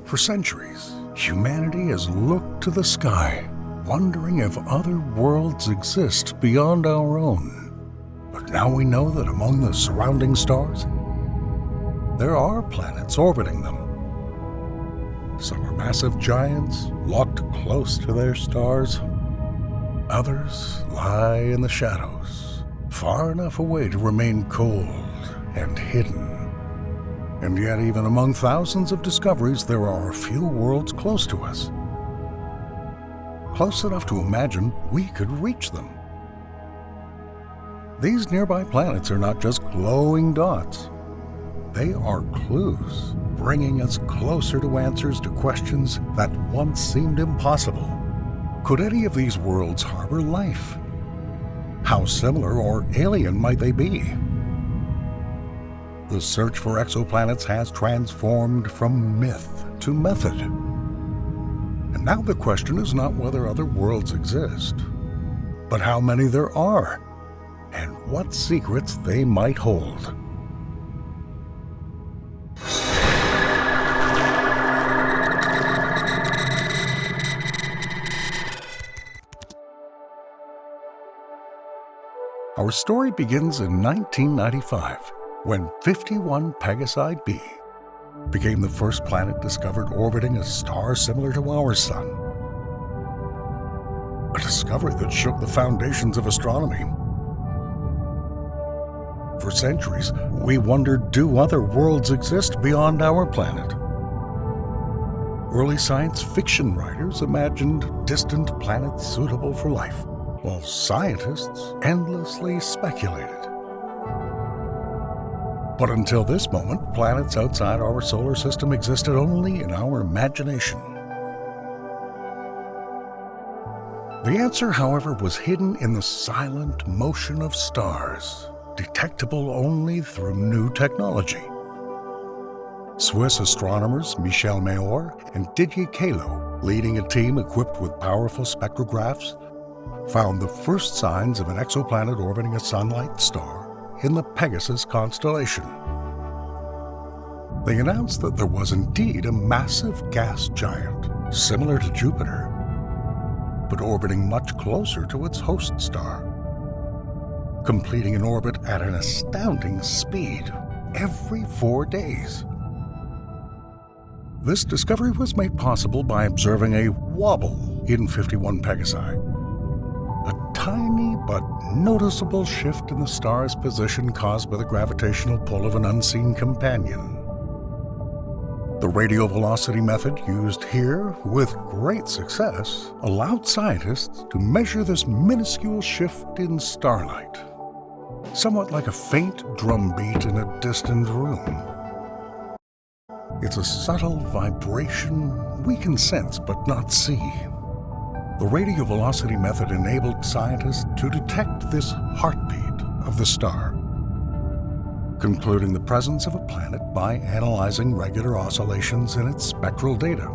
For centuries, humanity has looked to the sky, wondering if other worlds exist beyond our own. But now we know that among the surrounding stars, there are planets orbiting them. Some are massive giants, locked close to their stars. Others lie in the shadows, far enough away to remain cold and hidden. And yet, even among thousands of discoveries, there are a few worlds close to us. Close enough to imagine we could reach them. These nearby planets are not just glowing dots. They are clues, bringing us closer to answers to questions that once seemed impossible. Could any of these worlds harbor life? How similar or alien might they be? The search for exoplanets has transformed from myth to method. And now the question is not whether other worlds exist, but how many there are, and what secrets they might hold. Our story begins in 1995, when 51 Pegasi b became the first planet discovered orbiting a star similar to our sun. A discovery that shook the foundations of astronomy. For centuries, we wondered, do other worlds exist beyond our planet? Early science fiction writers imagined distant planets suitable for life, while scientists endlessly speculated. But until this moment, planets outside our solar system existed only in our imagination. The answer, however, was hidden in the silent motion of stars, detectable only through new technology. Swiss astronomers Michel Mayor and Didier Queloz, leading a team equipped with powerful spectrographs, found the first signs of an exoplanet orbiting a sun-like star in the Pegasus constellation. They announced that there was indeed a massive gas giant, similar to Jupiter, but orbiting much closer to its host star, completing an orbit at an astounding speed every 4 days. This discovery was made possible by observing a wobble in 51 Pegasi, a tiny but noticeable shift in the star's position caused by the gravitational pull of an unseen companion. The radial velocity method used here, with great success, allowed scientists to measure this minuscule shift in starlight, somewhat like a faint drumbeat in a distant room. It's a subtle vibration we can sense but not see. The radial velocity method enabled scientists to detect this heartbeat of the star, concluding the presence of a planet by analyzing regular oscillations in its spectral data.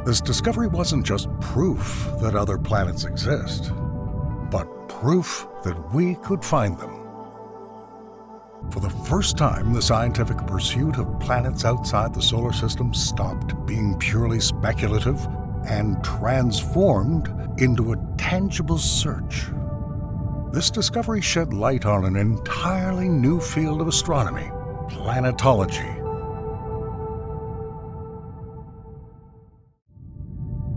This discovery wasn't just proof that other planets exist, but proof that we could find them. For the first time, the scientific pursuit of planets outside the solar system stopped being purely speculative and transformed into a tangible search. This discovery shed light on an entirely new field of astronomy, planetology.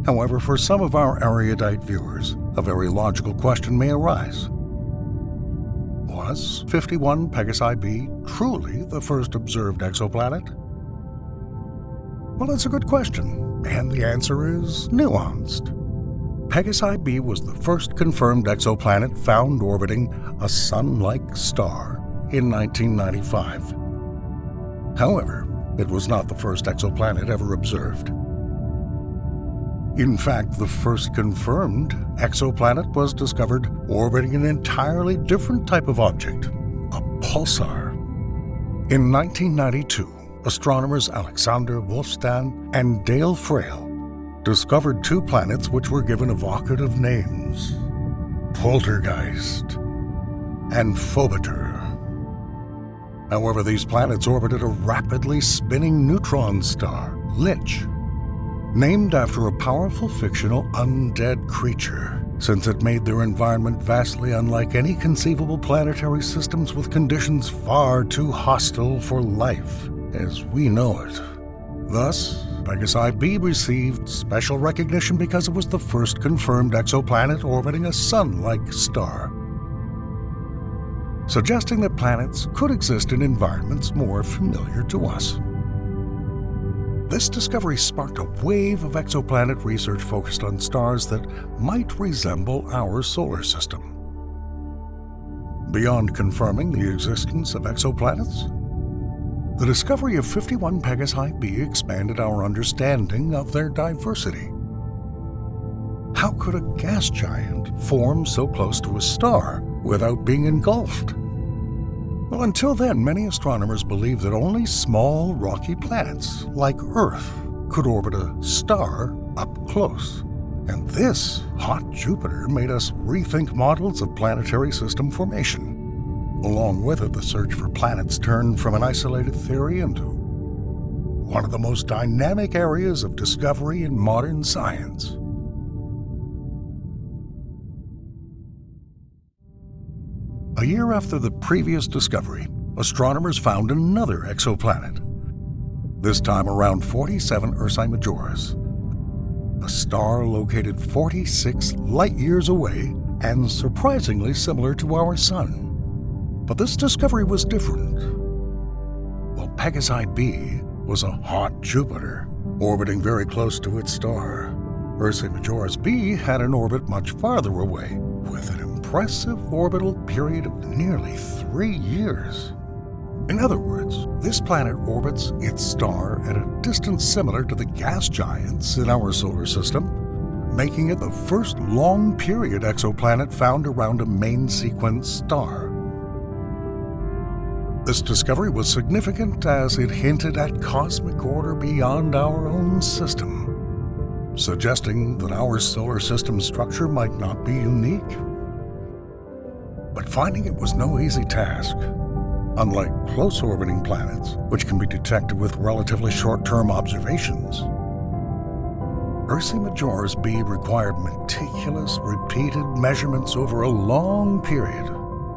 However, for some of our erudite viewers, a very logical question may arise. Was 51 Pegasi b truly the first observed exoplanet? Well, that's a good question, and the answer is nuanced. Pegasi b was the first confirmed exoplanet found orbiting a sun-like star in 1995. However, it was not the first exoplanet ever observed. In fact, the first confirmed exoplanet was discovered orbiting an entirely different type of object, a pulsar. In 1992, astronomers Alexander Wolfstan and Dale Frail discovered 2 planets which were given evocative names: Poltergeist and Phobiter. However, these planets orbited a rapidly spinning neutron star, Lich, named after a powerful fictional undead creature, since it made their environment vastly unlike any conceivable planetary systems with conditions far too hostile for life as we know it. Thus, Pegasi b received special recognition because it was the first confirmed exoplanet orbiting a Sun-like star, suggesting that planets could exist in environments more familiar to us. This discovery sparked a wave of exoplanet research focused on stars that might resemble our solar system. Beyond confirming the existence of exoplanets, the discovery of 51 Pegasi b expanded our understanding of their diversity. How could a gas giant form so close to a star without being engulfed? Well, until then, many astronomers believed that only small, rocky planets like Earth could orbit a star up close. And this hot Jupiter made us rethink models of planetary system formation. Along with it, the search for planets turned from an isolated theory into one of the most dynamic areas of discovery in modern science. A year after the previous discovery, astronomers found another exoplanet, this time around 47 Ursae Majoris, a star located 46 light-years away and surprisingly similar to our Sun. But this discovery was different. Well, Pegasi b was a hot Jupiter, orbiting very close to its star. Ursae Majoris b had an orbit much farther away, with an impressive orbital period of nearly 3 years. In other words, this planet orbits its star at a distance similar to the gas giants in our solar system, making it the first long-period exoplanet found around a main sequence star. This discovery was significant as it hinted at cosmic order beyond our own system, suggesting that our solar system structure might not be unique. But finding it was no easy task. Unlike close-orbiting planets, which can be detected with relatively short-term observations, Ursae Majoris b required meticulous, repeated measurements over a long period.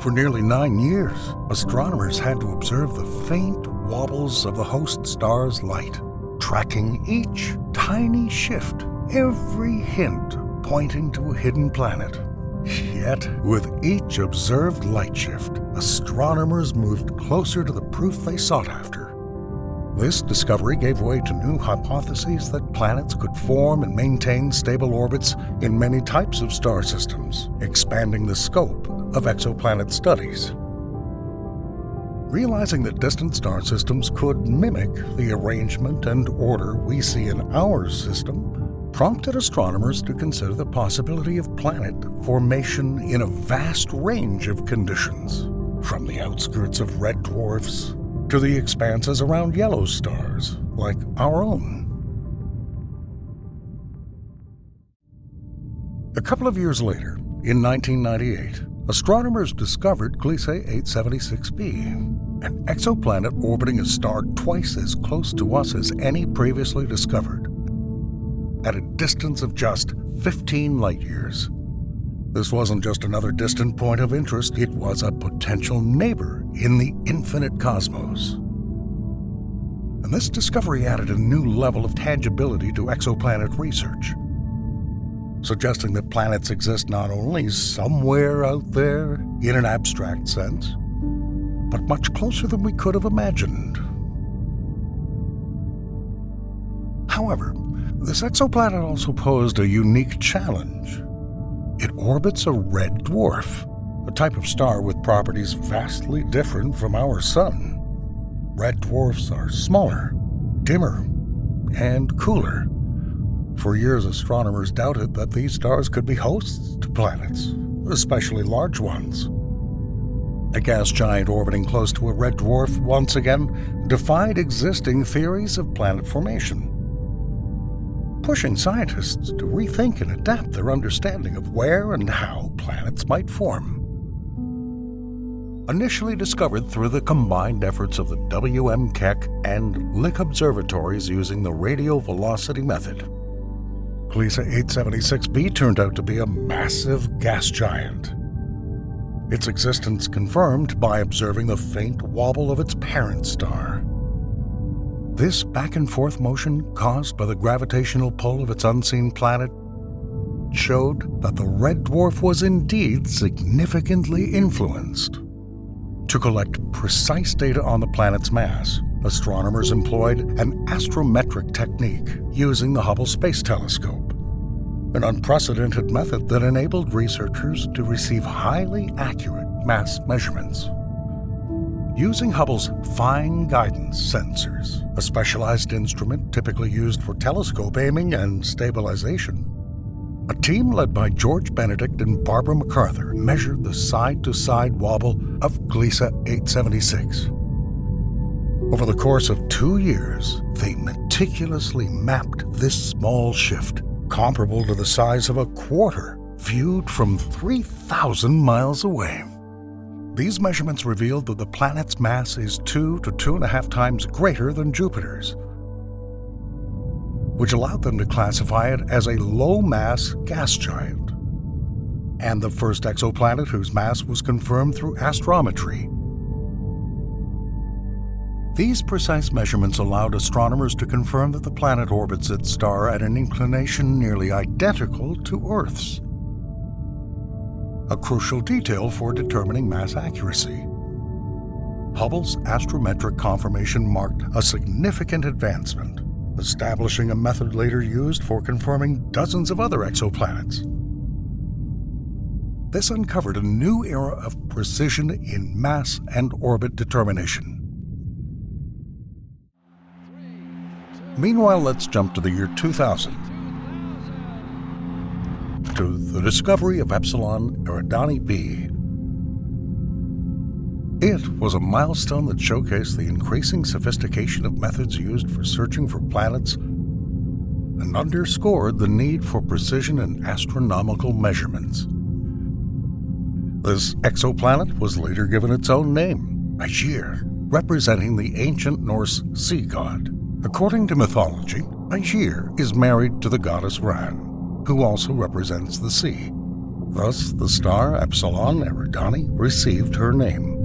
For nearly 9 years, astronomers had to observe the faint wobbles of the host star's light, tracking each tiny shift, every hint pointing to a hidden planet. Yet, with each observed light shift, astronomers moved closer to the proof they sought after. This discovery gave way to new hypotheses that planets could form and maintain stable orbits in many types of star systems, expanding the scope of exoplanet studies. Realizing that distant star systems could mimic the arrangement and order we see in our system prompted astronomers to consider the possibility of planet formation in a vast range of conditions, from the outskirts of red dwarfs to the expanses around yellow stars like our own. A couple of years later, in 1998, astronomers discovered Gliese 876b, an exoplanet orbiting a star twice as close to us as any previously discovered, at a distance of just 15 light-years. This wasn't just another distant point of interest, it was a potential neighbor in the infinite cosmos. And this discovery added a new level of tangibility to exoplanet research, suggesting that planets exist not only somewhere out there in an abstract sense, but much closer than we could have imagined. However, this exoplanet also posed a unique challenge. It orbits a red dwarf, a type of star with properties vastly different from our Sun. Red dwarfs are smaller, dimmer, and cooler. For years, astronomers doubted that these stars could be hosts to planets, especially large ones. A gas giant orbiting close to a red dwarf once again defied existing theories of planet formation, pushing scientists to rethink and adapt their understanding of where and how planets might form. initially discovered through the combined efforts of the W.M. Keck and Lick observatories using the radial velocity method. Gliese 876b turned out to be a massive gas giant. Its existence confirmed by observing the faint wobble of its parent star. This back-and-forth motion caused by the gravitational pull of its unseen planet showed that the red dwarf was indeed significantly influenced. To collect precise data on the planet's mass, astronomers employed an astrometric technique using the Hubble Space Telescope, an unprecedented method that enabled researchers to receive highly accurate mass measurements. Using Hubble's fine guidance sensors, a specialized instrument typically used for telescope aiming and stabilization, a team led by George Benedict and Barbara MacArthur measured the side-to-side wobble of Gliese 876. Over the course of 2 years, they meticulously mapped this small shift, comparable to the size of a quarter, viewed from 3,000 miles away. These measurements revealed that the planet's mass is 2 to 2.5 times greater than Jupiter's, which allowed them to classify it as a low-mass gas giant, and the first exoplanet whose mass was confirmed through astrometry. These precise measurements allowed astronomers to confirm that the planet orbits its star at an inclination nearly identical to Earth's, a crucial detail for determining mass accuracy. Hubble's astrometric confirmation marked a significant advancement, establishing a method later used for confirming dozens of other exoplanets. This uncovered a new era of precision in mass and orbit determination. Meanwhile, let's jump to the year 2000, to the discovery of Epsilon Eridani b. It was a milestone that showcased the increasing sophistication of methods used for searching for planets and underscored the need for precision in astronomical measurements. This exoplanet was later given its own name, Aegir, representing the ancient Norse sea god. According to mythology, Aegir is married to the goddess Ran, who also represents the sea. Thus, the star Epsilon Eridani received her name.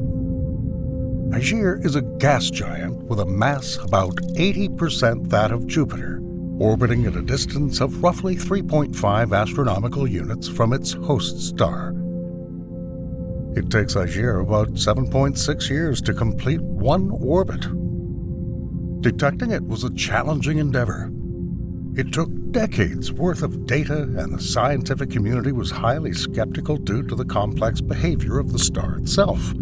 Aegir is a gas giant with a mass about 80% that of Jupiter, orbiting at a distance of roughly 3.5 astronomical units from its host star. It takes Aegir about 7.6 years to complete one orbit. Detecting it was a challenging endeavor. It took decades worth of data, and the scientific community was highly skeptical due to the complex behavior of the star itself.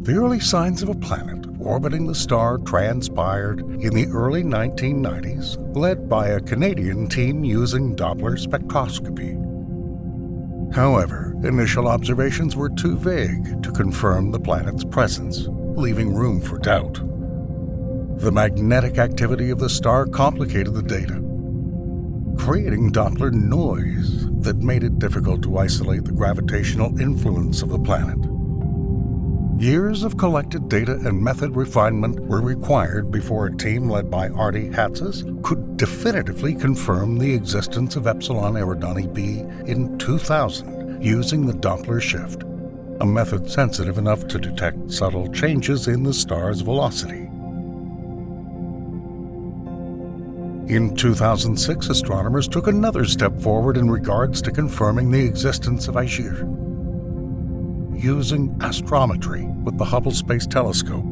The early signs of a planet orbiting the star transpired in the early 1990s, led by a Canadian team using Doppler spectroscopy. However, initial observations were too vague to confirm the planet's presence, leaving room for doubt. The magnetic activity of the star complicated the data, creating Doppler noise that made it difficult to isolate the gravitational influence of the planet. Years of collected data and method refinement were required before a team led by Artie Hatzis could definitively confirm the existence of Epsilon Eridani b in 2000 using the Doppler shift, a method sensitive enough to detect subtle changes in the star's velocity. In 2006, astronomers took another step forward in regards to confirming the existence of Aegir, using astrometry with the Hubble Space Telescope,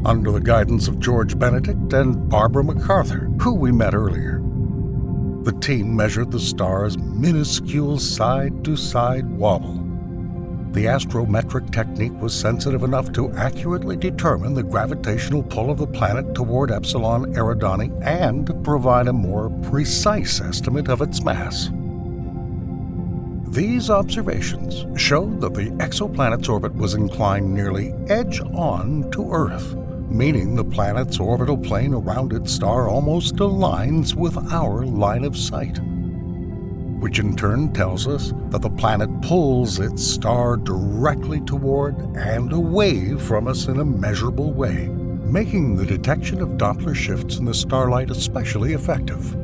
under the guidance of George Benedict and Barbara MacArthur, who we met earlier. The team measured the star's minuscule side-to-side wobble. The astrometric technique was sensitive enough to accurately determine the gravitational pull of the planet toward Epsilon Eridani and provide a more precise estimate of its mass. These observations showed that the exoplanet's orbit was inclined nearly edge-on to Earth, meaning the planet's orbital plane around its star almost aligns with our line of sight. which in turn tells us that the planet pulls its star directly toward and away from us in a measurable way, making the detection of Doppler shifts in the starlight especially effective.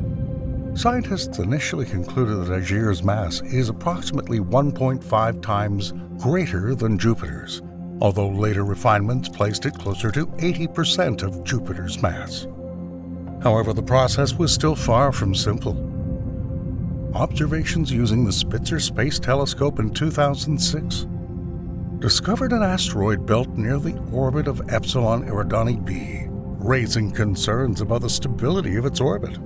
Scientists initially concluded that Agir's mass is approximately 1.5 times greater than Jupiter's, although later refinements placed it closer to 80% of Jupiter's mass. However, the process was still far from simple. Observations using the Spitzer Space Telescope in 2006 discovered an asteroid belt near the orbit of Epsilon Eridani b, raising concerns about the stability of its orbit.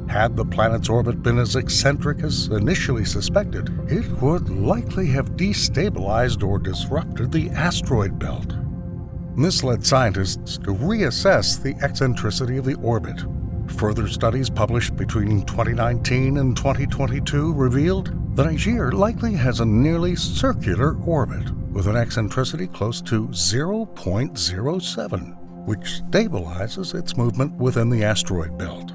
Had the planet's orbit been as eccentric as initially suspected, it would likely have destabilized or disrupted the asteroid belt. This led scientists to reassess the eccentricity of the orbit. Further studies published between 2019 and 2022 revealed that Agir likely has a nearly circular orbit with an eccentricity close to 0.07, which stabilizes its movement within the asteroid belt.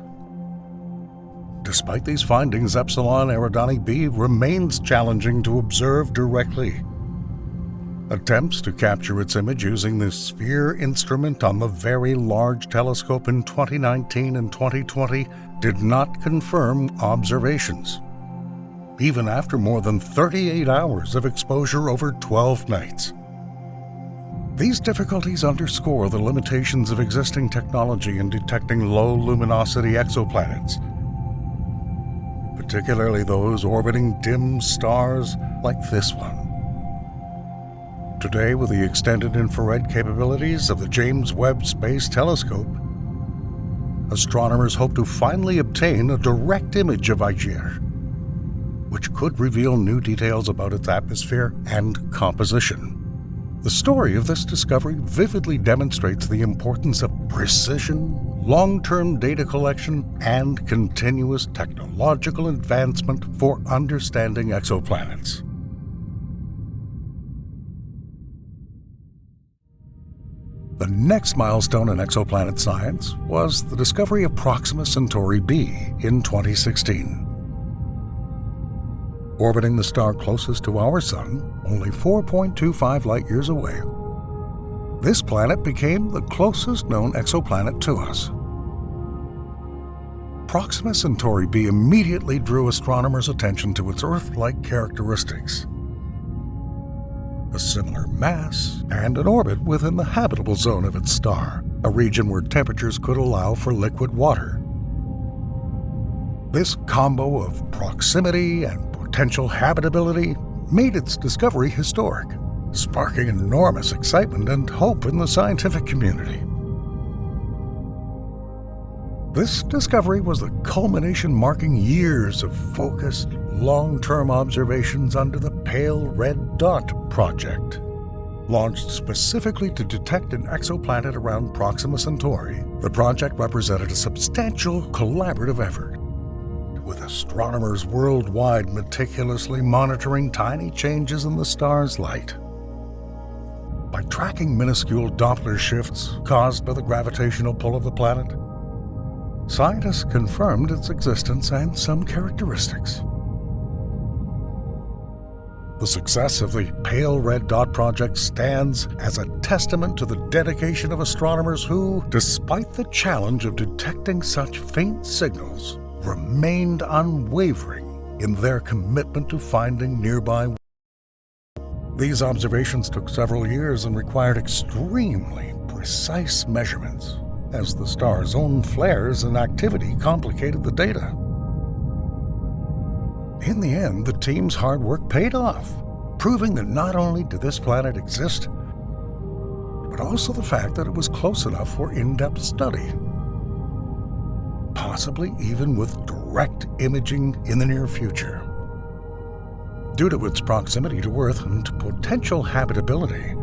Despite these findings, Epsilon Eridani b remains challenging to observe directly. Attempts to capture its image using the Sphere instrument on the Very Large Telescope in 2019 and 2020 did not confirm observations, even after more than 38 hours of exposure over 12 nights. These difficulties underscore the limitations of existing technology in detecting low-luminosity exoplanets, particularly those orbiting dim stars like this one. Today, with the extended infrared capabilities of the James Webb Space Telescope, astronomers hope to finally obtain a direct image of Agir, which could reveal new details about its atmosphere and composition. The story of this discovery vividly demonstrates the importance of precision, long-term data collection, and continuous technological advancement for understanding exoplanets. The next milestone in exoplanet science was the discovery of Proxima Centauri b in 2016. Orbiting the star closest to our Sun, only 4.25 light-years away, this planet became the closest known exoplanet to us. Proxima Centauri b immediately drew astronomers' attention to its Earth-like characteristics: a similar mass, and an orbit within the habitable zone of its star, a region where temperatures could allow for liquid water. This combo of proximity and potential habitability made its discovery historic, sparking enormous excitement and hope in the scientific community. This discovery was the culmination marking years of focused, long-term observations under the Pale Red Dot Project. Launched specifically to detect an exoplanet around Proxima Centauri, the project represented a substantial collaborative effort, with astronomers worldwide meticulously monitoring tiny changes in the star's light. By tracking minuscule Doppler shifts caused by the gravitational pull of the planet, scientists confirmed its existence and some characteristics. The success of the Pale Red Dot Project stands as a testament to the dedication of astronomers who, despite the challenge of detecting such faint signals, remained unwavering in their commitment to finding nearby. These observations took several years and required extremely precise measurements, as the star's own flares and activity complicated the data. In the end, the team's hard work paid off, proving that not only did this planet exist, but also the fact that it was close enough for in-depth study, possibly even with direct imaging in the near future. Due to its proximity to Earth and potential habitability,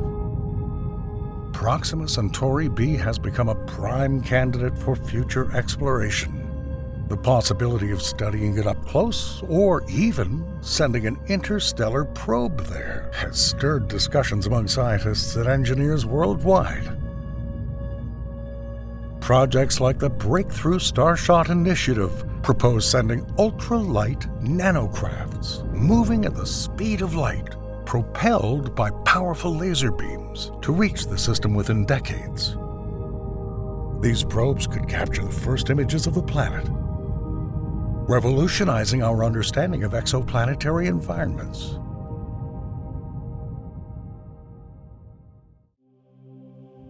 Proxima Centauri b has become a prime candidate for future exploration. The possibility of studying it up close, or even sending an interstellar probe there, has stirred discussions among scientists and engineers worldwide. projects like the Breakthrough Starshot Initiative propose sending ultralight nanocrafts moving at the speed of light, propelled by powerful laser beams to reach the system within decades. These probes could capture the first images of the planet, revolutionizing our understanding of exoplanetary environments.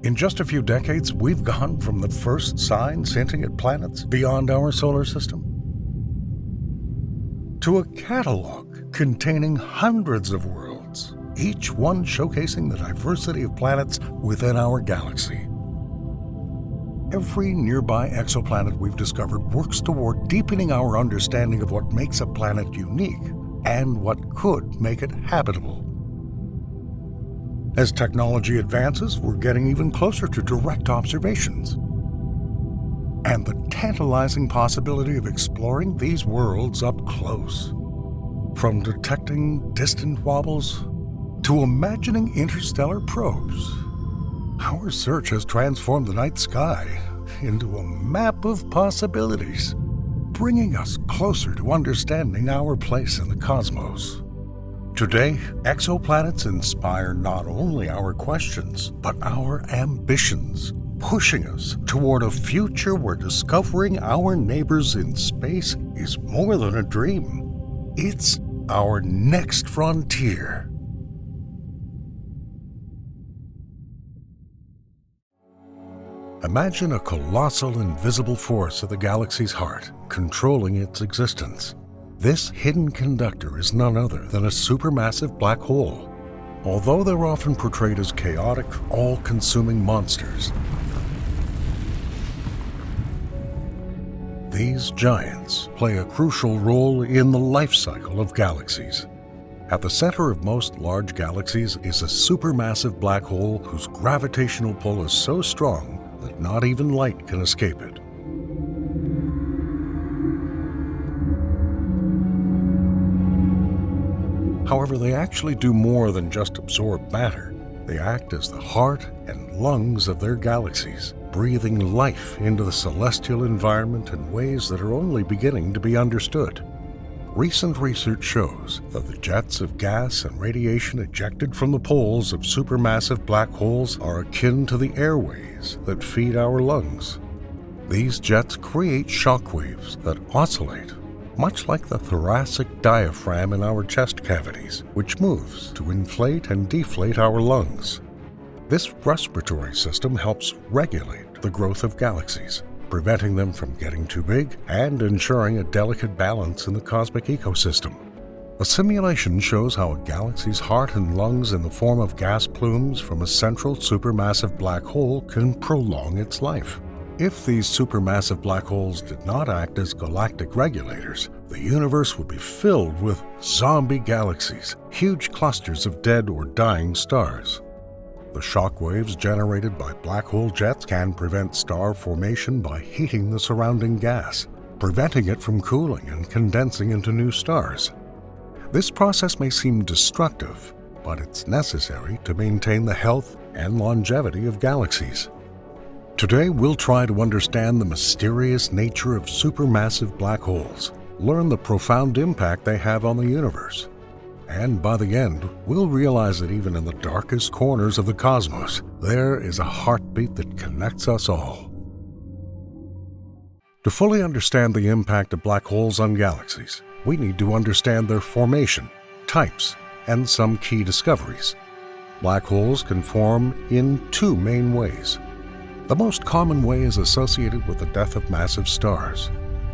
In just a few decades, we've gone from the first signs hinting at planets beyond our solar system to a catalog containing hundreds of worlds, each one showcasing the diversity of planets within our galaxy. Every nearby exoplanet we've discovered works toward deepening our understanding of what makes a planet unique and what could make it habitable. As technology advances, we're getting even closer to direct observations and the tantalizing possibility of exploring these worlds up close. From detecting distant wobbles to imagining interstellar probes, our search has transformed the night sky into a map of possibilities, bringing us closer to understanding our place in the cosmos. Today, exoplanets inspire not only our questions, but our ambitions, pushing us toward a future where discovering our neighbors in space is more than a dream. It's our next frontier. Imagine a colossal invisible force at the galaxy's heart, controlling its existence. This hidden conductor is none other than a supermassive black hole. Although they're often portrayed as chaotic, all-consuming monsters, these giants play a crucial role in the life cycle of galaxies. At the center of most large galaxies is a supermassive black hole whose gravitational pull is so strong that not even light can escape it. However, they actually do more than just absorb matter. They act as the heart and lungs of their galaxies, breathing life into the celestial environment in ways that are only beginning to be understood. Recent research shows that the jets of gas and radiation ejected from the poles of supermassive black holes are akin to the airways that feed our lungs. These jets create shock waves that oscillate, much like the thoracic diaphragm in our chest cavities, which moves to inflate and deflate our lungs. This respiratory system helps regulate the growth of galaxies, preventing them from getting too big and ensuring a delicate balance in the cosmic ecosystem. A simulation shows how a galaxy's heart and lungs in the form of gas plumes from a central supermassive black hole can prolong its life. If these supermassive black holes did not act as galactic regulators, the universe would be filled with zombie galaxies, huge clusters of dead or dying stars. The shock waves generated by black hole jets can prevent star formation by heating the surrounding gas, preventing it from cooling and condensing into new stars. This process may seem destructive, but it's necessary to maintain the health and longevity of galaxies. Today, we'll try to understand the mysterious nature of supermassive black holes, learn the profound impact they have on the universe, and by the end, we'll realize that even in the darkest corners of the cosmos, there is a heartbeat that connects us all. To fully understand the impact of black holes on galaxies, we need to understand their formation, types, and some key discoveries. Black holes can form in two main ways. The most common way is associated with the death of massive stars.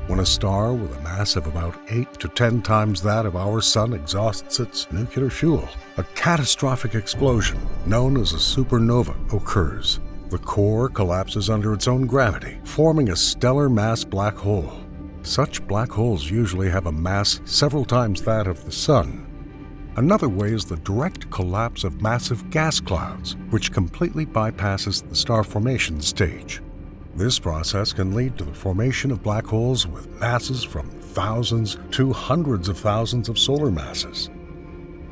When a star with a mass of about 8 to 10 times that of our Sun exhausts its nuclear fuel, a catastrophic explosion, known as a supernova, occurs. The core collapses under its own gravity, forming a stellar mass black hole. Such black holes usually have a mass several times that of the Sun. Another way is the direct collapse of massive gas clouds, which completely bypasses the star formation stage. This process can lead to the formation of black holes with masses from thousands to hundreds of thousands of solar masses.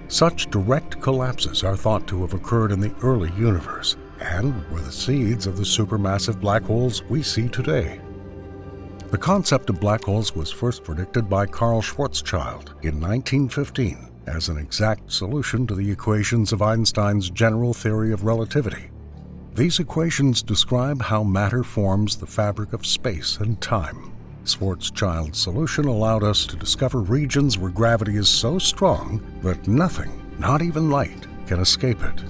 Such direct collapses are thought to have occurred in the early universe, and were the seeds of the supermassive black holes we see today. The concept of black holes was first predicted by Carl Schwarzschild in 1915 as an exact solution to the equations of Einstein's general theory of relativity. These equations describe how matter forms the fabric of space and time. Schwarzschild's solution allowed us to discover regions where gravity is so strong that nothing, not even light, can escape it.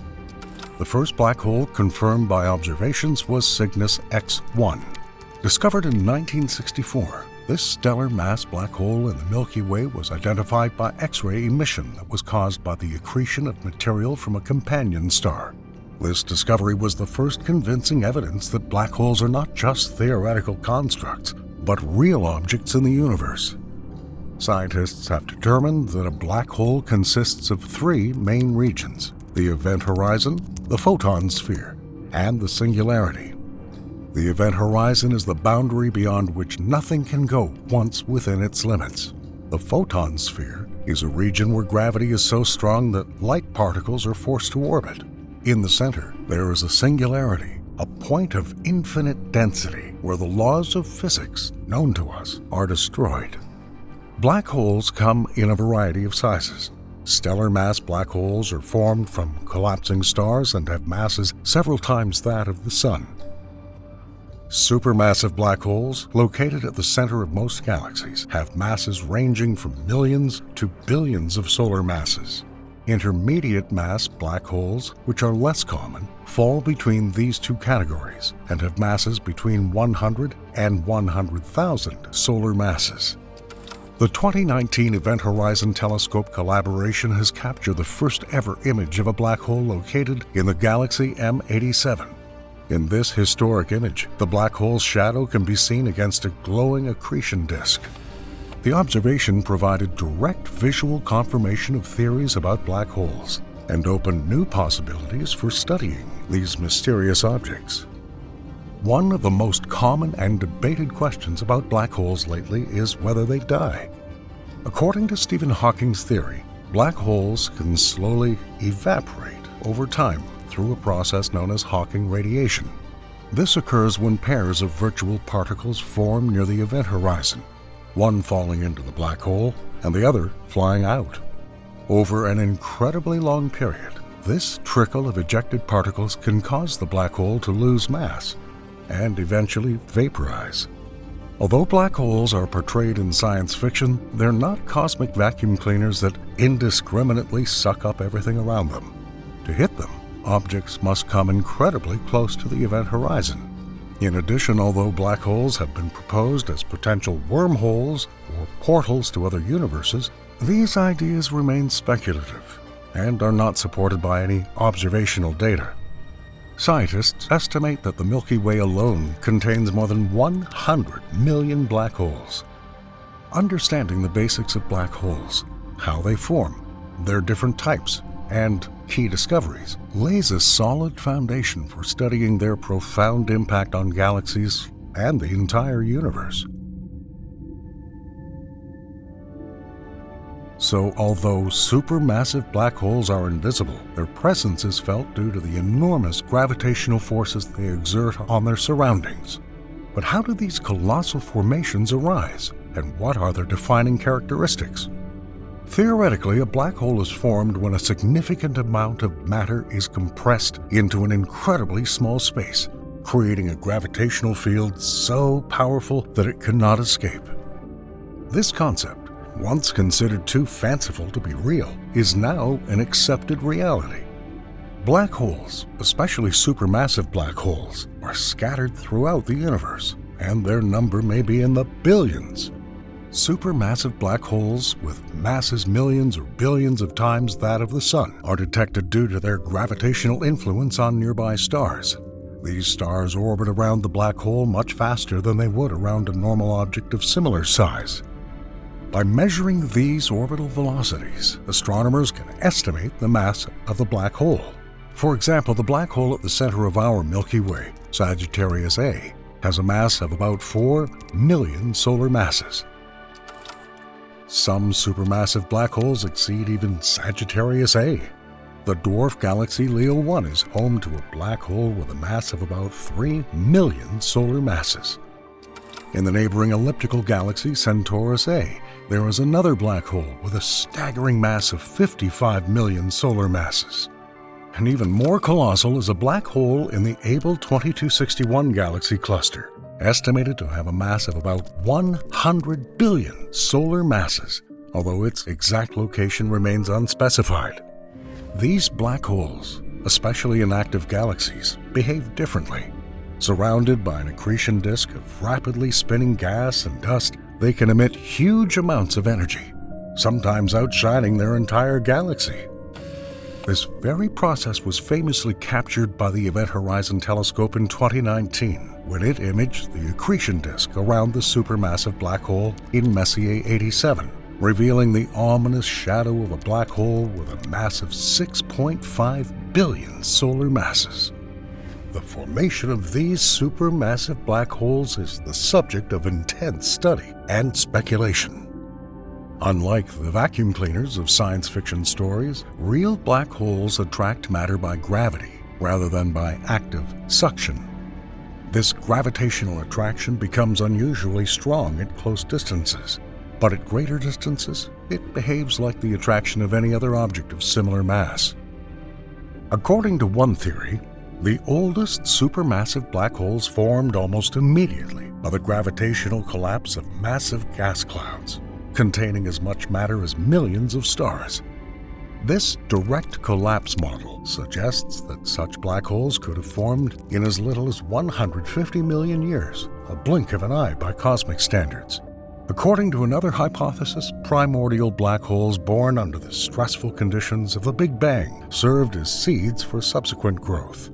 The first black hole confirmed by observations was Cygnus X1. Discovered in 1964, this stellar mass black hole in the Milky Way was identified by X-ray emission that was caused by the accretion of material from a companion star. This discovery was the first convincing evidence that black holes are not just theoretical constructs, but real objects in the universe. Scientists have determined that a black hole consists of three main regions: the event horizon, the photon sphere, and the singularity. The event horizon is the boundary beyond which nothing can go once within its limits. The photon sphere is a region where gravity is so strong that light particles are forced to orbit. In the center, there is a singularity, a point of infinite density where the laws of physics known to us are destroyed. Black holes come in a variety of sizes. Stellar mass black holes are formed from collapsing stars and have masses several times that of the Sun. Supermassive black holes, located at the center of most galaxies, have masses ranging from millions to billions of solar masses. Intermediate mass black holes, which are less common, fall between these two categories and have masses between 100 and 100,000 solar masses. The 2019 Event Horizon Telescope collaboration has captured the first ever image of a black hole located in the galaxy M87. In this historic image, the black hole's shadow can be seen against a glowing accretion disk. The observation provided direct visual confirmation of theories about black holes and opened new possibilities for studying these mysterious objects. One of the most common and debated questions about black holes lately is whether they die. According to Stephen Hawking's theory, black holes can slowly evaporate over time through a process known as Hawking radiation. This occurs when pairs of virtual particles form near the event horizon, one falling into the black hole and the other flying out. Over an incredibly long period, this trickle of ejected particles can cause the black hole to lose mass and eventually vaporize. Although black holes are portrayed in science fiction, they're not cosmic vacuum cleaners that indiscriminately suck up everything around them. To hit them, objects must come incredibly close to the event horizon. In addition, although black holes have been proposed as potential wormholes or portals to other universes, these ideas remain speculative and are not supported by any observational data. Scientists estimate that the Milky Way alone contains more than 100 million black holes. Understanding the basics of black holes, how they form, their different types, and key discoveries lays a solid foundation for studying their profound impact on galaxies and the entire universe. So, although supermassive black holes are invisible, their presence is felt due to the enormous gravitational forces they exert on their surroundings. But how do these colossal formations arise, and what are their defining characteristics? Theoretically, a black hole is formed when a significant amount of matter is compressed into an incredibly small space, creating a gravitational field so powerful that it cannot escape. This concept, once considered too fanciful to be real, is now an accepted reality. Black holes, especially supermassive black holes, are scattered throughout the universe, and their number may be in the billions. Supermassive black holes with masses millions or billions of times that of the Sun are detected due to their gravitational influence on nearby stars. These stars orbit around the black hole much faster than they would around a normal object of similar size. By measuring these orbital velocities, astronomers can estimate the mass of the black hole. For example, the black hole at the center of our Milky Way, Sagittarius A, has a mass of about 4 million solar masses. Some supermassive black holes exceed even Sagittarius A. The dwarf galaxy Leo 1 is home to a black hole with a mass of about 3 million solar masses. In the neighboring elliptical galaxy Centaurus A, there is another black hole with a staggering mass of 55 million solar masses. And even more colossal is a black hole in the Abell 2261 galaxy cluster, estimated to have a mass of about 100 billion solar masses, although its exact location remains unspecified. These black holes, especially in active galaxies, behave differently. Surrounded by an accretion disk of rapidly spinning gas and dust, they can emit huge amounts of energy, sometimes outshining their entire galaxy. This very process was famously captured by the Event Horizon Telescope in 2019, when it imaged the accretion disk around the supermassive black hole in Messier 87, revealing the ominous shadow of a black hole with a mass of 6.5 billion solar masses. The formation of these supermassive black holes is the subject of intense study and speculation. Unlike the vacuum cleaners of science fiction stories, real black holes attract matter by gravity rather than by active suction. This gravitational attraction becomes unusually strong at close distances, but at greater distances, it behaves like the attraction of any other object of similar mass. According to one theory, the oldest supermassive black holes formed almost immediately by the gravitational collapse of massive gas clouds, containing as much matter as millions of stars. This direct collapse model suggests that such black holes could have formed in as little as 150 million years, a blink of an eye by cosmic standards. According to another hypothesis, primordial black holes born under the stressful conditions of the Big Bang served as seeds for subsequent growth.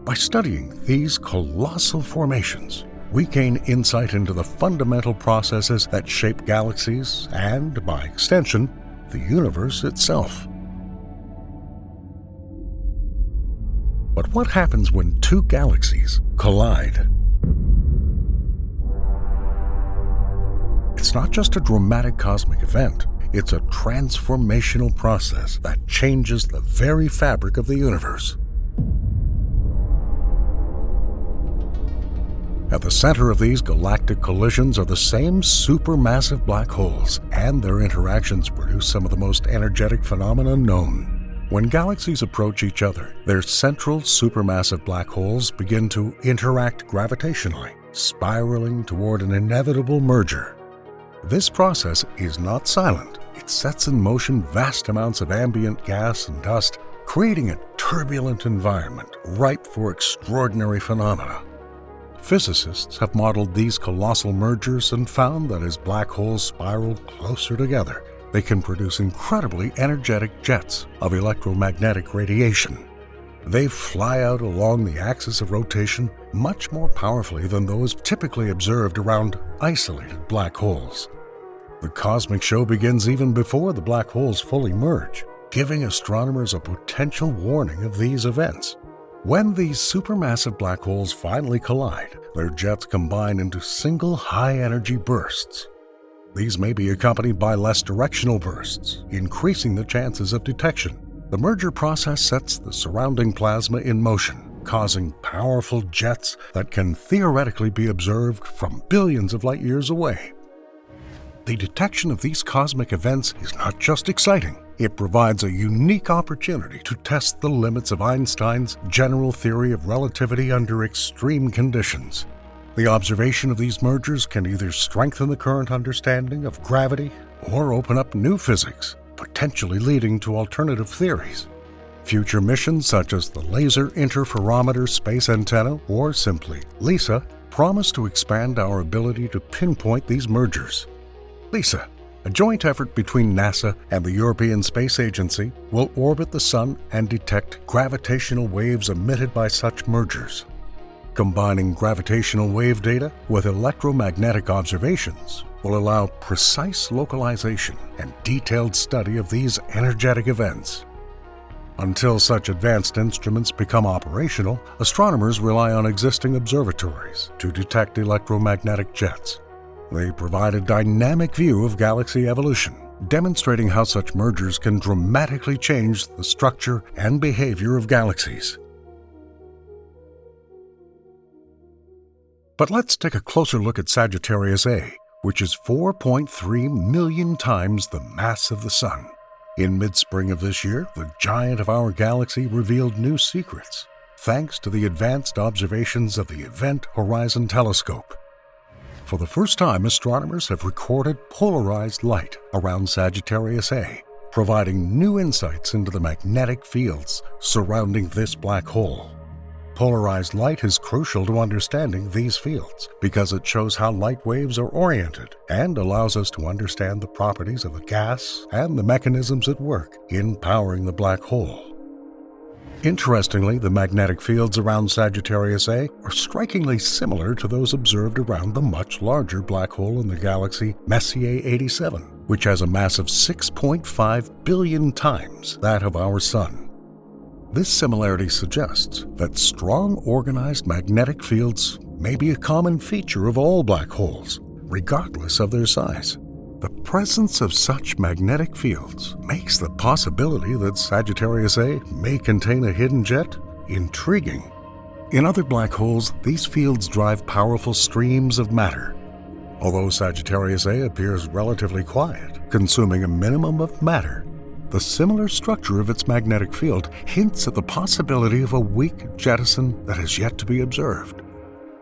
By studying these colossal formations, we gain insight into the fundamental processes that shape galaxies and, by extension, the universe itself. But what happens when two galaxies collide? It's not just a dramatic cosmic event, it's a transformational process that changes the very fabric of the universe. At the center of these galactic collisions are the same supermassive black holes, and their interactions produce some of the most energetic phenomena known. When galaxies approach each other, their central supermassive black holes begin to interact gravitationally, spiraling toward an inevitable merger. This process is not silent. It sets in motion vast amounts of ambient gas and dust, creating a turbulent environment ripe for extraordinary phenomena. Physicists have modeled these colossal mergers and found that as black holes spiral closer together, they can produce incredibly energetic jets of electromagnetic radiation. They fly out along the axis of rotation much more powerfully than those typically observed around isolated black holes. The cosmic show begins even before the black holes fully merge, giving astronomers a potential warning of these events. When these supermassive black holes finally collide, their jets combine into single high-energy bursts. These may be accompanied by less directional bursts, increasing the chances of detection. The merger process sets the surrounding plasma in motion, causing powerful jets that can theoretically be observed from billions of light years away. The detection of these cosmic events is not just exciting. It provides a unique opportunity to test the limits of Einstein's general theory of relativity under extreme conditions. The observation of these mergers can either strengthen the current understanding of gravity or open up new physics, potentially leading to alternative theories. Future missions such as the Laser Interferometer Space Antenna, or simply LISA, promise to expand our ability to pinpoint these mergers. LISA, a joint effort between NASA and the European Space Agency, will orbit the Sun and detect gravitational waves emitted by such mergers. Combining gravitational wave data with electromagnetic observations will allow precise localization and detailed study of these energetic events. Until such advanced instruments become operational, astronomers rely on existing observatories to detect electromagnetic jets. They provide a dynamic view of galaxy evolution, demonstrating how such mergers can dramatically change the structure and behavior of galaxies. But let's take a closer look at Sagittarius A, which is 4.3 million times the mass of the Sun. In mid-spring of this year, the giant of our galaxy revealed new secrets, thanks to the advanced observations of the Event Horizon Telescope. For the first time, astronomers have recorded polarized light around Sagittarius A, providing new insights into the magnetic fields surrounding this black hole. Polarized light is crucial to understanding these fields because it shows how light waves are oriented and allows us to understand the properties of the gas and the mechanisms at work in powering the black hole. Interestingly, the magnetic fields around Sagittarius A are strikingly similar to those observed around the much larger black hole in the galaxy Messier 87, which has a mass of 6.5 billion times that of our Sun. This similarity suggests that strong, organized magnetic fields may be a common feature of all black holes, regardless of their size. The presence of such magnetic fields makes the possibility that Sagittarius A may contain a hidden jet intriguing. In other black holes, these fields drive powerful streams of matter. Although Sagittarius A appears relatively quiet, consuming a minimum of matter, the similar structure of its magnetic field hints at the possibility of a weak jettison that has yet to be observed.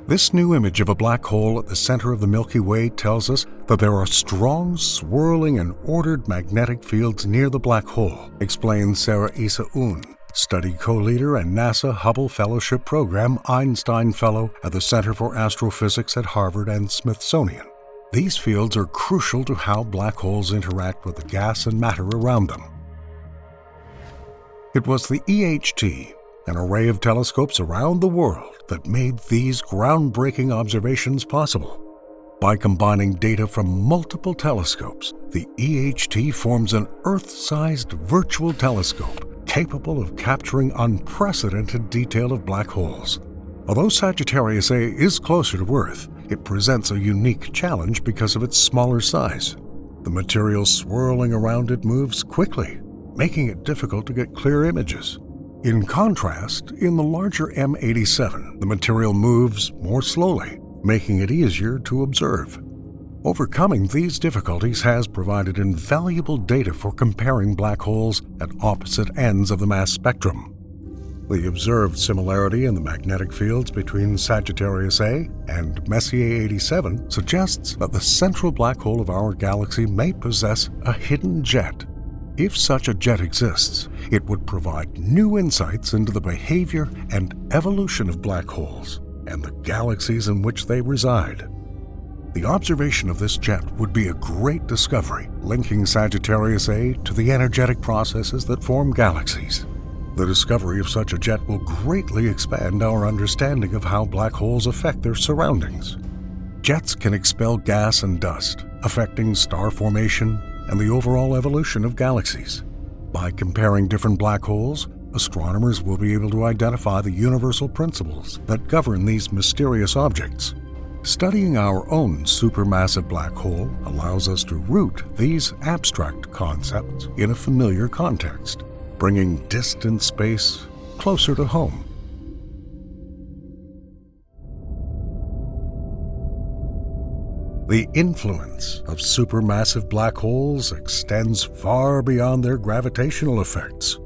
This new image of a black hole at the center of the Milky Way tells us that there are strong, swirling, and ordered magnetic fields near the black hole, explains Sarah Issa Un, study co-leader and NASA Hubble Fellowship Program Einstein Fellow at the Center for Astrophysics at Harvard and Smithsonian. These fields are crucial to how black holes interact with the gas and matter around them. It was the EHT, an array of telescopes around the world, that made these groundbreaking observations possible. By combining data from multiple telescopes, the EHT forms an Earth-sized virtual telescope capable of capturing unprecedented detail of black holes. Although Sagittarius A is closer to Earth, it presents a unique challenge because of its smaller size. The material swirling around it moves quickly, making it difficult to get clear images. In contrast, in the larger M87, the material moves more slowly, making it easier to observe. Overcoming these difficulties has provided invaluable data for comparing black holes at opposite ends of the mass spectrum. The observed similarity in the magnetic fields between Sagittarius A and Messier 87 suggests that the central black hole of our galaxy may possess a hidden jet. If such a jet exists, it would provide new insights into the behavior and evolution of black holes and the galaxies in which they reside. The observation of this jet would be a great discovery, linking Sagittarius A to the energetic processes that form galaxies. The discovery of such a jet will greatly expand our understanding of how black holes affect their surroundings. Jets can expel gas and dust, affecting star formation and the overall evolution of galaxies. By comparing different black holes, astronomers will be able to identify the universal principles that govern these mysterious objects. Studying our own supermassive black hole allows us to root these abstract concepts in a familiar context, bringing distant space closer to home. The influence of supermassive black holes extends far beyond their gravitational effects.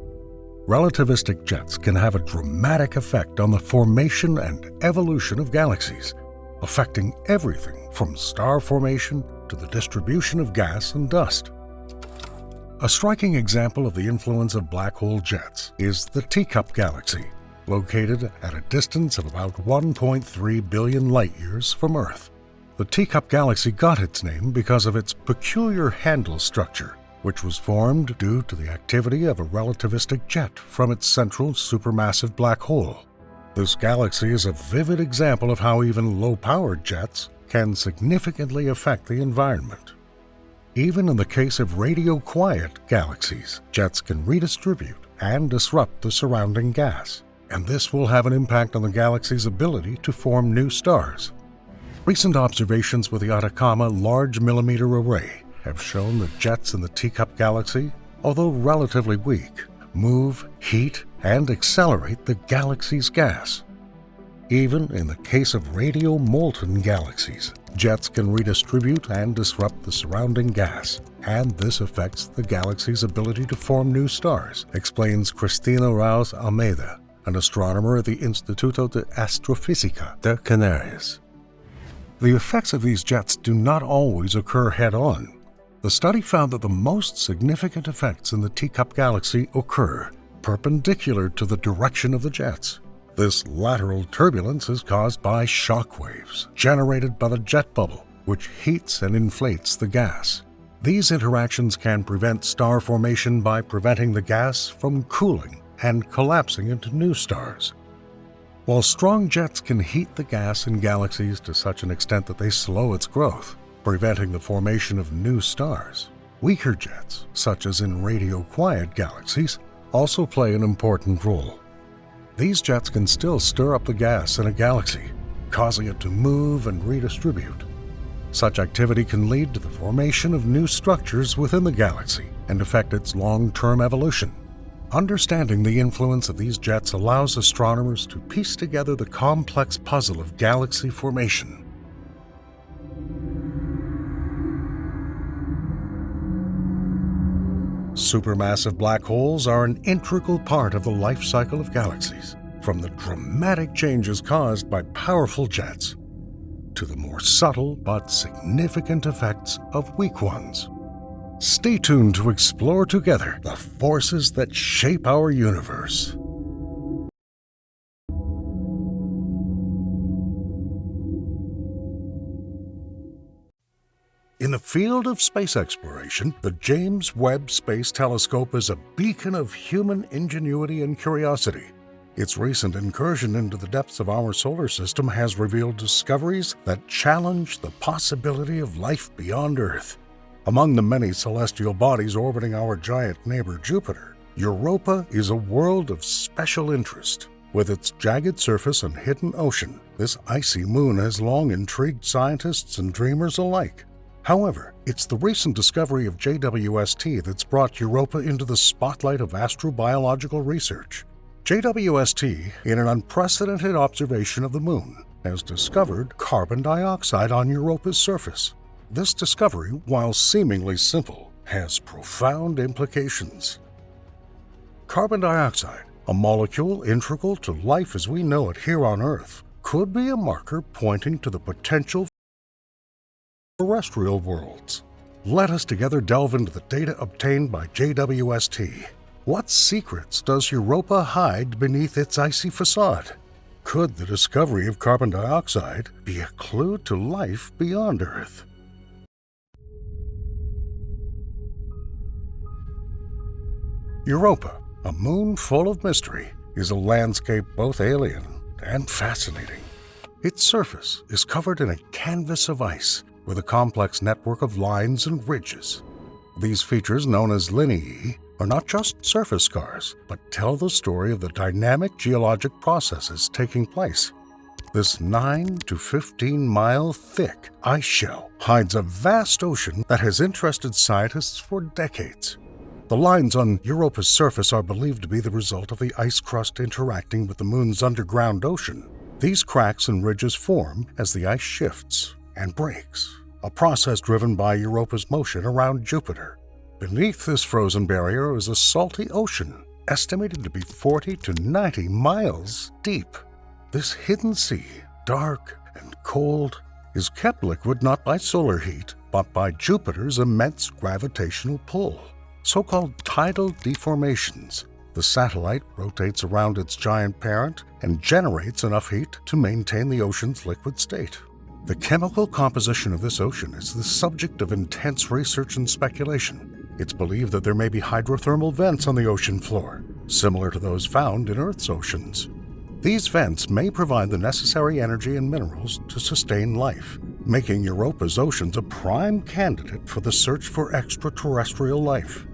Relativistic jets can have a dramatic effect on the formation and evolution of galaxies, affecting everything from star formation to the distribution of gas and dust. A striking example of the influence of black hole jets is the Teacup Galaxy, located at a distance of about 1.3 billion light-years from Earth. The Teacup Galaxy got its name because of its peculiar handle structure, which was formed due to the activity of a relativistic jet from its central supermassive black hole. This galaxy is a vivid example of how even low-powered jets can significantly affect the environment. Even in the case of radio-quiet galaxies, jets can redistribute and disrupt the surrounding gas, and this will have an impact on the galaxy's ability to form new stars. Recent observations with the Atacama Large Millimeter Array have shown that jets in the Teacup Galaxy, although relatively weak, move, heat, and accelerate the galaxy's gas. Even in the case of radio-molten galaxies, jets can redistribute and disrupt the surrounding gas, and this affects the galaxy's ability to form new stars, explains Cristina Raus Almeida, an astronomer at the Instituto de Astrofísica de Canarias. The effects of these jets do not always occur head-on. The study found that the most significant effects in the Teacup Galaxy occur perpendicular to the direction of the jets. This lateral turbulence is caused by shock waves generated by the jet bubble, which heats and inflates the gas. These interactions can prevent star formation by preventing the gas from cooling and collapsing into new stars. While strong jets can heat the gas in galaxies to such an extent that they slow its growth, preventing the formation of new stars, weaker jets, such as in radio-quiet galaxies, also play an important role. These jets can still stir up the gas in a galaxy, causing it to move and redistribute. Such activity can lead to the formation of new structures within the galaxy and affect its long-term evolution. Understanding the influence of these jets allows astronomers to piece together the complex puzzle of galaxy formation. Supermassive black holes are an integral part of the life cycle of galaxies, from the dramatic changes caused by powerful jets to the more subtle but significant effects of weak ones. Stay tuned to explore together the forces that shape our universe. In the field of space exploration, the James Webb Space Telescope is a beacon of human ingenuity and curiosity. Its recent incursion into the depths of our solar system has revealed discoveries that challenge the possibility of life beyond Earth. Among the many celestial bodies orbiting our giant neighbor Jupiter, Europa is a world of special interest. With its jagged surface and hidden ocean, this icy moon has long intrigued scientists and dreamers alike. However, it's the recent discovery of JWST that's brought Europa into the spotlight of astrobiological research. JWST, in an unprecedented observation of the Moon, has discovered carbon dioxide on Europa's surface. This discovery, while seemingly simple, has profound implications. Carbon dioxide, a molecule integral to life as we know it here on Earth, could be a marker pointing to the potential terrestrial worlds. Let us together delve into the data obtained by JWST. What secrets does Europa hide beneath its icy facade? Could the discovery of carbon dioxide be a clue to life beyond Earth? Europa, a moon full of mystery, is a landscape both alien and fascinating. Its surface is covered in a canvas of ice, with a complex network of lines and ridges. These features, known as lineae, are not just surface scars, but tell the story of the dynamic geologic processes taking place. This 9 to 15-mile thick ice shell hides a vast ocean that has interested scientists for decades. The lines on Europa's surface are believed to be the result of the ice crust interacting with the moon's underground ocean. These cracks and ridges form as the ice shifts and breaks, a process driven by Europa's motion around Jupiter. Beneath this frozen barrier is a salty ocean, estimated to be 40 to 90 miles deep. This hidden sea, dark and cold, is kept liquid not by solar heat, but by Jupiter's immense gravitational pull. So-called tidal deformations. The satellite rotates around its giant parent and generates enough heat to maintain the ocean's liquid state. The chemical composition of this ocean is the subject of intense research and speculation. It's believed that there may be hydrothermal vents on the ocean floor, similar to those found in Earth's oceans. These vents may provide the necessary energy and minerals to sustain life, making Europa's oceans a prime candidate for the search for extraterrestrial life.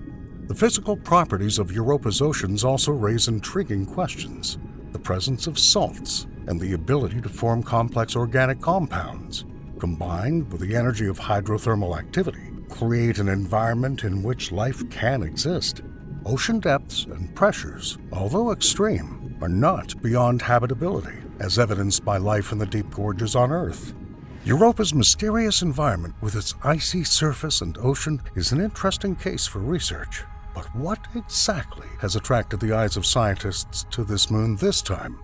The physical properties of Europa's oceans also raise intriguing questions. The presence of salts and the ability to form complex organic compounds, combined with the energy of hydrothermal activity, create an environment in which life can exist. Ocean depths and pressures, although extreme, are not beyond habitability, as evidenced by life in the deep gorges on Earth. Europa's mysterious environment with its icy surface and ocean is an interesting case for research. But what exactly has attracted the eyes of scientists to this moon this time?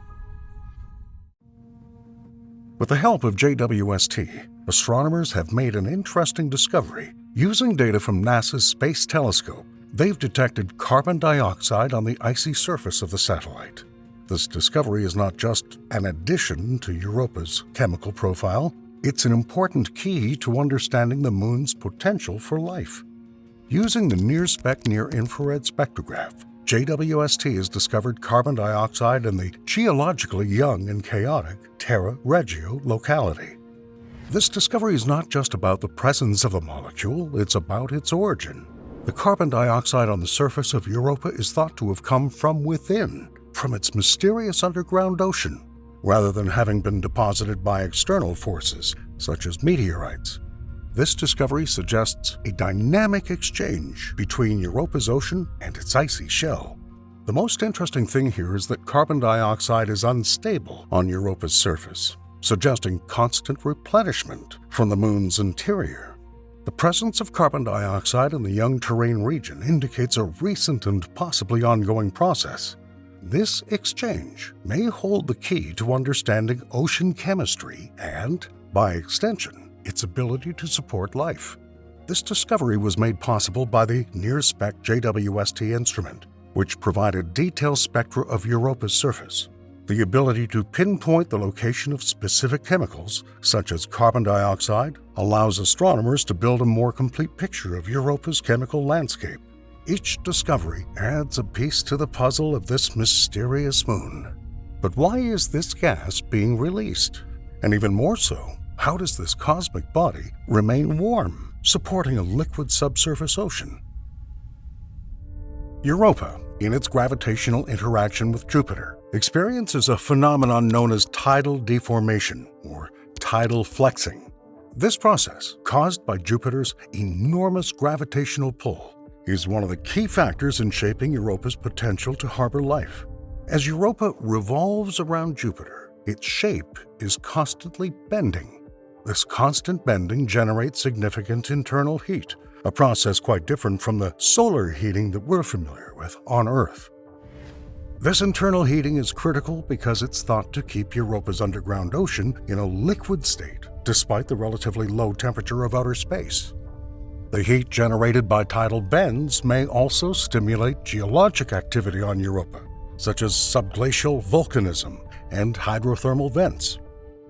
With the help of JWST, astronomers have made an interesting discovery. Using data from NASA's Space Telescope, they've detected carbon dioxide on the icy surface of the satellite. This discovery is not just an addition to Europa's chemical profile, it's an important key to understanding the moon's potential for life. Using the near-spec near-infrared spectrograph, JWST has discovered carbon dioxide in the geologically young and chaotic Terra Regio locality. This discovery is not just about the presence of a molecule, it's about its origin. The carbon dioxide on the surface of Europa is thought to have come from within, from its mysterious underground ocean, rather than having been deposited by external forces, such as meteorites. This discovery suggests a dynamic exchange between Europa's ocean and its icy shell. The most interesting thing here is that carbon dioxide is unstable on Europa's surface, suggesting constant replenishment from the moon's interior. The presence of carbon dioxide in the young terrain region indicates a recent and possibly ongoing process. This exchange may hold the key to understanding ocean chemistry and, by extension, its ability to support life. This discovery was made possible by the near-spec JWST instrument, which provided detailed spectra of Europa's surface. The ability to pinpoint the location of specific chemicals, such as carbon dioxide, allows astronomers to build a more complete picture of Europa's chemical landscape. Each discovery adds a piece to the puzzle of this mysterious moon. But why is this gas being released? And even more so, how does this cosmic body remain warm, supporting a liquid subsurface ocean? Europa, in its gravitational interaction with Jupiter, experiences a phenomenon known as tidal deformation, or tidal flexing. This process, caused by Jupiter's enormous gravitational pull, is one of the key factors in shaping Europa's potential to harbor life. As Europa revolves around Jupiter, its shape is constantly bending. This constant bending generates significant internal heat, a process quite different from the solar heating that we're familiar with on Earth. This internal heating is critical because it's thought to keep Europa's underground ocean in a liquid state, despite the relatively low temperature of outer space. The heat generated by tidal bends may also stimulate geologic activity on Europa, such as subglacial volcanism and hydrothermal vents.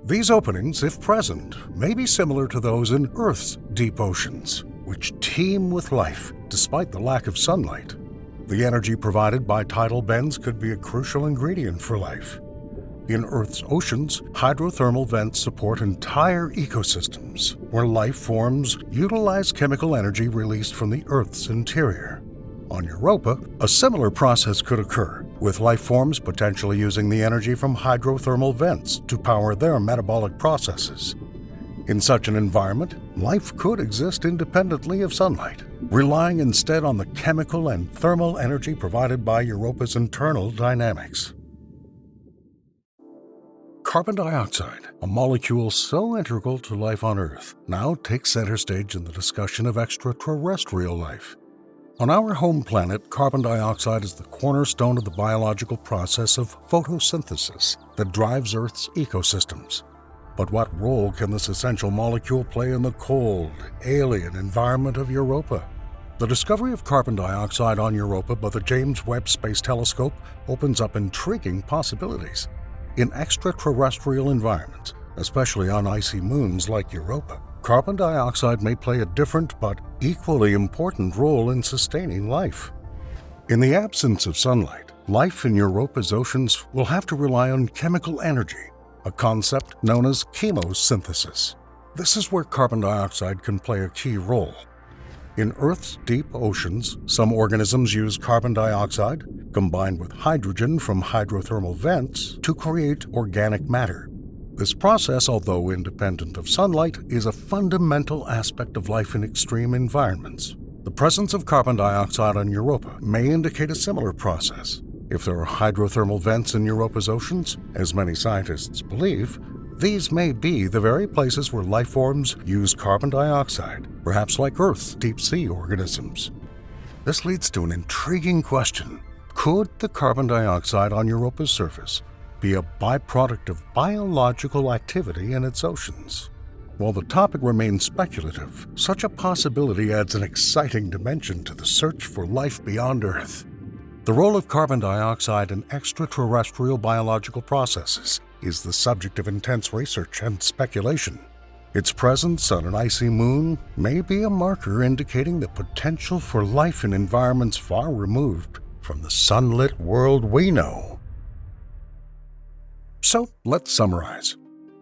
These openings, if present, may be similar to those in Earth's deep oceans, which teem with life despite the lack of sunlight. The energy provided by tidal bends could be a crucial ingredient for life. In Earth's oceans, hydrothermal vents support entire ecosystems where life forms utilize chemical energy released from the Earth's interior. On Europa, a similar process could occur, with life forms potentially using the energy from hydrothermal vents to power their metabolic processes. In such an environment, life could exist independently of sunlight, relying instead on the chemical and thermal energy provided by Europa's internal dynamics. Carbon dioxide, a molecule so integral to life on Earth, now takes center stage in the discussion of extraterrestrial life. On our home planet, carbon dioxide is the cornerstone of the biological process of photosynthesis that drives Earth's ecosystems. But what role can this essential molecule play in the cold, alien environment of Europa? The discovery of carbon dioxide on Europa by the James Webb Space Telescope opens up intriguing possibilities. In extraterrestrial environments, especially on icy moons like Europa, carbon dioxide may play a different but equally important role in sustaining life. In the absence of sunlight, life in Europa's oceans will have to rely on chemical energy, a concept known as chemosynthesis. This is where carbon dioxide can play a key role. In Earth's deep oceans, some organisms use carbon dioxide, combined with hydrogen from hydrothermal vents, to create organic matter. This process, although independent of sunlight, is a fundamental aspect of life in extreme environments. The presence of carbon dioxide on Europa may indicate a similar process. If there are hydrothermal vents in Europa's oceans, as many scientists believe, these may be the very places where life forms use carbon dioxide, perhaps like Earth's deep-sea organisms. This leads to an intriguing question. Could the carbon dioxide on Europa's surface be a byproduct of biological activity in its oceans? While the topic remains speculative, such a possibility adds an exciting dimension to the search for life beyond Earth. The role of carbon dioxide in extraterrestrial biological processes is the subject of intense research and speculation. Its presence on an icy moon may be a marker indicating the potential for life in environments far removed from the sunlit world we know. So let's summarize.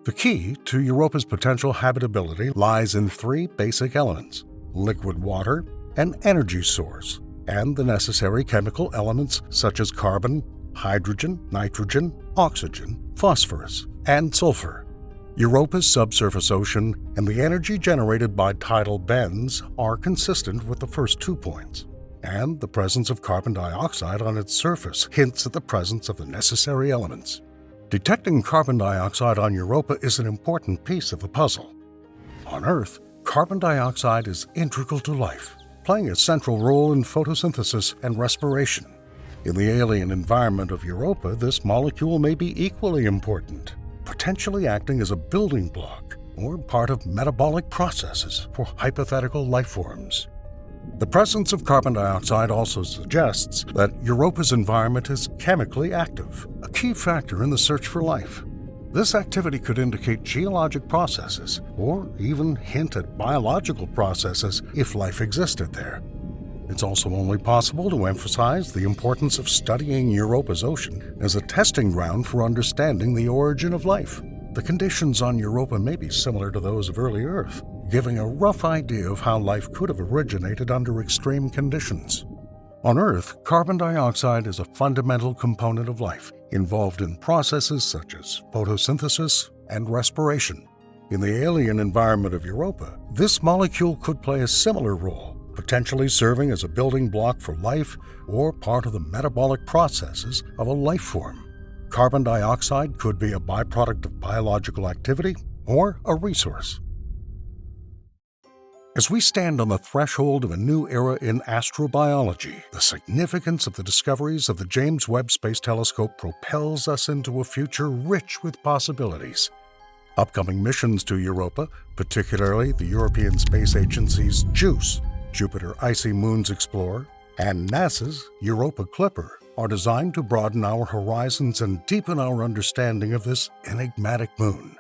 The key to Europa's potential habitability lies in three basic elements: liquid water, an energy source, and the necessary chemical elements such as carbon, hydrogen, nitrogen, oxygen, phosphorus, and sulfur. Europa's subsurface ocean and the energy generated by tidal bends are consistent with the first 2 points, and the presence of carbon dioxide on its surface hints at the presence of the necessary elements. Detecting carbon dioxide on Europa is an important piece of the puzzle. On Earth, carbon dioxide is integral to life, playing a central role in photosynthesis and respiration. In the alien environment of Europa, this molecule may be equally important, potentially acting as a building block or part of metabolic processes for hypothetical life forms. The presence of carbon dioxide also suggests that Europa's environment is chemically active, a key factor in the search for life. This activity could indicate geologic processes or even hint at biological processes if life existed there. It's also only possible to emphasize the importance of studying Europa's ocean as a testing ground for understanding the origin of life. The conditions on Europa may be similar to those of early Earth, giving a rough idea of how life could have originated under extreme conditions. On Earth, carbon dioxide is a fundamental component of life, involved in processes such as photosynthesis and respiration. In the alien environment of Europa, this molecule could play a similar role, potentially serving as a building block for life or part of the metabolic processes of a life form. Carbon dioxide could be a byproduct of biological activity or a resource. As we stand on the threshold of a new era in astrobiology, the significance of the discoveries of the James Webb Space Telescope propels us into a future rich with possibilities. Upcoming missions to Europa, particularly the European Space Agency's JUICE, Jupiter Icy Moons Explorer, and NASA's Europa Clipper, are designed to broaden our horizons and deepen our understanding of this enigmatic moon.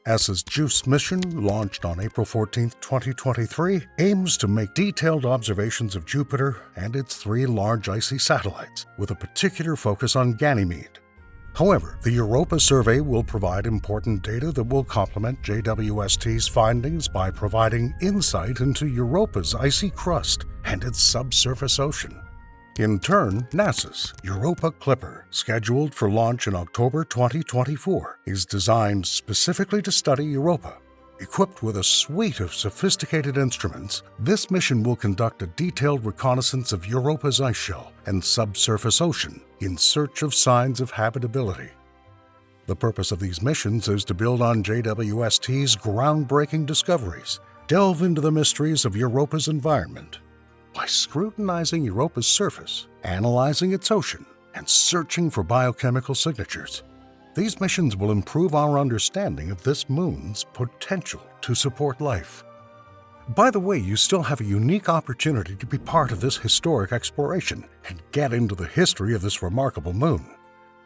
NASA's JUICE mission, launched on April 14, 2023, aims to make detailed observations of Jupiter and its 3 large icy satellites, with a particular focus on Ganymede. However, the Europa survey will provide important data that will complement JWST's findings by providing insight into Europa's icy crust and its subsurface ocean. In turn, NASA's Europa Clipper, scheduled for launch in October 2024, is designed specifically to study Europa. Equipped with a suite of sophisticated instruments, this mission will conduct a detailed reconnaissance of Europa's ice shell and subsurface ocean in search of signs of habitability. The purpose of these missions is to build on JWST's groundbreaking discoveries, delve into the mysteries of Europa's environment. By scrutinizing Europa's surface, analyzing its ocean, and searching for biochemical signatures, these missions will improve our understanding of this moon's potential to support life. By the way, you still have a unique opportunity to be part of this historic exploration and get into the history of this remarkable moon.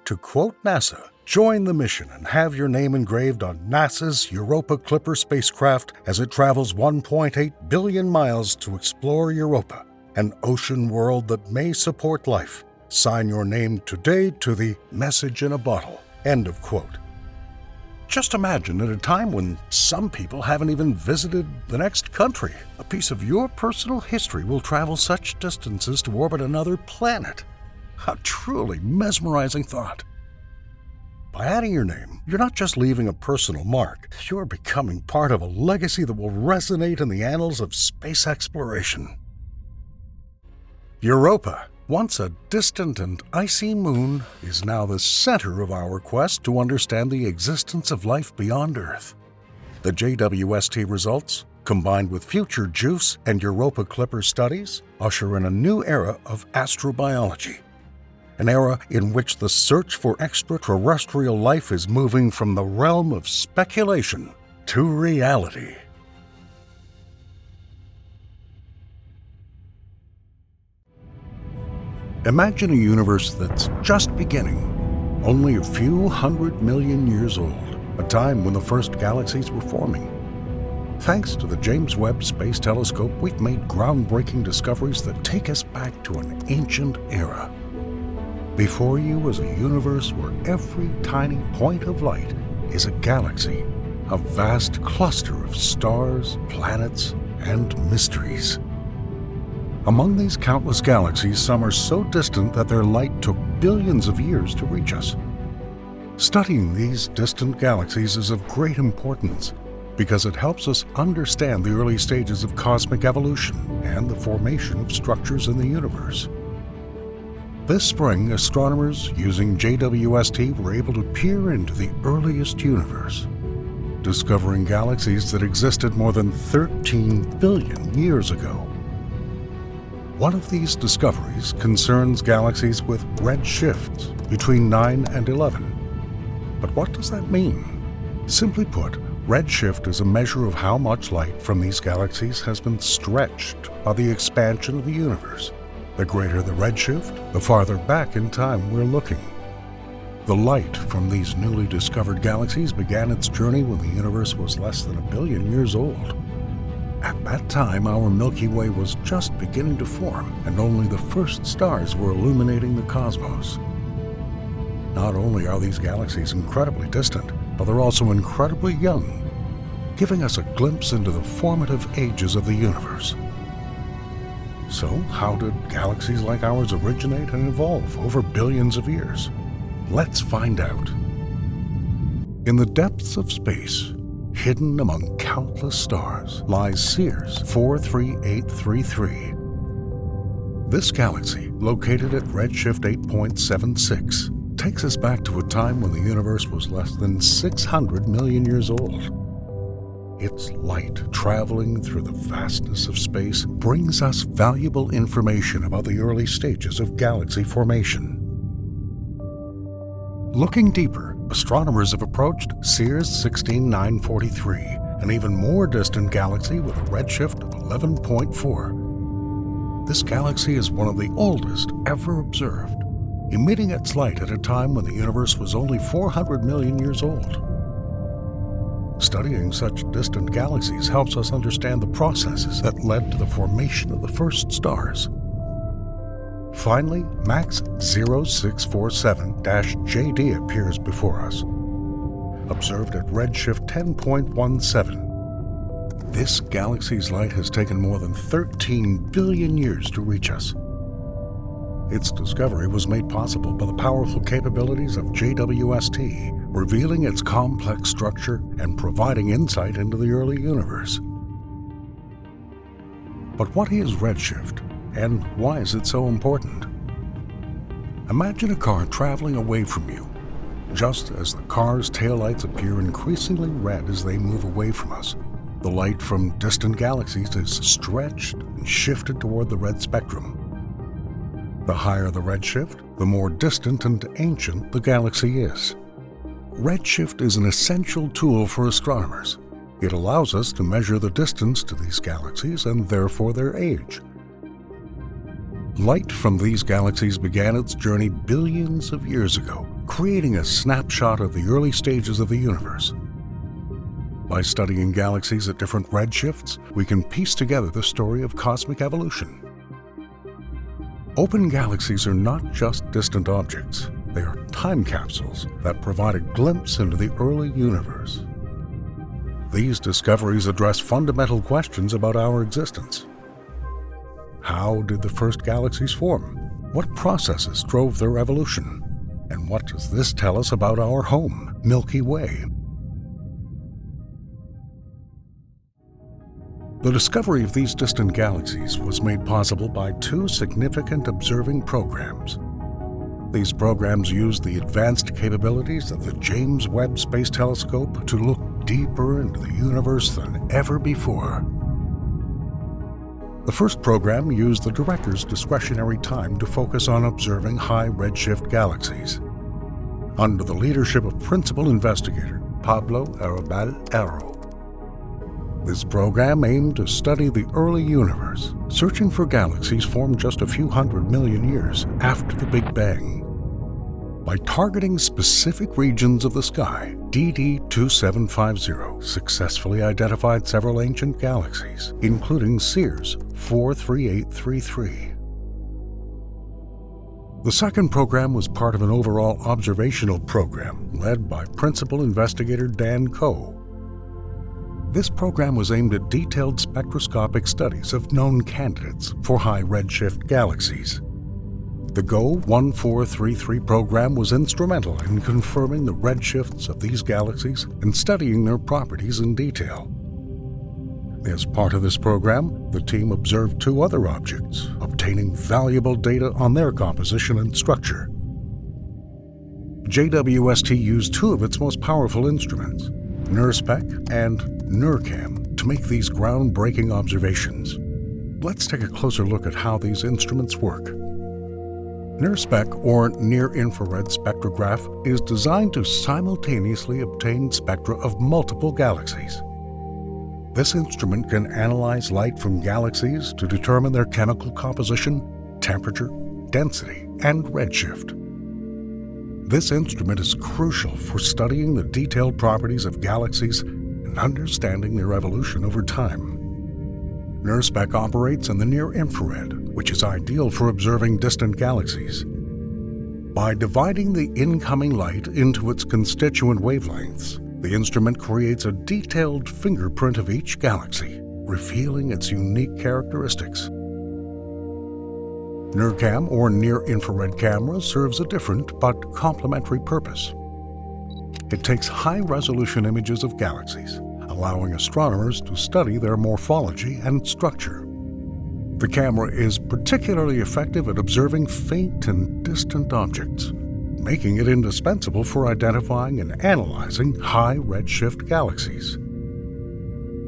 To quote NASA, join the mission and have your name engraved on NASA's Europa Clipper spacecraft as it travels 1.8 billion miles to explore Europa, an ocean world that may support life. Sign your name today to the message in a bottle. End of quote. Just imagine at a time when some people haven't even visited the next country, a piece of your personal history will travel such distances to orbit another planet. A truly mesmerizing thought. By adding your name, you're not just leaving a personal mark, you're becoming part of a legacy that will resonate in the annals of space exploration. Europa, once a distant and icy moon, is now the center of our quest to understand the existence of life beyond Earth. The JWST results, combined with future JUICE and Europa Clipper studies, usher in a new era of astrobiology. An era in which the search for extraterrestrial life is moving from the realm of speculation to reality. Imagine a universe that's just beginning, only a few 100 million years old, a time when the first galaxies were forming. Thanks to the James Webb Space Telescope, we've made groundbreaking discoveries that take us back to an ancient era. Before you is a universe where every tiny point of light is a galaxy, a vast cluster of stars, planets, and mysteries. Among these countless galaxies, some are so distant that their light took billions of years to reach us. Studying these distant galaxies is of great importance because it helps us understand the early stages of cosmic evolution and the formation of structures in the universe. This spring, astronomers using JWST were able to peer into the earliest universe, discovering galaxies that existed more than 13 billion years ago. One of these discoveries concerns galaxies with red shifts between 9 and 11. But what does that mean? Simply put, redshift is a measure of how much light from these galaxies has been stretched by the expansion of the universe. The greater the redshift, the farther back in time we're looking. The light from these newly discovered galaxies began its journey when the universe was less than 1 billion years old. At that time, our Milky Way was just beginning to form, and only the first stars were illuminating the cosmos. Not only are these galaxies incredibly distant, but they're also incredibly young, giving us a glimpse into the formative ages of the universe. So, how did galaxies like ours originate and evolve over billions of years? Let's find out. In the depths of space, hidden among countless stars, lies Sears 43833. This galaxy, located at redshift 8.76, takes us back to a time when the universe was less than 600 million years old. Its light, traveling through the vastness of space, brings us valuable information about the early stages of galaxy formation. Looking deeper, astronomers have approached Sears 16943, an even more distant galaxy with a redshift of 11.4. This galaxy is one of the oldest ever observed, emitting its light at a time when the universe was only 400 million years old. Studying such distant galaxies helps us understand the processes that led to the formation of the first stars. Finally, MAX 0647-JD appears before us, observed at redshift 10.17. This galaxy's light has taken more than 13 billion years to reach us. Its discovery was made possible by the powerful capabilities of JWST, revealing its complex structure and providing insight into the early universe. But what is redshift, and why is it so important? Imagine a car traveling away from you, just as the car's taillights appear increasingly red as they move away from us. The light from distant galaxies is stretched and shifted toward the red spectrum. The higher the redshift, the more distant and ancient the galaxy is. Redshift is an essential tool for astronomers. It allows us to measure the distance to these galaxies and therefore their age. Light from these galaxies began its journey billions of years ago, creating a snapshot of the early stages of the universe. By studying galaxies at different redshifts, we can piece together the story of cosmic evolution. Open galaxies are not just distant objects. They are time capsules that provide a glimpse into the early universe. These discoveries address fundamental questions about our existence. How did the first galaxies form? What processes drove their evolution? And what does this tell us about our home, Milky Way? The discovery of these distant galaxies was made possible by two significant observing programs. These programs used the advanced capabilities of the James Webb Space Telescope to look deeper into the universe than ever before. The first program used the director's discretionary time to focus on observing high redshift galaxies. Under the leadership of principal investigator Pablo Arrabal. This program aimed to study the early universe, searching for galaxies formed just a few 100 million years after the Big Bang. By targeting specific regions of the sky, DD2750 successfully identified several ancient galaxies, including Sears 43833. The second program was part of an overall observational program led by principal investigator Dan Coe. This program was aimed at detailed spectroscopic studies of known candidates for high redshift galaxies. The GO 1433 program was instrumental in confirming the redshifts of these galaxies and studying their properties in detail. As part of this program, the team observed two other objects, obtaining valuable data on their composition and structure. JWST used two of its most powerful instruments, NIRSPEC and NIRCam, to make these groundbreaking observations. Let's take a closer look at how these instruments work. NIRSPEC, or Near-Infrared Spectrograph, is designed to simultaneously obtain spectra of multiple galaxies. This instrument can analyze light from galaxies to determine their chemical composition, temperature, density, and redshift. This instrument is crucial for studying the detailed properties of galaxies and understanding their evolution over time. NIRSPEC operates in the near-infrared, which is ideal for observing distant galaxies. By dividing the incoming light into its constituent wavelengths, the instrument creates a detailed fingerprint of each galaxy, revealing its unique characteristics. NIRCam, or near-infrared camera, serves a different but complementary purpose. It takes high-resolution images of galaxies, allowing astronomers to study their morphology and structure. The camera is particularly effective at observing faint and distant objects, making it indispensable for identifying and analyzing high redshift galaxies.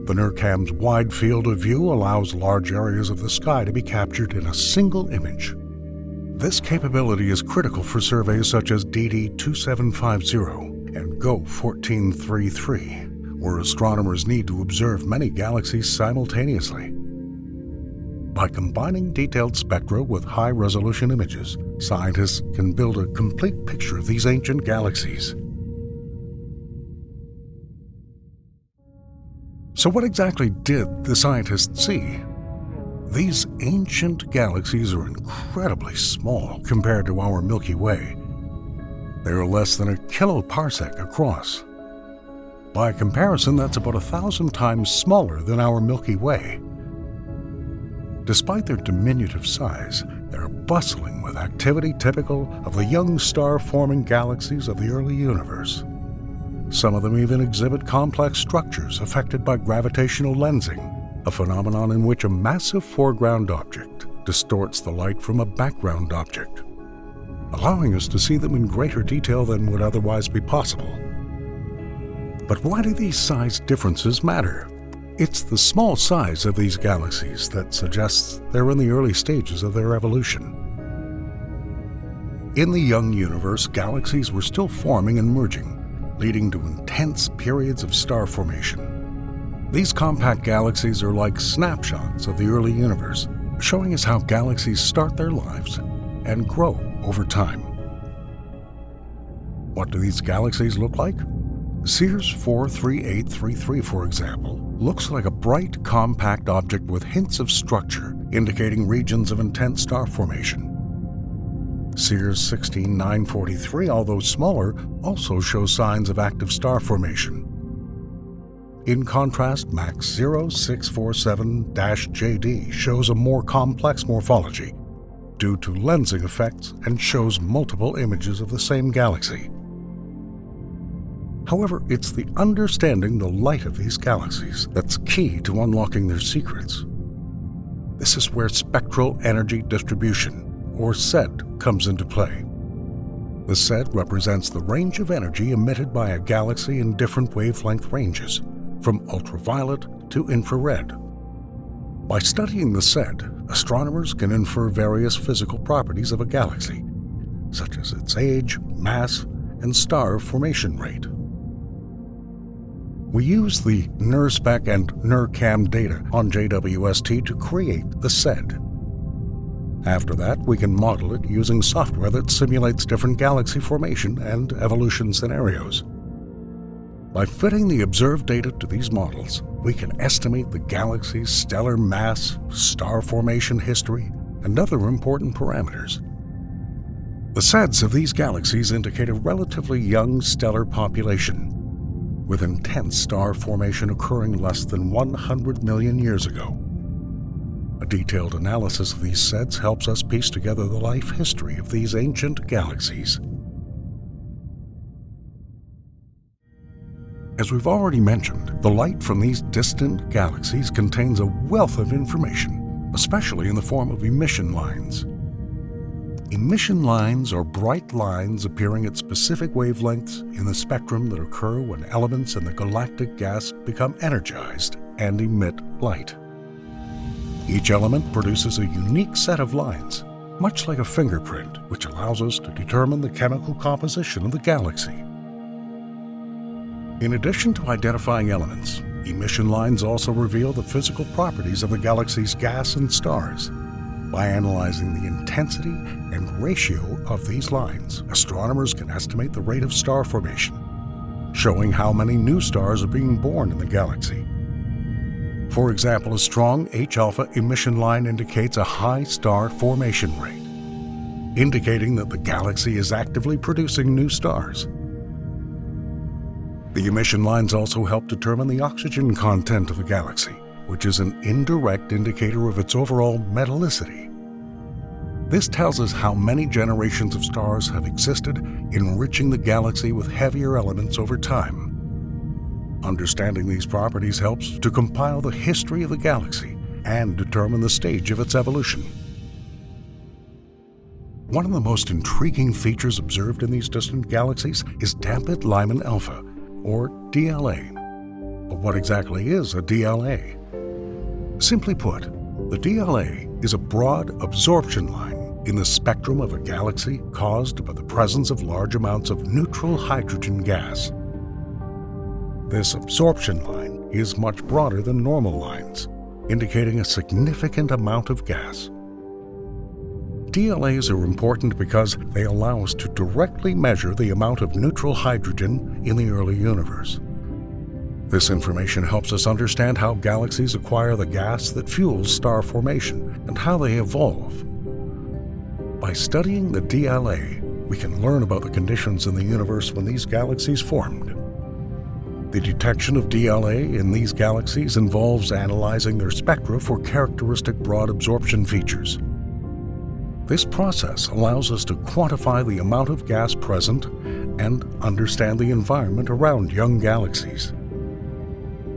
The NIRCam's wide field of view allows large areas of the sky to be captured in a single image. This capability is critical for surveys such as DD2750 and GO 1433, where astronomers need to observe many galaxies simultaneously. By combining detailed spectra with high-resolution images, scientists can build a complete picture of these ancient galaxies. So what exactly did the scientists see? These ancient galaxies are incredibly small compared to our Milky Way. They are less than a kiloparsec across. By comparison, that's about 1,000 times smaller than our Milky Way. Despite their diminutive size, they're bustling with activity typical of the young star-forming galaxies of the early universe. Some of them even exhibit complex structures affected by gravitational lensing, a phenomenon in which a massive foreground object distorts the light from a background object, allowing us to see them in greater detail than would otherwise be possible. But why do these size differences matter? It's the small size of these galaxies that suggests they're in the early stages of their evolution. In the young universe, galaxies were still forming and merging, leading to intense periods of star formation. These compact galaxies are like snapshots of the early universe, showing us how galaxies start their lives and grow over time. What do these galaxies look like? Sears 43833, for example, looks like a bright, compact object with hints of structure, indicating regions of intense star formation. Sears 16943, although smaller, also shows signs of active star formation. In contrast, MAX 0647-JD shows a more complex morphology, due to lensing effects and shows multiple images of the same galaxy. However, it's the understanding the light of these galaxies that's key to unlocking their secrets. This is where spectral energy distribution, or SED, comes into play. The SED represents the range of energy emitted by a galaxy in different wavelength ranges, from ultraviolet to infrared. By studying the SED, astronomers can infer various physical properties of a galaxy, such as its age, mass, and star formation rate. We use the NIRSpec and NIRCam data on JWST to create the SED. After that, we can model it using software that simulates different galaxy formation and evolution scenarios. By fitting the observed data to these models, we can estimate the galaxy's stellar mass, star formation history, and other important parameters. The SEDs of these galaxies indicate a relatively young stellar population, with intense star formation occurring less than 100 million years ago. A detailed analysis of these SEDs helps us piece together the life history of these ancient galaxies. As we've already mentioned, the light from these distant galaxies contains a wealth of information, especially in the form of emission lines. Emission lines are bright lines appearing at specific wavelengths in the spectrum that occur when elements in the galactic gas become energized and emit light. Each element produces a unique set of lines, much like a fingerprint, which allows us to determine the chemical composition of the galaxy. In addition to identifying elements, emission lines also reveal the physical properties of the galaxy's gas and stars. By analyzing the intensity and ratio of these lines, astronomers can estimate the rate of star formation, showing how many new stars are being born in the galaxy. For example, a strong H-alpha emission line indicates a high star formation rate, indicating that the galaxy is actively producing new stars. The emission lines also help determine the oxygen content of the galaxy, which is an indirect indicator of its overall metallicity. This tells us how many generations of stars have existed, enriching the galaxy with heavier elements over time. Understanding these properties helps to compile the history of the galaxy and determine the stage of its evolution. One of the most intriguing features observed in these distant galaxies is damped Lyman alpha, or DLA. But what exactly is a DLA? Simply put, the DLA is a broad absorption line in the spectrum of a galaxy caused by the presence of large amounts of neutral hydrogen gas. This absorption line is much broader than normal lines, indicating a significant amount of gas. DLAs are important because they allow us to directly measure the amount of neutral hydrogen in the early universe. This information helps us understand how galaxies acquire the gas that fuels star formation and how they evolve. By studying the DLA, we can learn about the conditions in the universe when these galaxies formed. The detection of DLA in these galaxies involves analyzing their spectra for characteristic broad absorption features. This process allows us to quantify the amount of gas present and understand the environment around young galaxies.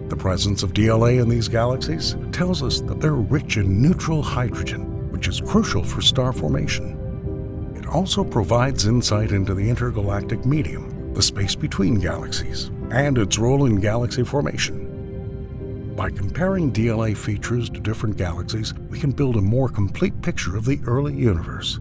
The presence of DLA in these galaxies tells us that they're rich in neutral hydrogen, which is crucial for star formation. It also provides insight into the intergalactic medium, the space between galaxies, and its role in galaxy formation. By comparing DLA features to different galaxies, we can build a more complete picture of the early universe.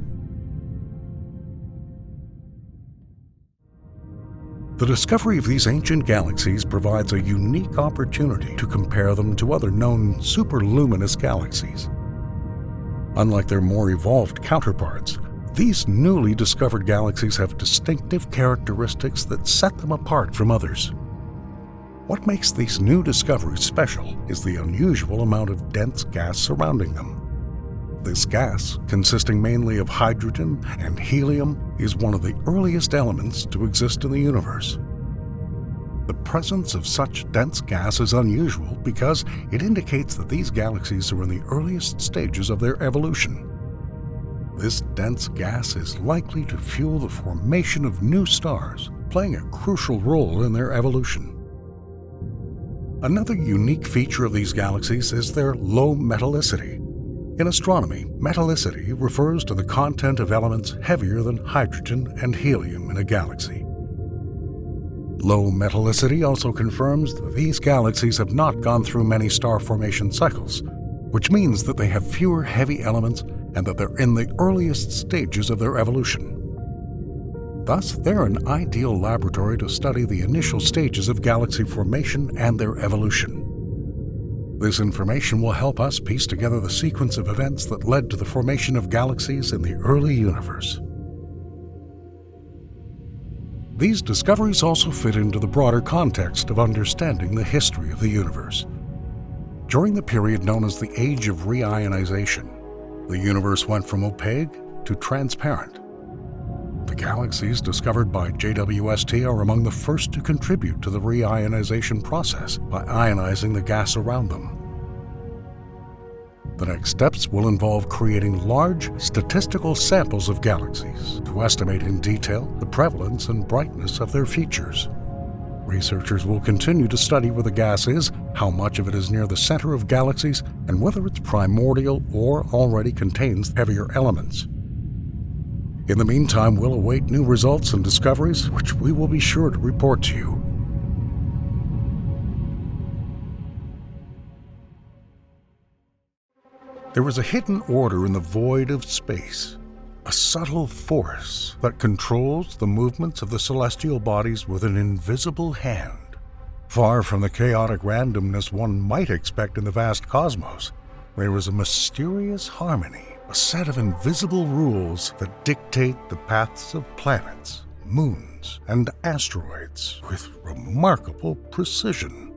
The discovery of these ancient galaxies provides a unique opportunity to compare them to other known superluminous galaxies. Unlike their more evolved counterparts, these newly discovered galaxies have distinctive characteristics that set them apart from others. What makes these new discoveries special is the unusual amount of dense gas surrounding them. This gas, consisting mainly of hydrogen and helium, is one of the earliest elements to exist in the universe. The presence of such dense gas is unusual because it indicates that these galaxies are in the earliest stages of their evolution. This dense gas is likely to fuel the formation of new stars, playing a crucial role in their evolution. Another unique feature of these galaxies is their low metallicity. In astronomy, metallicity refers to the content of elements heavier than hydrogen and helium in a galaxy. Low metallicity also confirms that these galaxies have not gone through many star formation cycles, which means that they have fewer heavy elements and that they're in the earliest stages of their evolution. Thus, they're an ideal laboratory to study the initial stages of galaxy formation and their evolution. This information will help us piece together the sequence of events that led to the formation of galaxies in the early universe. These discoveries also fit into the broader context of understanding the history of the universe. During the period known as the Age of Reionization, the universe went from opaque to transparent. The galaxies discovered by JWST are among the first to contribute to the reionization process by ionizing the gas around them. The next steps will involve creating large statistical samples of galaxies to estimate in detail the prevalence and brightness of their features. Researchers will continue to study where the gas is, how much of it is near the center of galaxies, and whether it's primordial or already contains heavier elements. In the meantime, we'll await new results and discoveries, which we will be sure to report to you. There is a hidden order in the void of space, a subtle force that controls the movements of the celestial bodies with an invisible hand. Far from the chaotic randomness one might expect in the vast cosmos, there is a mysterious harmony, a set of invisible rules that dictate the paths of planets, moons, and asteroids with remarkable precision.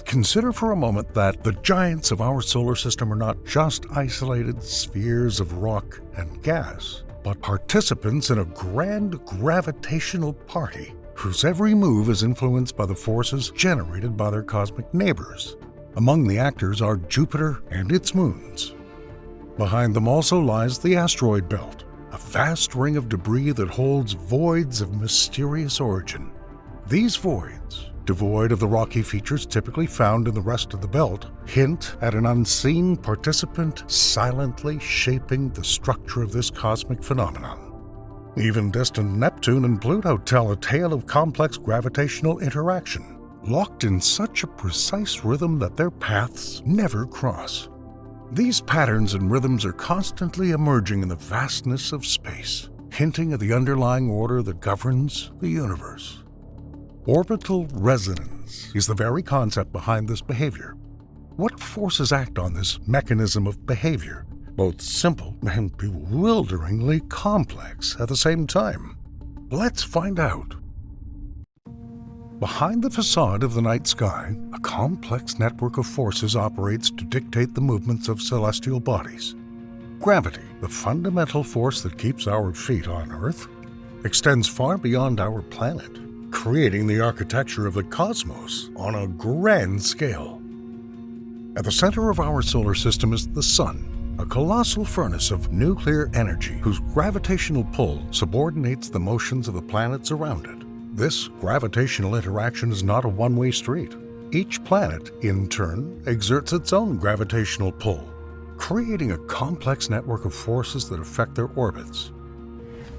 Consider for a moment that the giants of our solar system are not just isolated spheres of rock and gas, but participants in a grand gravitational party whose every move is influenced by the forces generated by their cosmic neighbors. Among the actors are Jupiter and its moons. Behind them also lies the asteroid belt, a vast ring of debris that holds voids of mysterious origin. These voids, devoid of the rocky features typically found in the rest of the belt, hint at an unseen participant silently shaping the structure of this cosmic phenomenon. Even distant Neptune and Pluto tell a tale of complex gravitational interaction, locked in such a precise rhythm that their paths never cross. These patterns and rhythms are constantly emerging in the vastness of space, hinting at the underlying order that governs the universe. Orbital resonance is the very concept behind this behavior. What forces act on this mechanism of behavior, both simple and bewilderingly complex at the same time? Let's find out. Behind the facade of the night sky, a complex network of forces operates to dictate the movements of celestial bodies. Gravity, the fundamental force that keeps our feet on Earth, extends far beyond our planet, creating the architecture of the cosmos on a grand scale. At the center of our solar system is the Sun, a colossal furnace of nuclear energy whose gravitational pull subordinates the motions of the planets around it. This gravitational interaction is not a one-way street. Each planet, in turn, exerts its own gravitational pull, creating a complex network of forces that affect their orbits.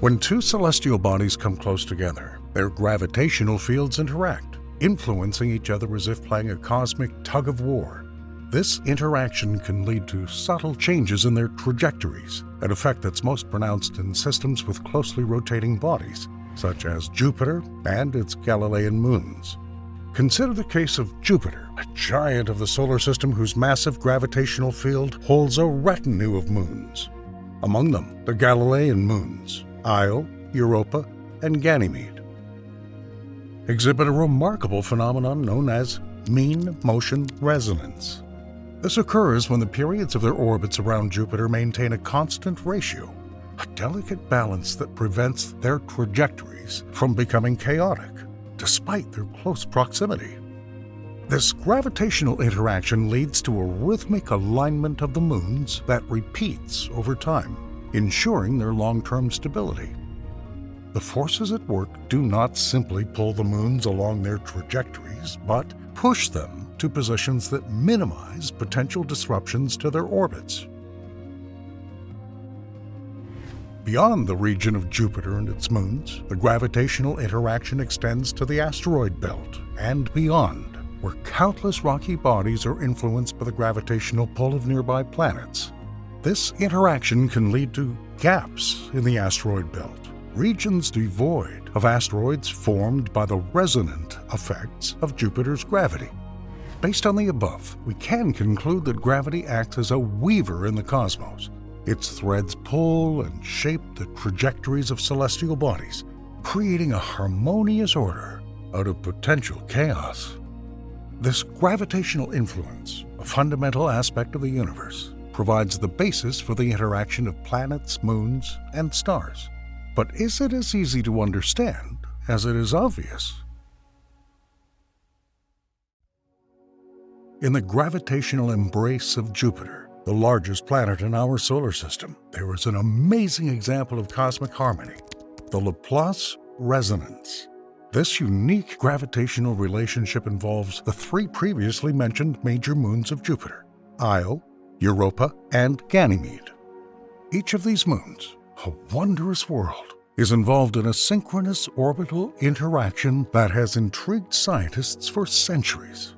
When two celestial bodies come close together, their gravitational fields interact, influencing each other as if playing a cosmic tug-of-war. This interaction can lead to subtle changes in their trajectories, an effect that's most pronounced in systems with closely rotating bodies, such as Jupiter and its Galilean moons. Consider the case of Jupiter, a giant of the solar system whose massive gravitational field holds a retinue of moons. Among them, the Galilean moons, Io, Europa, and Ganymede, exhibit a remarkable phenomenon known as mean motion resonance. This occurs when the periods of their orbits around Jupiter maintain a constant ratio, a delicate balance that prevents their trajectories from becoming chaotic, despite their close proximity. This gravitational interaction leads to a rhythmic alignment of the moons that repeats over time. ensuring their long-term stability. The forces at work do not simply pull the moons along their trajectories, but push them to positions that minimize potential disruptions to their orbits. Beyond the region of Jupiter and its moons, the gravitational interaction extends to the asteroid belt and beyond, where countless rocky bodies are influenced by the gravitational pull of nearby planets. This interaction can lead to gaps in the asteroid belt, regions devoid of asteroids formed by the resonant effects of Jupiter's gravity. Based on the above, we can conclude that gravity acts as a weaver in the cosmos. Its threads pull and shape the trajectories of celestial bodies, creating a harmonious order out of potential chaos. This gravitational influence, a fundamental aspect of the universe, provides the basis for the interaction of planets, moons, and stars. But is it as easy to understand as it is obvious? In the gravitational embrace of Jupiter, the largest planet in our solar system, there is an amazing example of cosmic harmony, the Laplace resonance. This unique gravitational relationship involves the three previously mentioned major moons of Jupiter, Io, Europa, and Ganymede. Each of these moons, a wondrous world, is involved in a synchronous orbital interaction that has intrigued scientists for centuries.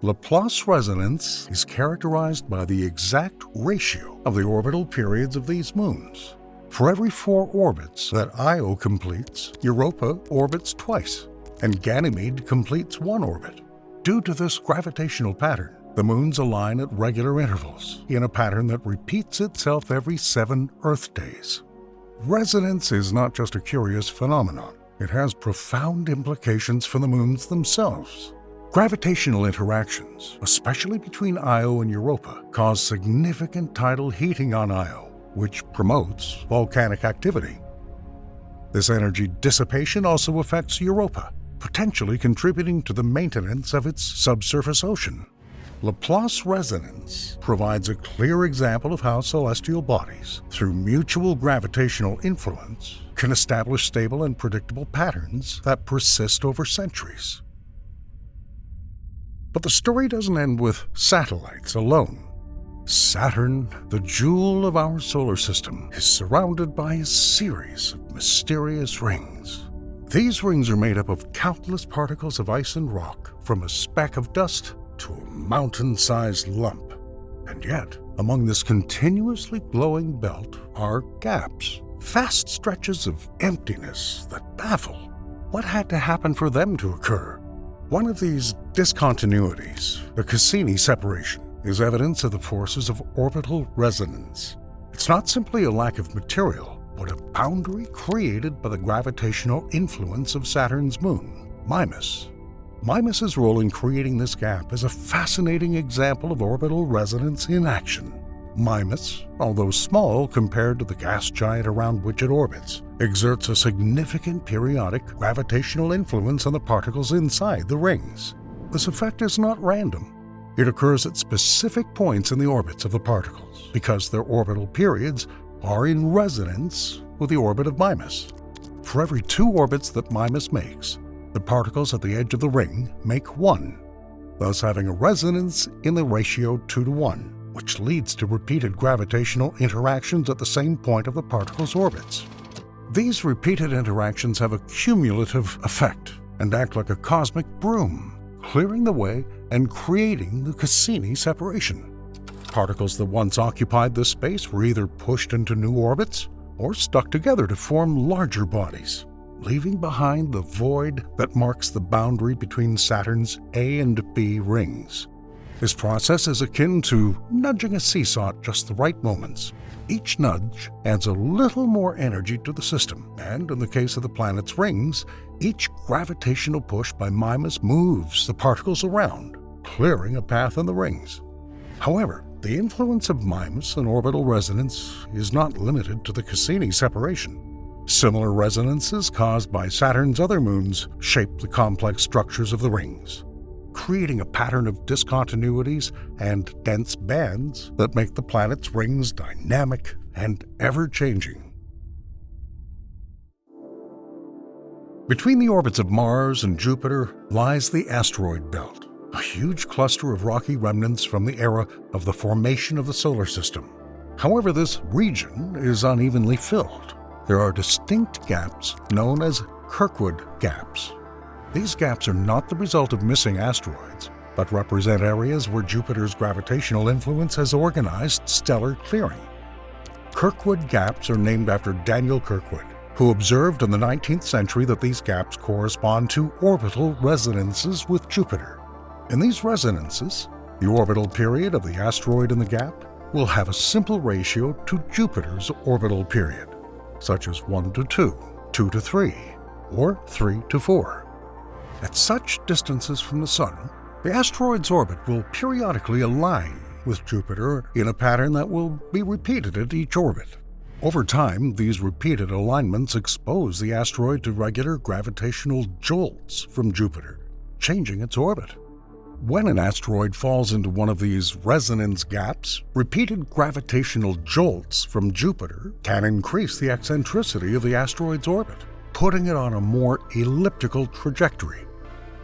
Laplace resonance is characterized by the exact ratio of the orbital periods of these moons. For every 4 orbits that Io completes, Europa orbits twice, and Ganymede completes 1 orbit. Due to this gravitational pattern, the moons align at regular intervals in a pattern that repeats itself every 7 Earth days. Resonance is not just a curious phenomenon. It has profound implications for the moons themselves. Gravitational interactions, especially between Io and Europa, cause significant tidal heating on Io, which promotes volcanic activity. This energy dissipation also affects Europa, potentially contributing to the maintenance of its subsurface ocean. Laplace resonance provides a clear example of how celestial bodies, through mutual gravitational influence, can establish stable and predictable patterns that persist over centuries. But the story doesn't end with satellites alone. Saturn, the jewel of our solar system, is surrounded by a series of mysterious rings. These rings are made up of countless particles of ice and rock, from a speck of dust to a mountain-sized lump. And yet, among this continuously glowing belt are gaps, vast stretches of emptiness that baffle. What had to happen for them to occur? One of these discontinuities, the Cassini separation, is evidence of the forces of orbital resonance. It's not simply a lack of material, but a boundary created by the gravitational influence of Saturn's moon, Mimas. Mimas's role in creating this gap is a fascinating example of orbital resonance in action. Mimas, although small compared to the gas giant around which it orbits, exerts a significant periodic gravitational influence on the particles inside the rings. This effect is not random. It occurs at specific points in the orbits of the particles because their orbital periods are in resonance with the orbit of Mimas. For every 2 orbits that Mimas makes, the particles at the edge of the ring make 1, thus having a resonance in the ratio 2:1. Which leads to repeated gravitational interactions at the same point of the particle's orbits. These repeated interactions have a cumulative effect and act like a cosmic broom, clearing the way and creating the Cassini separation. Particles that once occupied this space were either pushed into new orbits or stuck together to form larger bodies, leaving behind the void that marks the boundary between Saturn's A and B rings. This process is akin to nudging a seesaw at just the right moments. Each nudge adds a little more energy to the system, and in the case of the planet's rings, each gravitational push by Mimas moves the particles around, clearing a path in the rings. However, the influence of Mimas and orbital resonance is not limited to the Cassini separation. Similar resonances caused by Saturn's other moons shape the complex structures of the rings, creating a pattern of discontinuities and dense bands that make the planet's rings dynamic and ever-changing. Between the orbits of Mars and Jupiter lies the asteroid belt, a huge cluster of rocky remnants from the era of the formation of the solar system. However, this region is unevenly filled. There are distinct gaps known as Kirkwood gaps. These gaps are not the result of missing asteroids, but represent areas where Jupiter's gravitational influence has organized stellar clearing. Kirkwood gaps are named after Daniel Kirkwood, who observed in the 19th century that these gaps correspond to orbital resonances with Jupiter. In these resonances, the orbital period of the asteroid in the gap will have a simple ratio to Jupiter's orbital period, such as 1 to 2, 2 to 3, or 3 to 4. At such distances from the Sun, the asteroid's orbit will periodically align with Jupiter in a pattern that will be repeated at each orbit. Over time, these repeated alignments expose the asteroid to regular gravitational jolts from Jupiter, changing its orbit. When an asteroid falls into one of these resonance gaps, repeated gravitational jolts from Jupiter can increase the eccentricity of the asteroid's orbit, putting it on a more elliptical trajectory.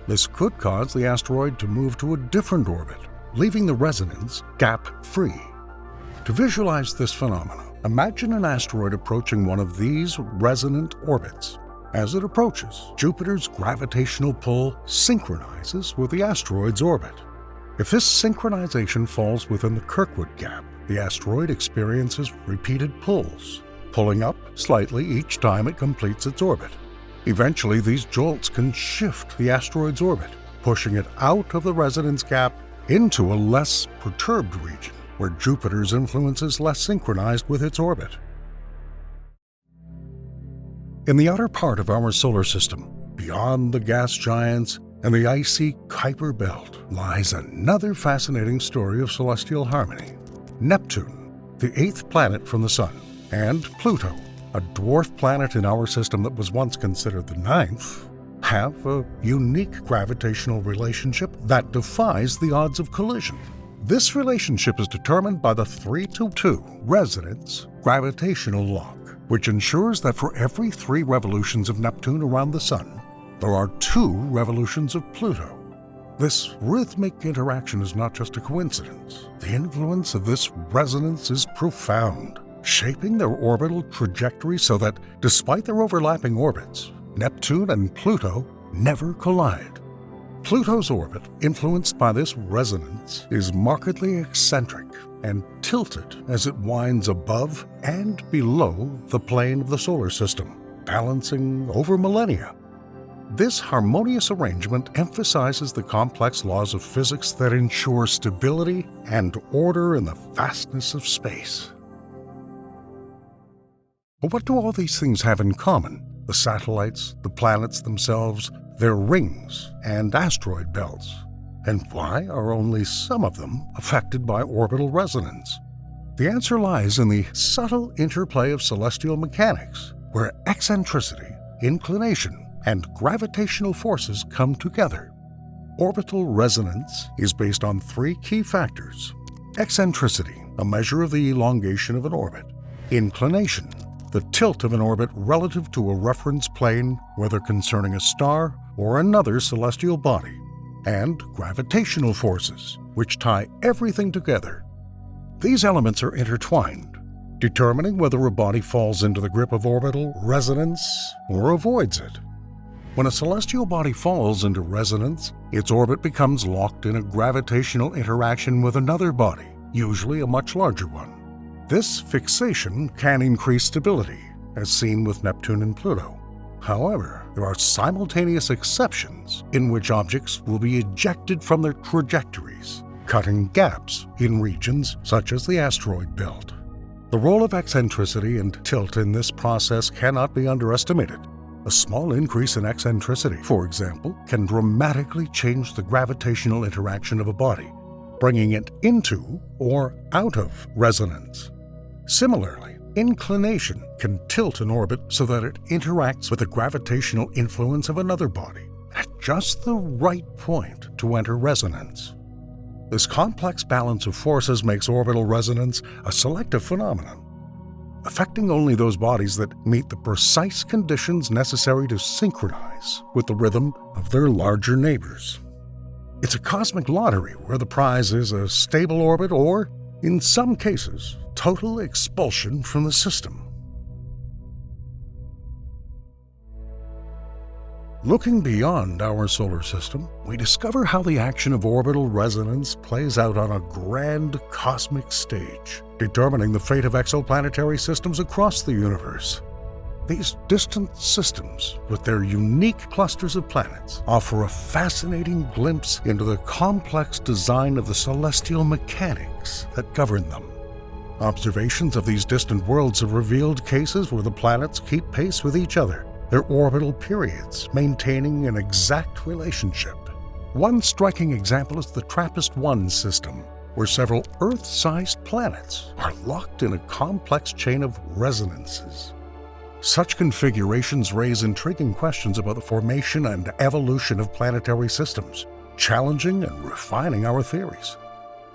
This could cause the asteroid to move to a different orbit, leaving the resonance gap free. To visualize this phenomenon, imagine an asteroid approaching one of these resonant orbits. As it approaches, Jupiter's gravitational pull synchronizes with the asteroid's orbit. If this synchronization falls within the Kirkwood gap, the asteroid experiences repeated pulls, pulling up slightly each time it completes its orbit. Eventually, these jolts can shift the asteroid's orbit, pushing it out of the resonance gap into a less perturbed region, where Jupiter's influence is less synchronized with its orbit. In the outer part of our solar system, beyond the gas giants and the icy Kuiper Belt, lies another fascinating story of celestial harmony. Neptune, the 8th planet from the Sun, and Pluto, a dwarf planet in our system that was once considered the 9th, have a unique gravitational relationship that defies the odds of collision. This relationship is determined by the 3-to-2 resonance gravitational lock, which ensures that for every 3 revolutions of Neptune around the Sun, there are 2 revolutions of Pluto. This rhythmic interaction is not just a coincidence. The influence of this resonance is profound, shaping their orbital trajectory so that, despite their overlapping orbits, Neptune and Pluto never collide. Pluto's orbit, influenced by this resonance, is markedly eccentric and tilted as it winds above and below the plane of the solar system, balancing over millennia. This harmonious arrangement emphasizes the complex laws of physics that ensure stability and order in the vastness of space. But what do all these things have in common? The satellites, the planets themselves, their rings and asteroid belts. And why are only some of them affected by orbital resonance? The answer lies in the subtle interplay of celestial mechanics, where eccentricity, inclination, and gravitational forces come together. Orbital resonance is based on 3 key factors: eccentricity, a measure of the elongation of an orbit; inclination, the tilt of an orbit relative to a reference plane, whether concerning a star or another celestial body; and gravitational forces, which tie everything together. These elements are intertwined, determining whether a body falls into the grip of orbital resonance or avoids it. When a celestial body falls into resonance, its orbit becomes locked in a gravitational interaction with another body, usually a much larger one. This fixation can increase stability, as seen with Neptune and Pluto. However, there are simultaneous exceptions in which objects will be ejected from their trajectories, cutting gaps in regions such as the asteroid belt. The role of eccentricity and tilt in this process cannot be underestimated. A small increase in eccentricity, for example, can dramatically change the gravitational interaction of a body, bringing it into or out of resonance. Similarly, inclination can tilt an orbit so that it interacts with the gravitational influence of another body at just the right point to enter resonance. This complex balance of forces makes orbital resonance a selective phenomenon. affecting only those bodies that meet the precise conditions necessary to synchronize with the rhythm of their larger neighbors. It's a cosmic lottery where the prize is a stable orbit or, in some cases, total expulsion from the system. Looking beyond our solar system, we discover how the action of orbital resonance plays out on a grand cosmic stage, determining the fate of exoplanetary systems across the universe. These distant systems, with their unique clusters of planets, offer a fascinating glimpse into the complex design of the celestial mechanics that govern them. Observations of these distant worlds have revealed cases where the planets keep pace with each other, their orbital periods maintaining an exact relationship. One striking example is the TRAPPIST-1 system, where several Earth-sized planets are locked in a complex chain of resonances. Such configurations raise intriguing questions about the formation and evolution of planetary systems, challenging and refining our theories.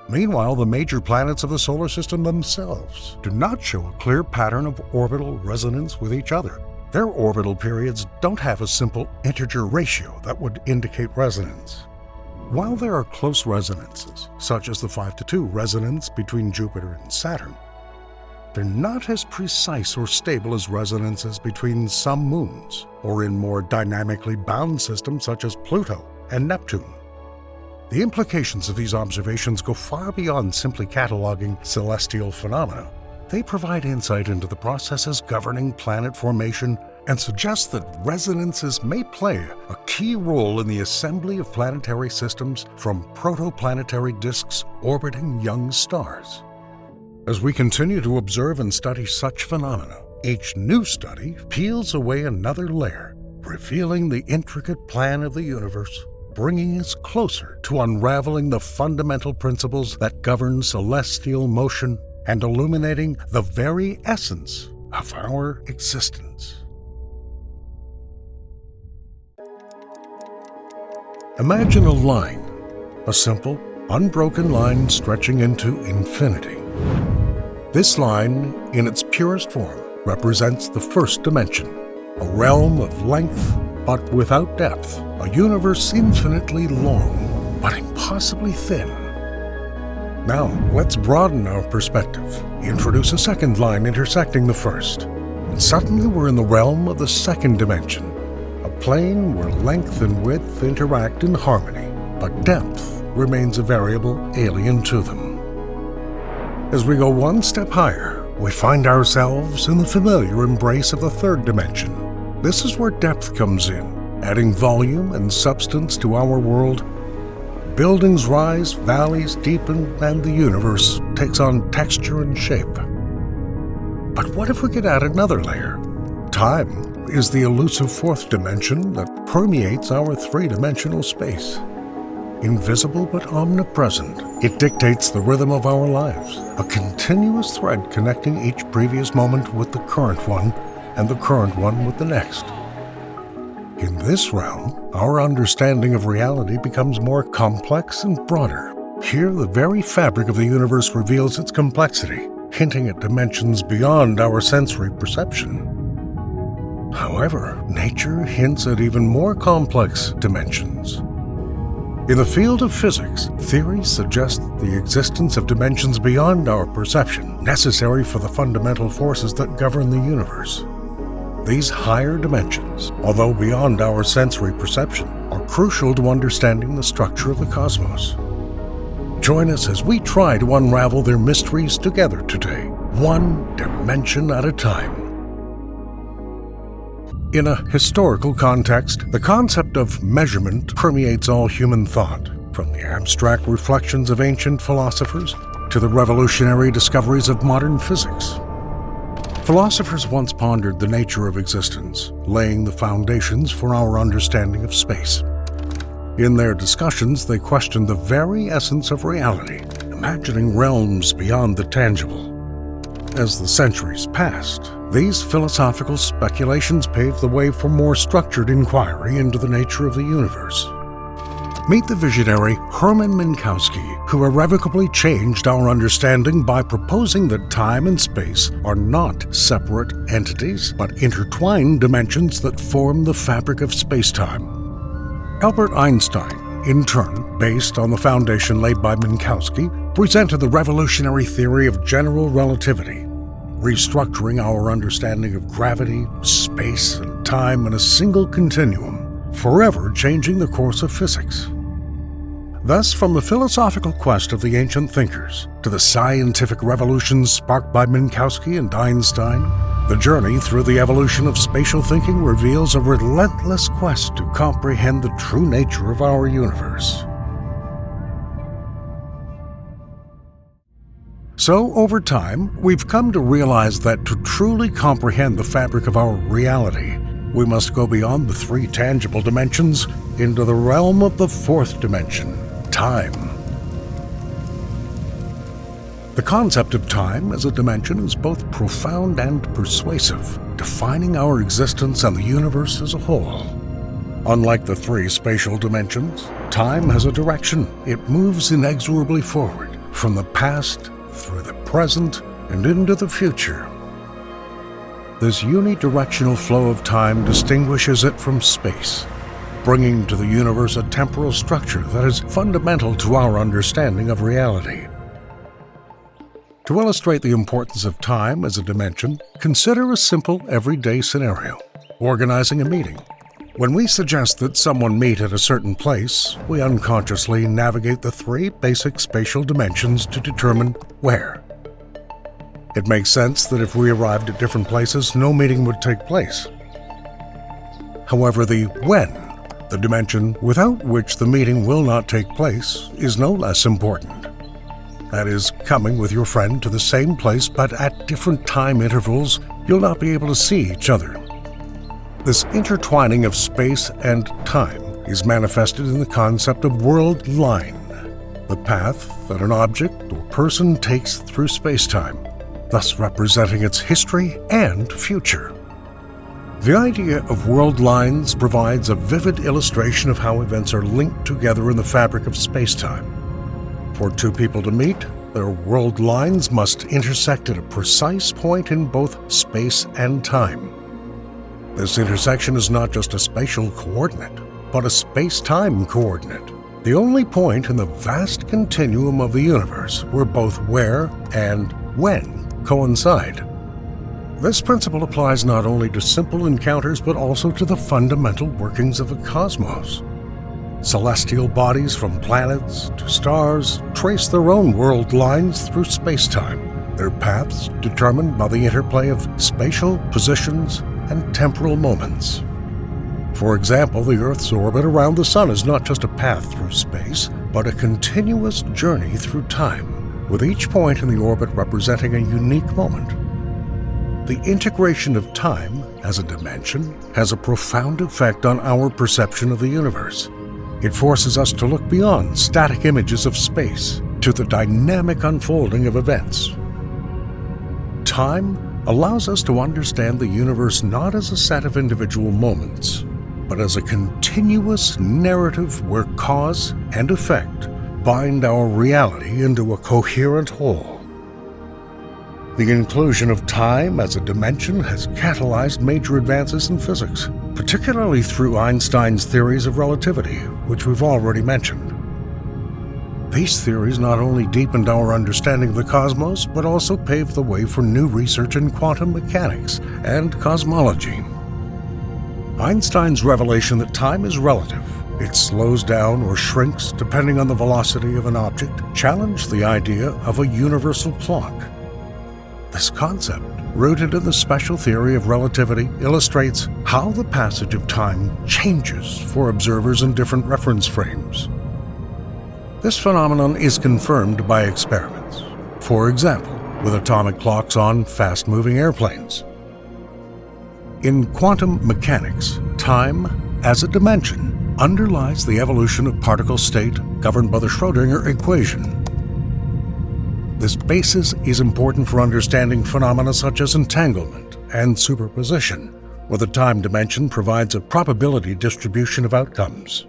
Meanwhile, the major planets of the solar system themselves do not show a clear pattern of orbital resonance with each other. Their orbital periods don't have a simple integer ratio that would indicate resonance. While there are close resonances, such as the 5:2 resonance between Jupiter and Saturn, they're not as precise or stable as resonances between some moons, or in more dynamically bound systems such as Pluto and Neptune. The implications of these observations go far beyond simply cataloging celestial phenomena. They provide insight into the processes governing planet formation and suggest that resonances may play a key role in the assembly of planetary systems from protoplanetary disks orbiting young stars. As we continue to observe and study such phenomena, each new study peels away another layer, revealing the intricate plan of the universe, bringing us closer to unraveling the fundamental principles that govern celestial motion and illuminating the very essence of our existence. Imagine a line, a simple, unbroken line stretching into infinity. This line, in its purest form, represents the first dimension, a realm of length but without depth, a universe infinitely long but impossibly thin. Now, let's broaden our perspective, introduce a second line intersecting the first, and suddenly we're in the realm of the second dimension, a plane where length and width interact in harmony, but depth remains a variable alien to them. As we go one step higher, we find ourselves in the familiar embrace of the third dimension. This is where depth comes in, adding volume and substance to our world. Buildings rise, valleys deepen, and the universe takes on texture and shape. But what if we could add another layer? Time is the elusive fourth dimension that permeates our three-dimensional space. Invisible but omnipresent, it dictates the rhythm of our lives, a continuous thread connecting each previous moment with the current one, and the current one with the next. In this realm, our understanding of reality becomes more complex and broader. Here, the very fabric of the universe reveals its complexity, hinting at dimensions beyond our sensory perception. However, nature hints at even more complex dimensions. In the field of physics, theories suggest the existence of dimensions beyond our perception, necessary for the fundamental forces that govern the universe. These higher dimensions, although beyond our sensory perception, are crucial to understanding the structure of the cosmos. Join us as we try to unravel their mysteries together today, one dimension at a time. In a historical context, the concept of measurement permeates all human thought, from the abstract reflections of ancient philosophers to the revolutionary discoveries of modern physics. Philosophers once pondered the nature of existence, laying the foundations for our understanding of space. In their discussions, they questioned the very essence of reality, imagining realms beyond the tangible. As the centuries passed, these philosophical speculations paved the way for more structured inquiry into the nature of the universe. Meet the visionary Hermann Minkowski, who irrevocably changed our understanding by proposing that time and space are not separate entities, but intertwined dimensions that form the fabric of space-time. Albert Einstein, in turn, based on the foundation laid by Minkowski, presented the revolutionary theory of general relativity, restructuring our understanding of gravity, space, and time in a single continuum, forever changing the course of physics. Thus, from the philosophical quest of the ancient thinkers to the scientific revolutions sparked by Minkowski and Einstein, the journey through the evolution of spatial thinking reveals a relentless quest to comprehend the true nature of our universe. So, over time, we've come to realize that to truly comprehend the fabric of our reality, we must go beyond the three tangible dimensions into the realm of the fourth dimension, time. The concept of time as a dimension is both profound and persuasive, defining our existence and the universe as a whole. Unlike the three spatial dimensions, time has a direction. It moves inexorably forward, from the past through the present and into the future. This unidirectional flow of time distinguishes it from space, bringing to the universe a temporal structure that is fundamental to our understanding of reality. To illustrate the importance of time as a dimension, consider a simple everyday scenario: organizing a meeting. When we suggest that someone meet at a certain place, we unconsciously navigate the three basic spatial dimensions to determine where. It makes sense that if we arrived at different places, no meeting would take place. However, the when, the dimension without which the meeting will not take place, is no less important. That is, coming with your friend to the same place but at different time intervals, you'll not be able to see each other. This intertwining of space and time is manifested in the concept of world line, the path that an object or person takes through space-time, thus representing its history and future. The idea of world lines provides a vivid illustration of how events are linked together in the fabric of space-time. For two people to meet, their world lines must intersect at a precise point in both space and time. This intersection is not just a spatial coordinate, but a space-time coordinate, the only point in the vast continuum of the universe where both where and when coincide. This principle applies not only to simple encounters but also to the fundamental workings of the cosmos. Celestial bodies from planets to stars trace their own world lines through space-time, their paths determined by the interplay of spatial positions and temporal moments. For example, the Earth's orbit around the Sun is not just a path through space, but a continuous journey through time, with each point in the orbit representing a unique moment. The integration of time as a dimension has a profound effect on our perception of the universe. It forces us to look beyond static images of space to the dynamic unfolding of events. Time allows us to understand the universe not as a set of individual moments, but as a continuous narrative where cause and effect bind our reality into a coherent whole. The inclusion of time as a dimension has catalyzed major advances in physics, particularly through Einstein's theories of relativity, which we've already mentioned. These theories not only deepened our understanding of the cosmos, but also paved the way for new research in quantum mechanics and cosmology. Einstein's revelation that time is relative, it slows down or shrinks depending on the velocity of an object, challenged the idea of a universal clock. This concept, rooted in the special theory of relativity, illustrates how the passage of time changes for observers in different reference frames. This phenomenon is confirmed by experiments, for example, with atomic clocks on fast-moving airplanes. In quantum mechanics, time as a dimension underlies the evolution of particle state governed by the Schrödinger equation. This basis is important for understanding phenomena such as entanglement and superposition, where the time dimension provides a probability distribution of outcomes.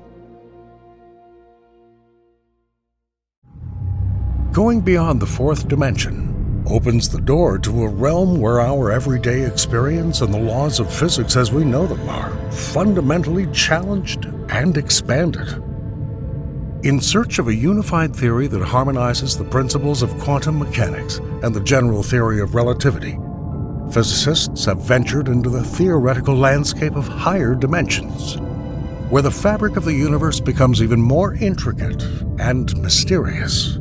Going beyond the fourth dimension opens the door to a realm where our everyday experience and the laws of physics as we know them are fundamentally challenged and expanded. In search of a unified theory that harmonizes the principles of quantum mechanics and the general theory of relativity, physicists have ventured into the theoretical landscape of higher dimensions, where the fabric of the universe becomes even more intricate and mysterious.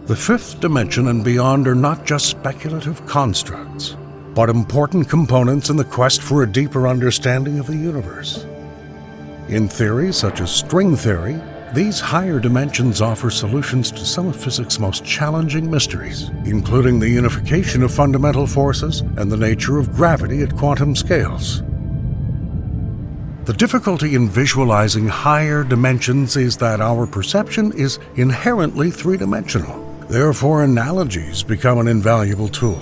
The fifth dimension and beyond are not just speculative constructs, but important components in the quest for a deeper understanding of the universe. In theories such as string theory, these higher dimensions offer solutions to some of physics' most challenging mysteries, including the unification of fundamental forces and the nature of gravity at quantum scales. The difficulty in visualizing higher dimensions is that our perception is inherently three-dimensional. Therefore, analogies become an invaluable tool.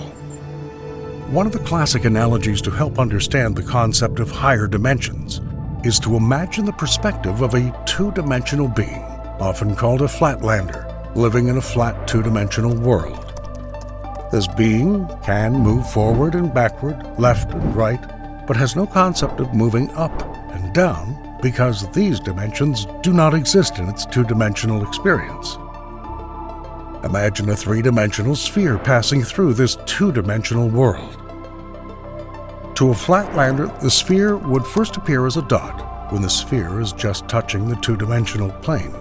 One of the classic analogies to help understand the concept of higher dimensions is to imagine the perspective of a two-dimensional being, often called a flatlander, living in a flat two-dimensional world. This being can move forward and backward, left and right, but has no concept of moving up and down because these dimensions do not exist in its two-dimensional experience. Imagine a three-dimensional sphere passing through this two-dimensional world. To a flatlander, the sphere would first appear as a dot when the sphere is just touching the two-dimensional plane,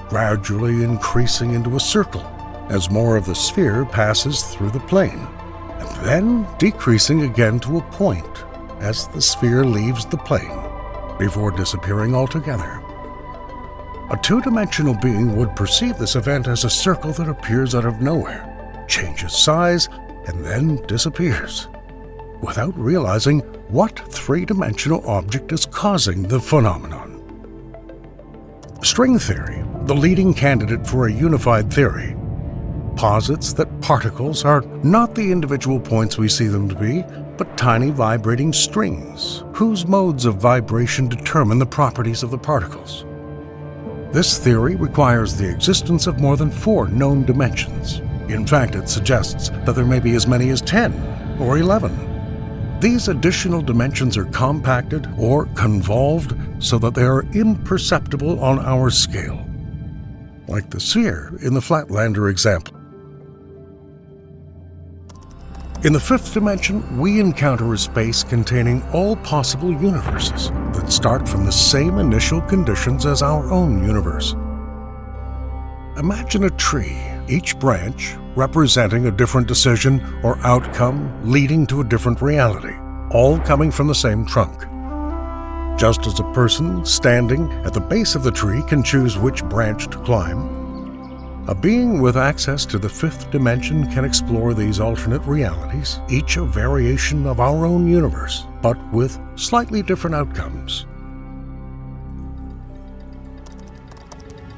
gradually increasing into a circle as more of the sphere passes through the plane, and then decreasing again to a point as the sphere leaves the plane, before disappearing altogether. A two-dimensional being would perceive this event as a circle that appears out of nowhere, changes size, and then disappears, without realizing what three-dimensional object is causing the phenomenon. String theory, the leading candidate for a unified theory, posits that particles are not the individual points we see them to be, but tiny vibrating strings, whose modes of vibration determine the properties of the particles. This theory requires the existence of more than 4 known dimensions. In fact, it suggests that there may be as many as 10 or 11. These additional dimensions are compacted or convolved so that they are imperceptible on our scale, like the sphere in the flatlander example. In the fifth dimension, we encounter a space containing all possible universes that start from the same initial conditions as our own universe. Imagine a tree, each branch representing a different decision or outcome leading to a different reality, all coming from the same trunk. Just as a person standing at the base of the tree can choose which branch to climb, a being with access to the fifth dimension can explore these alternate realities, each a variation of our own universe, but with slightly different outcomes.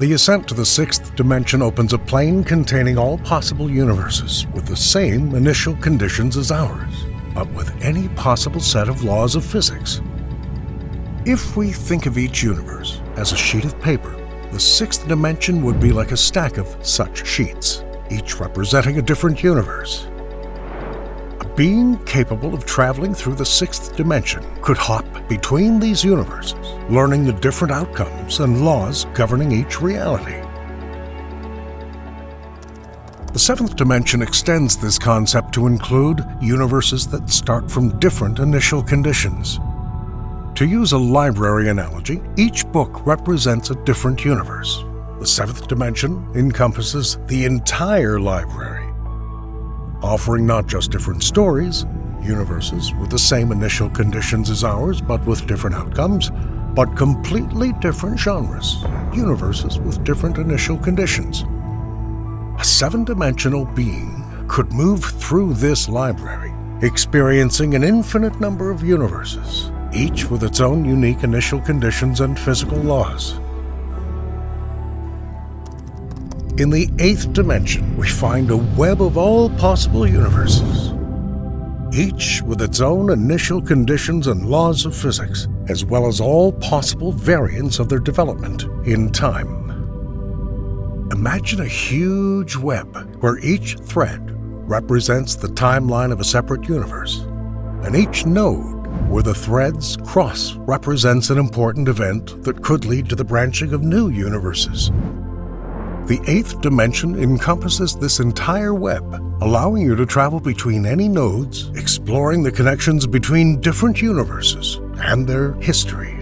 The ascent to the sixth dimension opens a plane containing all possible universes with the same initial conditions as ours, but with any possible set of laws of physics. If we think of each universe as a sheet of paper, the sixth dimension would be like a stack of such sheets, each representing a different universe. A being capable of traveling through the sixth dimension could hop between these universes, learning the different outcomes and laws governing each reality. The seventh dimension extends this concept to include universes that start from different initial conditions. To use a library analogy, each book represents a different universe. The seventh dimension encompasses the entire library, offering not just different stories, universes with the same initial conditions as ours but with different outcomes, but completely different genres, universes with different initial conditions. A seven-dimensional being could move through this library, experiencing an infinite number of universes, each with its own unique initial conditions and physical laws. In the eighth dimension, we find a web of all possible universes, each with its own initial conditions and laws of physics, as well as all possible variants of their development in time. Imagine a huge web where each thread represents the timeline of a separate universe, and each node where the threads cross represents an important event that could lead to the branching of new universes. The eighth dimension encompasses this entire web, allowing you to travel between any nodes, exploring the connections between different universes and their history.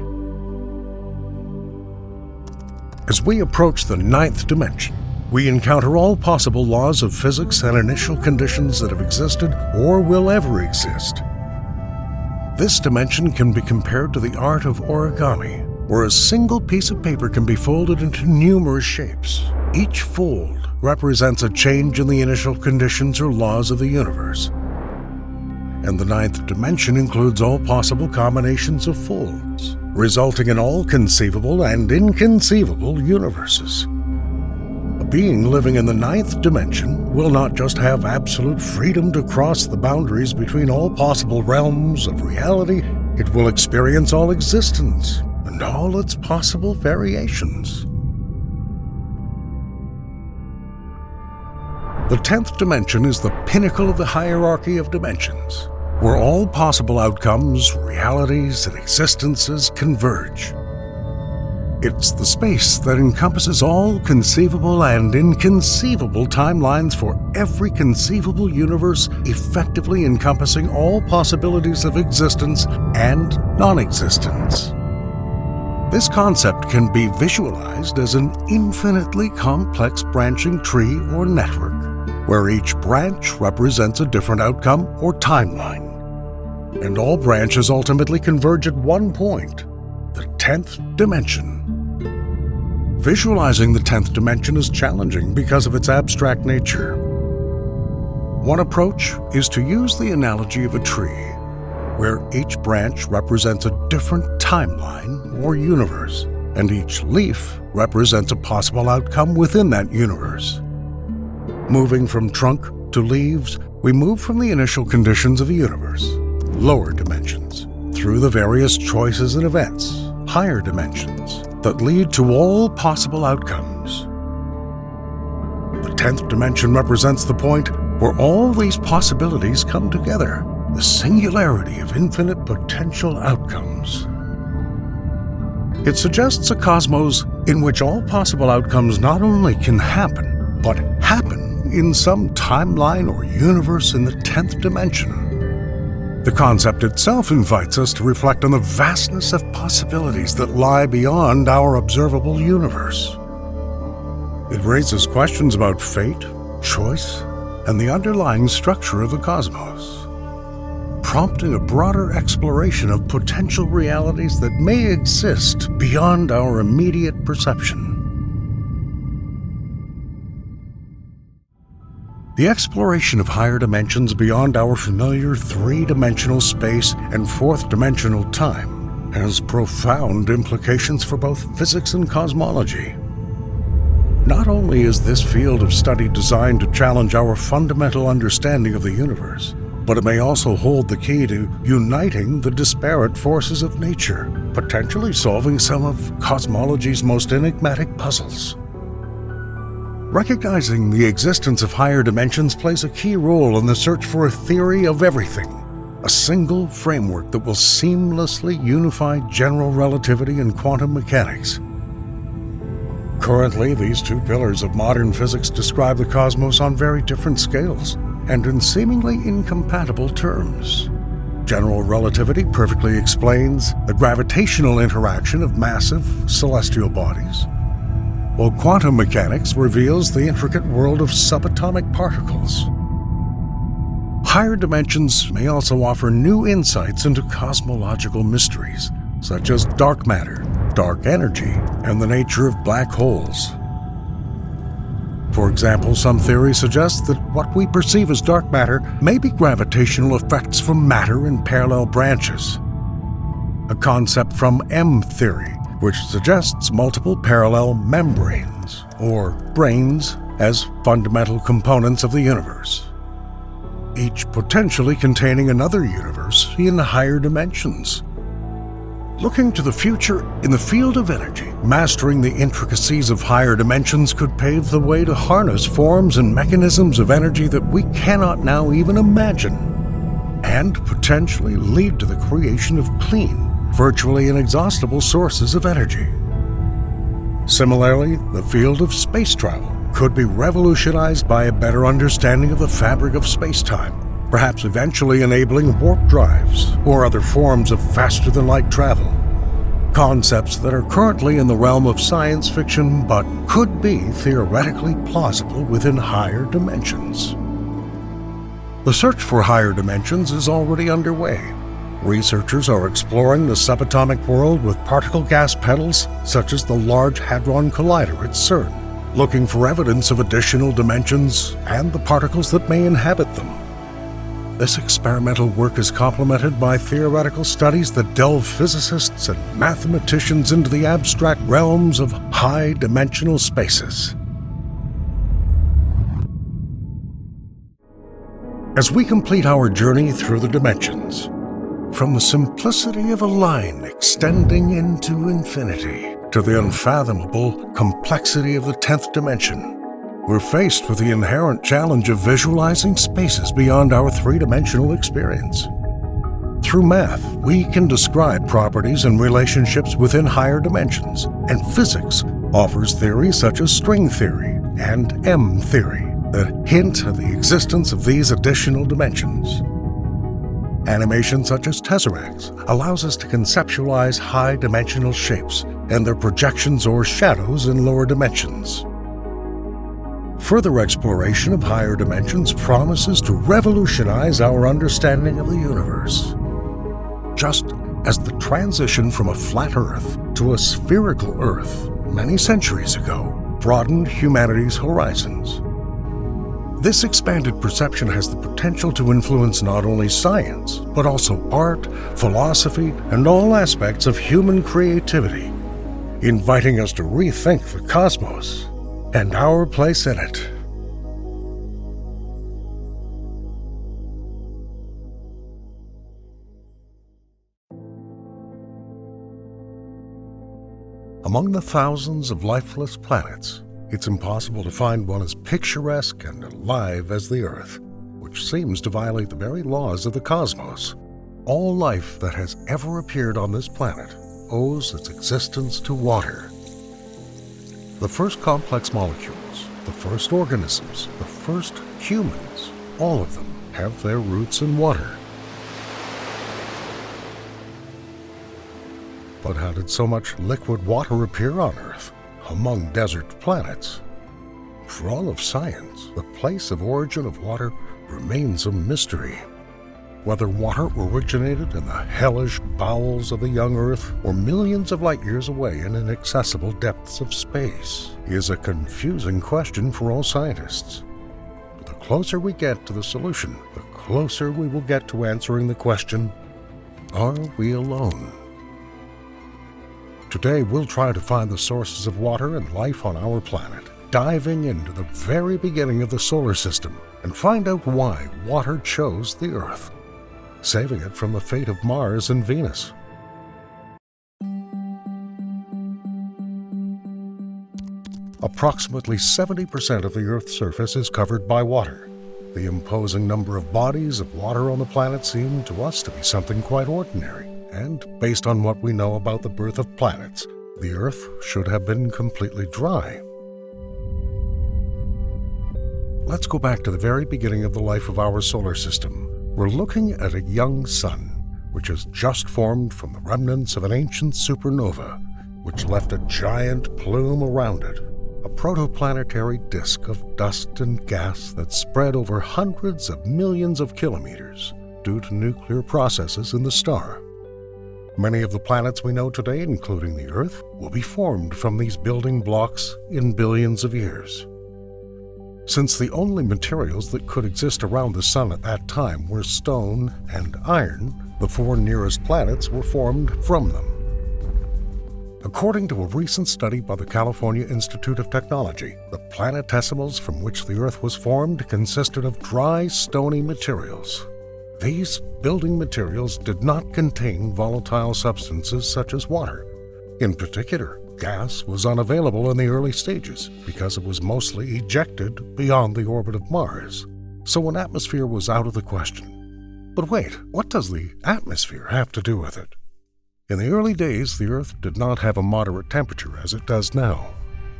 As we approach the ninth dimension, we encounter all possible laws of physics and initial conditions that have existed or will ever exist. This dimension can be compared to the art of origami, where a single piece of paper can be folded into numerous shapes. Each fold represents a change in the initial conditions or laws of the universe. And the ninth dimension includes all possible combinations of folds, resulting in all conceivable and inconceivable universes. A being living in the ninth dimension will not just have absolute freedom to cross the boundaries between all possible realms of reality, it will experience all existence and all its possible variations. The 10th dimension is the pinnacle of the hierarchy of dimensions, where all possible outcomes, realities, and existences converge. It's the space that encompasses all conceivable and inconceivable timelines for every conceivable universe, effectively encompassing all possibilities of existence and non-existence. This concept can be visualized as an infinitely complex branching tree or network, where each branch represents a different outcome or timeline. And all branches ultimately converge at one point, the 10th dimension. Visualizing the 10th dimension is challenging because of its abstract nature. One approach is to use the analogy of a tree, where each branch represents a different timeline or universe, and each leaf represents a possible outcome within that universe. Moving from trunk to leaves, we move from the initial conditions of the universe, lower dimensions, through the various choices and events, higher dimensions, that lead to all possible outcomes. The 10th dimension represents the point where all these possibilities come together, the singularity of infinite potential outcomes. It suggests a cosmos in which all possible outcomes not only can happen, but happen in some timeline or universe in the 10th dimension. The concept itself invites us to reflect on the vastness of possibilities that lie beyond our observable universe. It raises questions about fate, choice, and the underlying structure of the cosmos, prompting a broader exploration of potential realities that may exist beyond our immediate perception. The exploration of higher dimensions beyond our familiar three-dimensional space and fourth-dimensional time has profound implications for both physics and cosmology. Not only is this field of study designed to challenge our fundamental understanding of the universe, but it may also hold the key to uniting the disparate forces of nature, potentially solving some of cosmology's most enigmatic puzzles. Recognizing the existence of higher dimensions plays a key role in the search for a theory of everything, a single framework that will seamlessly unify general relativity and quantum mechanics. Currently, these two pillars of modern physics describe the cosmos on very different scales and in seemingly incompatible terms. General relativity perfectly explains the gravitational interaction of massive celestial bodies, while quantum mechanics reveals the intricate world of subatomic particles. Higher dimensions may also offer new insights into cosmological mysteries, such as dark matter, dark energy, and the nature of black holes. For example, some theories suggest that what we perceive as dark matter may be gravitational effects from matter in parallel branches, a concept from M-theory, which suggests multiple parallel membranes, or branes, as fundamental components of the universe, each potentially containing another universe in higher dimensions. Looking to the future in the field of energy, mastering the intricacies of higher dimensions could pave the way to harness forms and mechanisms of energy that we cannot now even imagine, and potentially lead to the creation of clean, virtually inexhaustible sources of energy. Similarly, the field of space travel could be revolutionized by a better understanding of the fabric of space-time, perhaps eventually enabling warp drives or other forms of faster-than-light travel. Concepts that are currently in the realm of science fiction but could be theoretically plausible within higher dimensions. The search for higher dimensions is already underway. Researchers are exploring the subatomic world with particle gas pedals such as the Large Hadron Collider at CERN, looking for evidence of additional dimensions and the particles that may inhabit them. This experimental work is complemented by theoretical studies that delve physicists and mathematicians into the abstract realms of high-dimensional spaces. As we complete our journey through the dimensions, from the simplicity of a line extending into infinity to the unfathomable complexity of the 10th dimension, we're faced with the inherent challenge of visualizing spaces beyond our three-dimensional experience. Through math, we can describe properties and relationships within higher dimensions, and physics offers theories such as string theory and M theory that hint at the existence of these additional dimensions. Animation such as tesseracts allows us to conceptualize high-dimensional shapes and their projections or shadows in lower dimensions. Further exploration of higher dimensions promises to revolutionize our understanding of the universe. Just as the transition from a flat Earth to a spherical Earth many centuries ago broadened humanity's horizons, this expanded perception has the potential to influence not only science, but also art, philosophy, and all aspects of human creativity, inviting us to rethink the cosmos and our place in it. Among the thousands of lifeless planets, it's impossible to find one as picturesque and alive as the Earth, which seems to violate the very laws of the cosmos. All life that has ever appeared on this planet owes its existence to water. The first complex molecules, the first organisms, the first humans, all of them have their roots in water. But how did so much liquid water appear on Earth, among desert planets? For all of science, the place of origin of water remains a mystery. Whether water originated in the hellish bowels of the young Earth or millions of light years away in inaccessible depths of space is a confusing question for all scientists. But the closer we get to the solution, the closer we will get to answering the question, are we alone? Today, we'll try to find the sources of water and life on our planet, diving into the very beginning of the solar system and find out why water chose the Earth, saving it from the fate of Mars and Venus. Approximately 70% of the Earth's surface is covered by water. The imposing number of bodies of water on the planet seem to us to be something quite ordinary, and based on what we know about the birth of planets, the Earth should have been completely dry. Let's go back to the very beginning of the life of our solar system. We're looking at a young sun, which has just formed from the remnants of an ancient supernova, which left a giant plume around it, a protoplanetary disk of dust and gas that spread over hundreds of millions of kilometers due to nuclear processes in the star. Many of the planets we know today, including the Earth, will be formed from these building blocks in billions of years. Since the only materials that could exist around the Sun at that time were stone and iron, the four nearest planets were formed from them. According to a recent study by the California Institute of Technology, the planetesimals from which the Earth was formed consisted of dry, stony materials. These building materials did not contain volatile substances such as water. In particular, gas was unavailable in the early stages because it was mostly ejected beyond the orbit of Mars, so an atmosphere was out of the question. But wait, what does the atmosphere have to do with it? In the early days, the Earth did not have a moderate temperature as it does now.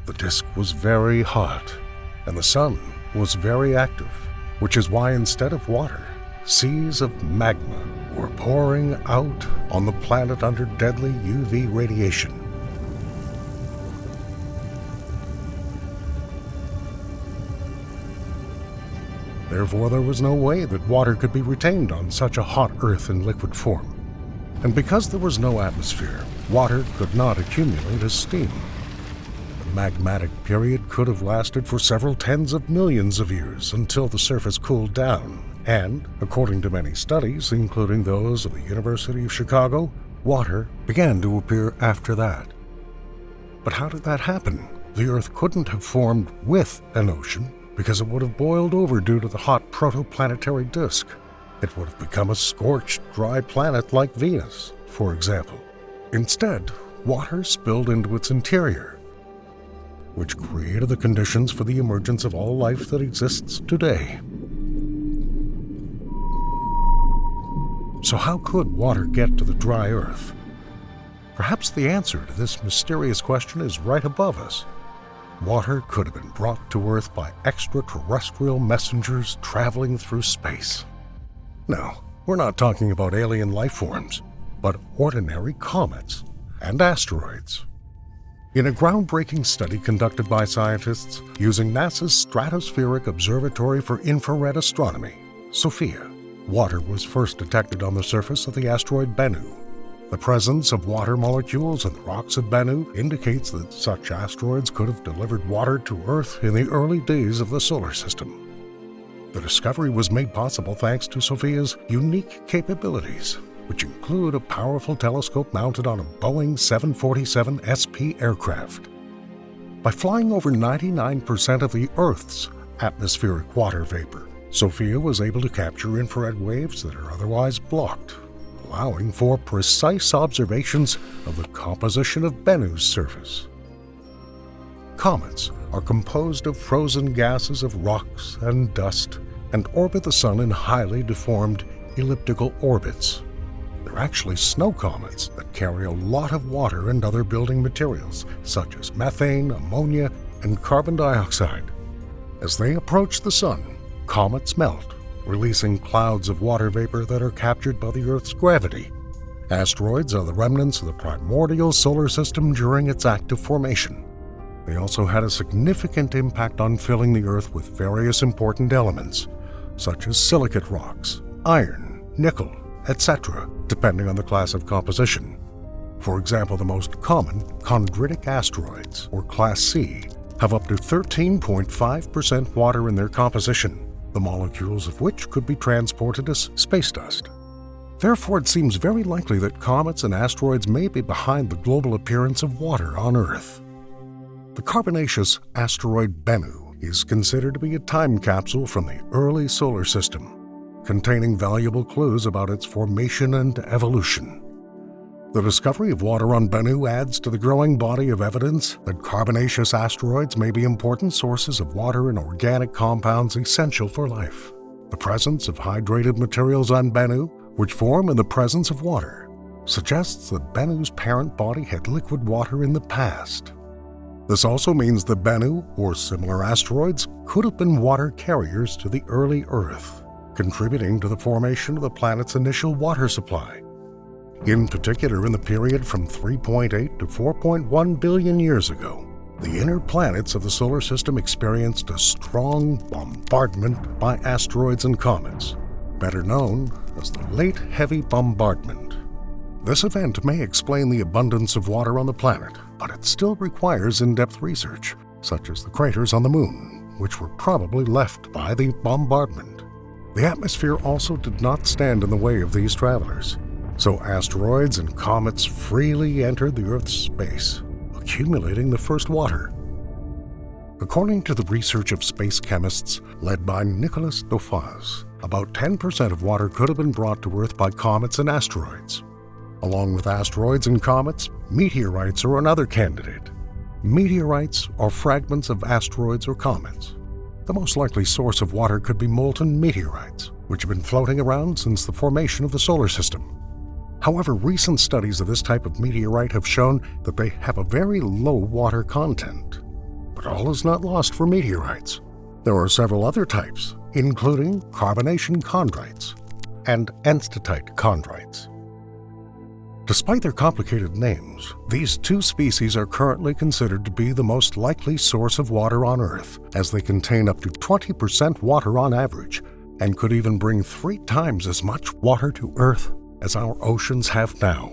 The disk was very hot, and the sun was very active, which is why instead of water, seas of magma were pouring out on the planet under deadly UV radiation. Therefore, there was no way that water could be retained on such a hot Earth in liquid form. And because there was no atmosphere, water could not accumulate as steam. The magmatic period could have lasted for several tens of millions of years until the surface cooled down. And, according to many studies, including those of the University of Chicago, water began to appear after that. But how did that happen? The Earth couldn't have formed with an ocean because it would have boiled over due to the hot protoplanetary disk. It would have become a scorched, dry planet like Venus, for example. Instead, water spilled into its interior, which created the conditions for the emergence of all life that exists today. So how could water get to the dry Earth? Perhaps the answer to this mysterious question is right above us. Water could have been brought to Earth by extraterrestrial messengers traveling through space. No, we're not talking about alien life forms, but ordinary comets and asteroids. In a groundbreaking study conducted by scientists using NASA's Stratospheric Observatory for Infrared Astronomy, SOFIA, water was first detected on the surface of the asteroid Bennu. The presence of water molecules in the rocks of Bennu indicates that such asteroids could have delivered water to Earth in the early days of the solar system. The discovery was made possible thanks to SOFIA's unique capabilities, which include a powerful telescope mounted on a Boeing 747 SP aircraft. By flying over 99% of the Earth's atmospheric water vapor, SOFIA was able to capture infrared waves that are otherwise blocked, allowing for precise observations of the composition of Bennu's surface. Comets are composed of frozen gases of rocks and dust and orbit the Sun in highly deformed elliptical orbits. They're actually snow comets that carry a lot of water and other building materials, such as methane, ammonia, and carbon dioxide. As they approach the Sun, comets melt, releasing clouds of water vapor that are captured by the Earth's gravity. Asteroids are the remnants of the primordial solar system during its active formation. They also had a significant impact on filling the Earth with various important elements, such as silicate rocks, iron, nickel, etc., depending on the class of composition. For example, the most common chondritic asteroids, or Class C, have up to 13.5% water in their composition, the molecules of which could be transported as space dust. Therefore, it seems very likely that comets and asteroids may be behind the global appearance of water on Earth. The carbonaceous asteroid Bennu is considered to be a time capsule from the early solar system, containing valuable clues about its formation and evolution. The discovery of water on Bennu adds to the growing body of evidence that carbonaceous asteroids may be important sources of water and organic compounds essential for life. The presence of hydrated materials on Bennu, which form in the presence of water, suggests that Bennu's parent body had liquid water in the past. This also means that Bennu, or similar asteroids, could have been water carriers to the early Earth, contributing to the formation of the planet's initial water supply. In particular, in the period from 3.8 to 4.1 billion years ago, the inner planets of the solar system experienced a strong bombardment by asteroids and comets, better known as the Late Heavy Bombardment. This event may explain the abundance of water on the planet, but it still requires in-depth research, such as the craters on the Moon, which were probably left by the bombardment. The atmosphere also did not stand in the way of these travelers, so asteroids and comets freely entered the Earth's space, accumulating the first water. According to the research of space chemists led by Nicolas Dauphaz, About 10% of water could have been brought to Earth by comets and asteroids. Along with asteroids and comets, meteorites are another candidate. Meteorites are fragments of asteroids or comets. The most likely source of water could be molten meteorites, which have been floating around since the formation of the solar system. However, recent studies of this type of meteorite have shown that they have a very low water content. But all is not lost for meteorites. There are several other types, including carbonation chondrites and enstatite chondrites. Despite their complicated names, these two species are currently considered to be the most likely source of water on Earth, as they contain up to 20% water on average, and could even bring 3 times as much water to Earth as our oceans have now.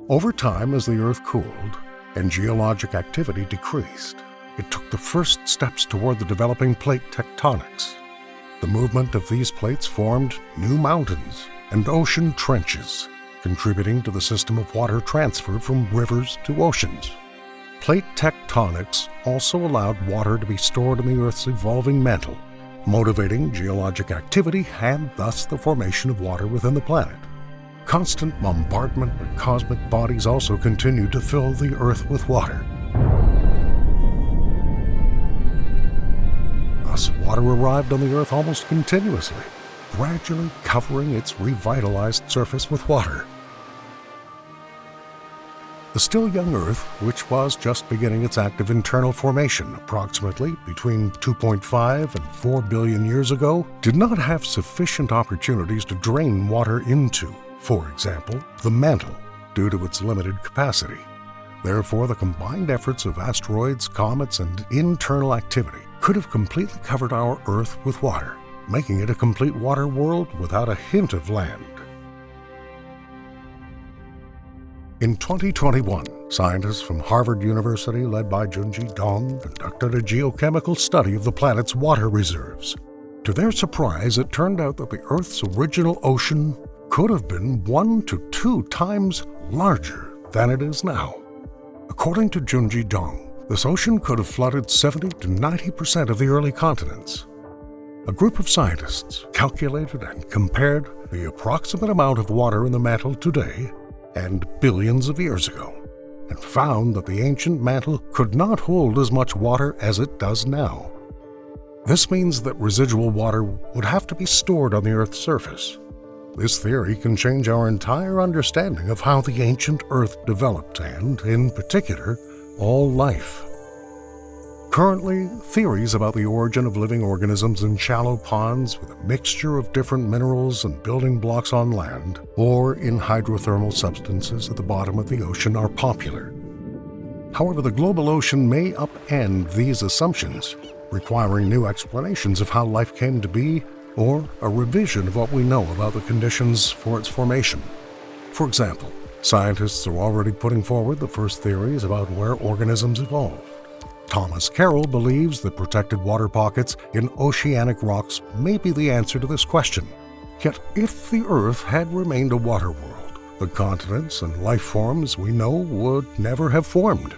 Over time, as the Earth cooled and geologic activity decreased, it took the first steps toward the developing plate tectonics. The movement of these plates formed new mountains and ocean trenches, contributing to the system of water transfer from rivers to oceans. Plate tectonics also allowed water to be stored in the Earth's evolving mantle, motivating geologic activity and thus the formation of water within the planet. Constant bombardment by cosmic bodies also continued to fill the Earth with water. Thus, water arrived on the Earth almost continuously, gradually covering its revitalized surface with water. The still young Earth, which was just beginning its active internal formation approximately between 2.5 and 4 billion years ago, did not have sufficient opportunities to drain water into, for example, the mantle, due to its limited capacity. Therefore, the combined efforts of asteroids, comets, and internal activity could have completely covered our Earth with water, making it a complete water world without a hint of land. In 2021, scientists from Harvard University, led by Junji Dong, conducted a geochemical study of the planet's water reserves. To their surprise, it turned out that the Earth's original ocean could have been 1 to 2 times larger than it is now. According to Junji Dong, this ocean could have flooded 70 to 90% of the early continents. A group of scientists calculated and compared the approximate amount of water in the mantle today and billions of years ago, and found that the ancient mantle could not hold as much water as it does now. This means that residual water would have to be stored on the Earth's surface. This theory can change our entire understanding of how the ancient Earth developed and, in particular, all life. Currently, theories about the origin of living organisms in shallow ponds with a mixture of different minerals and building blocks on land or in hydrothermal substances at the bottom of the ocean are popular. However, the global ocean may upend these assumptions, requiring new explanations of how life came to be or a revision of what we know about the conditions for its formation. For example, scientists are already putting forward the first theories about where organisms evolved. Thomas Carroll believes that protected water pockets in oceanic rocks may be the answer to this question. Yet, if the Earth had remained a water world, the continents and life forms we know would never have formed.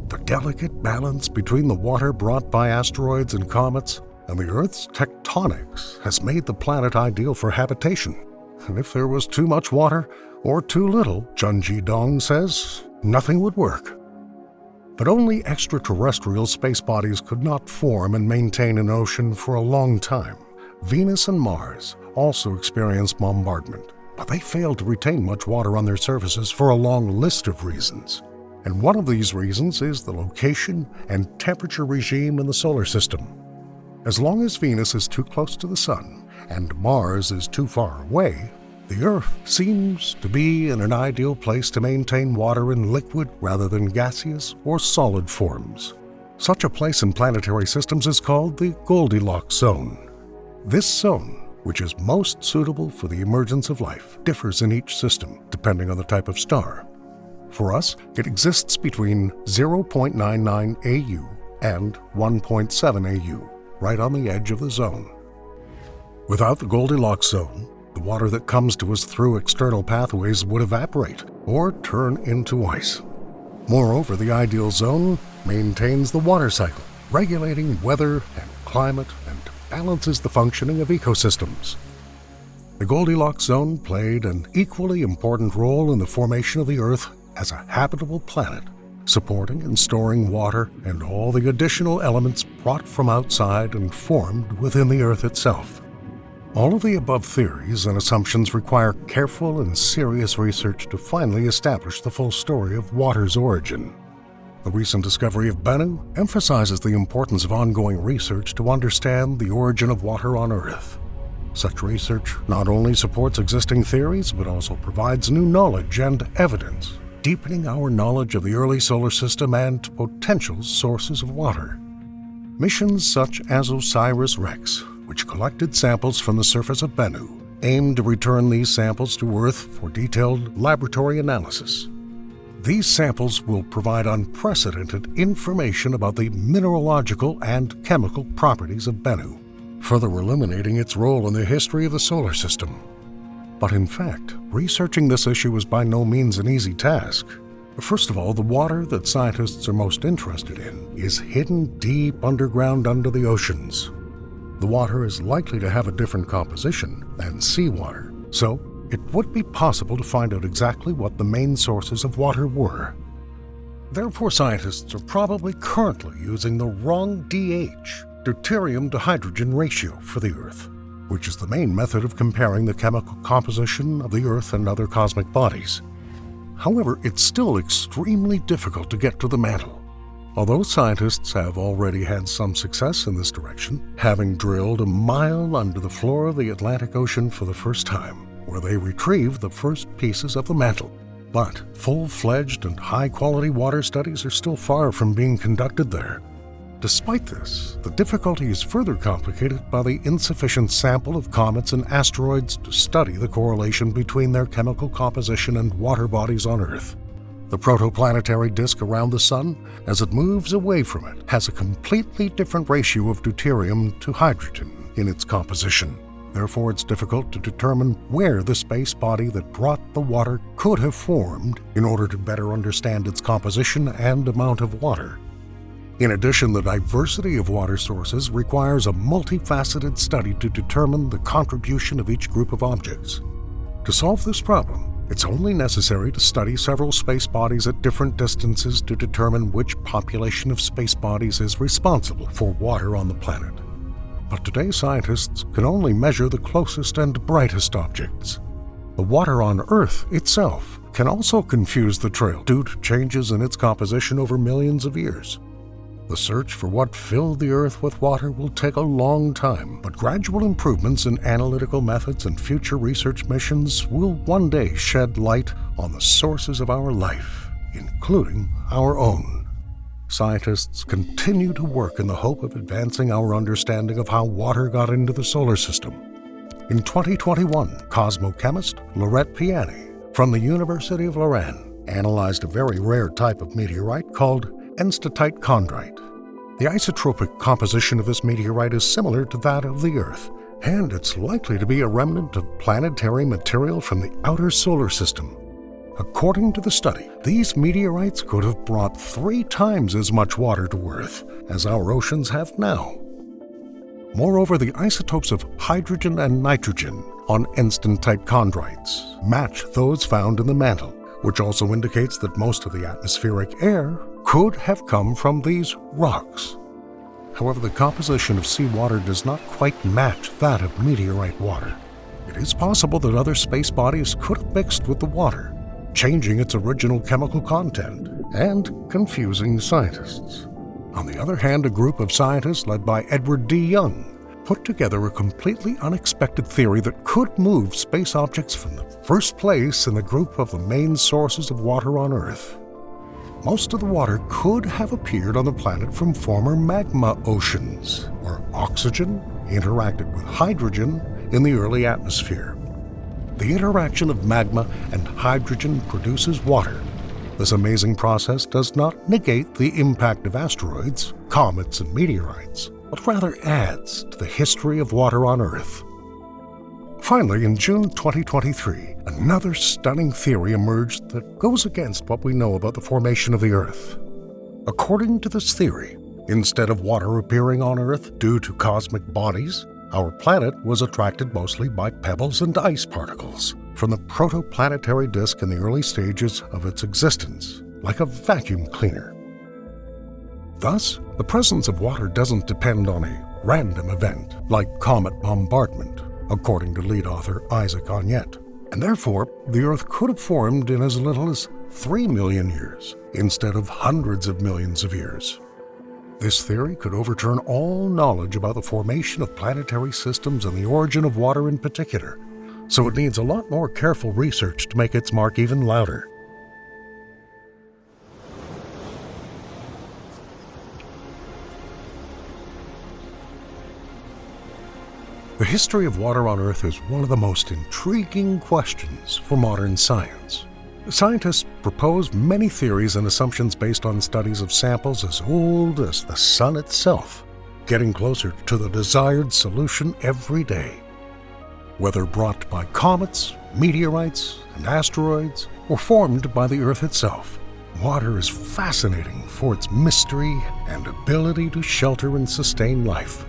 The delicate balance between the water brought by asteroids and comets and the Earth's tectonics has made the planet ideal for habitation. And if there was too much water or too little, Junji Dong says, nothing would work. But only extraterrestrial space bodies could not form and maintain an ocean for a long time. Venus and Mars also experienced bombardment, but they failed to retain much water on their surfaces for a long list of reasons. And one of these reasons is the location and temperature regime in the solar system. As long as Venus is too close to the Sun and Mars is too far away, the Earth seems to be in an ideal place to maintain water in liquid rather than gaseous or solid forms. Such a place in planetary systems is called the Goldilocks zone. This zone, which is most suitable for the emergence of life, differs in each system depending on the type of star. For us, it exists between 0.99 AU and 1.7 AU, right on the edge of the zone. Without the Goldilocks zone, the water that comes to us through external pathways would evaporate or turn into ice. Moreover, the ideal zone maintains the water cycle, regulating weather and climate, and balances the functioning of ecosystems. The Goldilocks zone played an equally important role in the formation of the Earth as a habitable planet, supporting and storing water and all the additional elements brought from outside and formed within the Earth itself. All of the above theories and assumptions require careful and serious research to finally establish the full story of water's origin. The recent discovery of Bennu emphasizes the importance of ongoing research to understand the origin of water on Earth. Such research not only supports existing theories, but also provides new knowledge and evidence, deepening our knowledge of the early solar system and potential sources of water. Missions such as OSIRIS-REx, which collected samples from the surface of Bennu, aim to return these samples to Earth for detailed laboratory analysis. These samples will provide unprecedented information about the mineralogical and chemical properties of Bennu, further illuminating its role in the history of the solar system. But in fact, researching this issue is by no means an easy task. First of all, the water that scientists are most interested in is hidden deep underground under the oceans. The water is likely to have a different composition than seawater, so it would be possible to find out exactly what the main sources of water were. Therefore, scientists are probably currently using the wrong DH, deuterium to hydrogen ratio, for the Earth, which is the main method of comparing the chemical composition of the Earth and other cosmic bodies. However, it's still extremely difficult to get to the mantle. Although scientists have already had some success in this direction, having drilled a mile under the floor of the Atlantic Ocean for the first time, where they retrieved the first pieces of the mantle. But full-fledged and high-quality water studies are still far from being conducted there. Despite this, the difficulty is further complicated by the insufficient sample of comets and asteroids to study the correlation between their chemical composition and water bodies on Earth. The protoplanetary disk around the Sun, as it moves away from it, has a completely different ratio of deuterium to hydrogen in its composition. Therefore, it's difficult to determine where the space body that brought the water could have formed in order to better understand its composition and amount of water. In addition, the diversity of water sources requires a multifaceted study to determine the contribution of each group of objects. To solve this problem, it's only necessary to study several space bodies at different distances to determine which population of space bodies is responsible for water on the planet. But today, scientists can only measure the closest and brightest objects. The water on Earth itself can also confuse the trail due to changes in its composition over millions of years. The search for what filled the Earth with water will take a long time, but gradual improvements in analytical methods and future research missions will one day shed light on the sources of our life, including our own. Scientists continue to work in the hope of advancing our understanding of how water got into the solar system. In 2021, cosmochemist Laurette Piani from the University of Lorraine analyzed a very rare type of meteorite called enstatite chondrite. The isotropic composition of this meteorite is similar to that of the Earth, and it's likely to be a remnant of planetary material from the outer solar system. According to the study, these meteorites could have brought 3 times as much water to Earth as our oceans have now. Moreover, the isotopes of hydrogen and nitrogen on enstatite chondrites match those found in the mantle, which also indicates that most of the atmospheric air could have come from these rocks. However, the composition of seawater does not quite match that of meteorite water. It is possible that other space bodies could have mixed with the water, changing its original chemical content and confusing scientists. On the other hand, a group of scientists led by Edward D. Young put together a completely unexpected theory that could move space objects from the first place in the group of the main sources of water on Earth. Most of the water could have appeared on the planet from former magma oceans, where oxygen interacted with hydrogen in the early atmosphere. The interaction of magma and hydrogen produces water. This amazing process does not negate the impact of asteroids, comets, and meteorites, but rather adds to the history of water on Earth. Finally, in June 2023, another stunning theory emerged that goes against what we know about the formation of the Earth. According to this theory, Instead of water appearing on Earth due to cosmic bodies, our planet was attracted mostly by pebbles and ice particles from the protoplanetary disk in the early stages of its existence, like a vacuum cleaner. Thus, the presence of water doesn't depend on a random event like comet bombardment, according to lead author Isaac Onyet, and therefore the Earth could have formed in as little as 3 million years instead of hundreds of millions of years. This theory could overturn all knowledge about the formation of planetary systems and the origin of water in particular, so it needs a lot more careful research to make its mark even louder. The history of water on Earth is one of the most intriguing questions for modern science. Scientists propose many theories and assumptions based on studies of samples as old as the sun itself, getting closer to the desired solution every day. Whether brought by comets, meteorites, and asteroids, or formed by the Earth itself, water is fascinating for its mystery and ability to shelter and sustain life.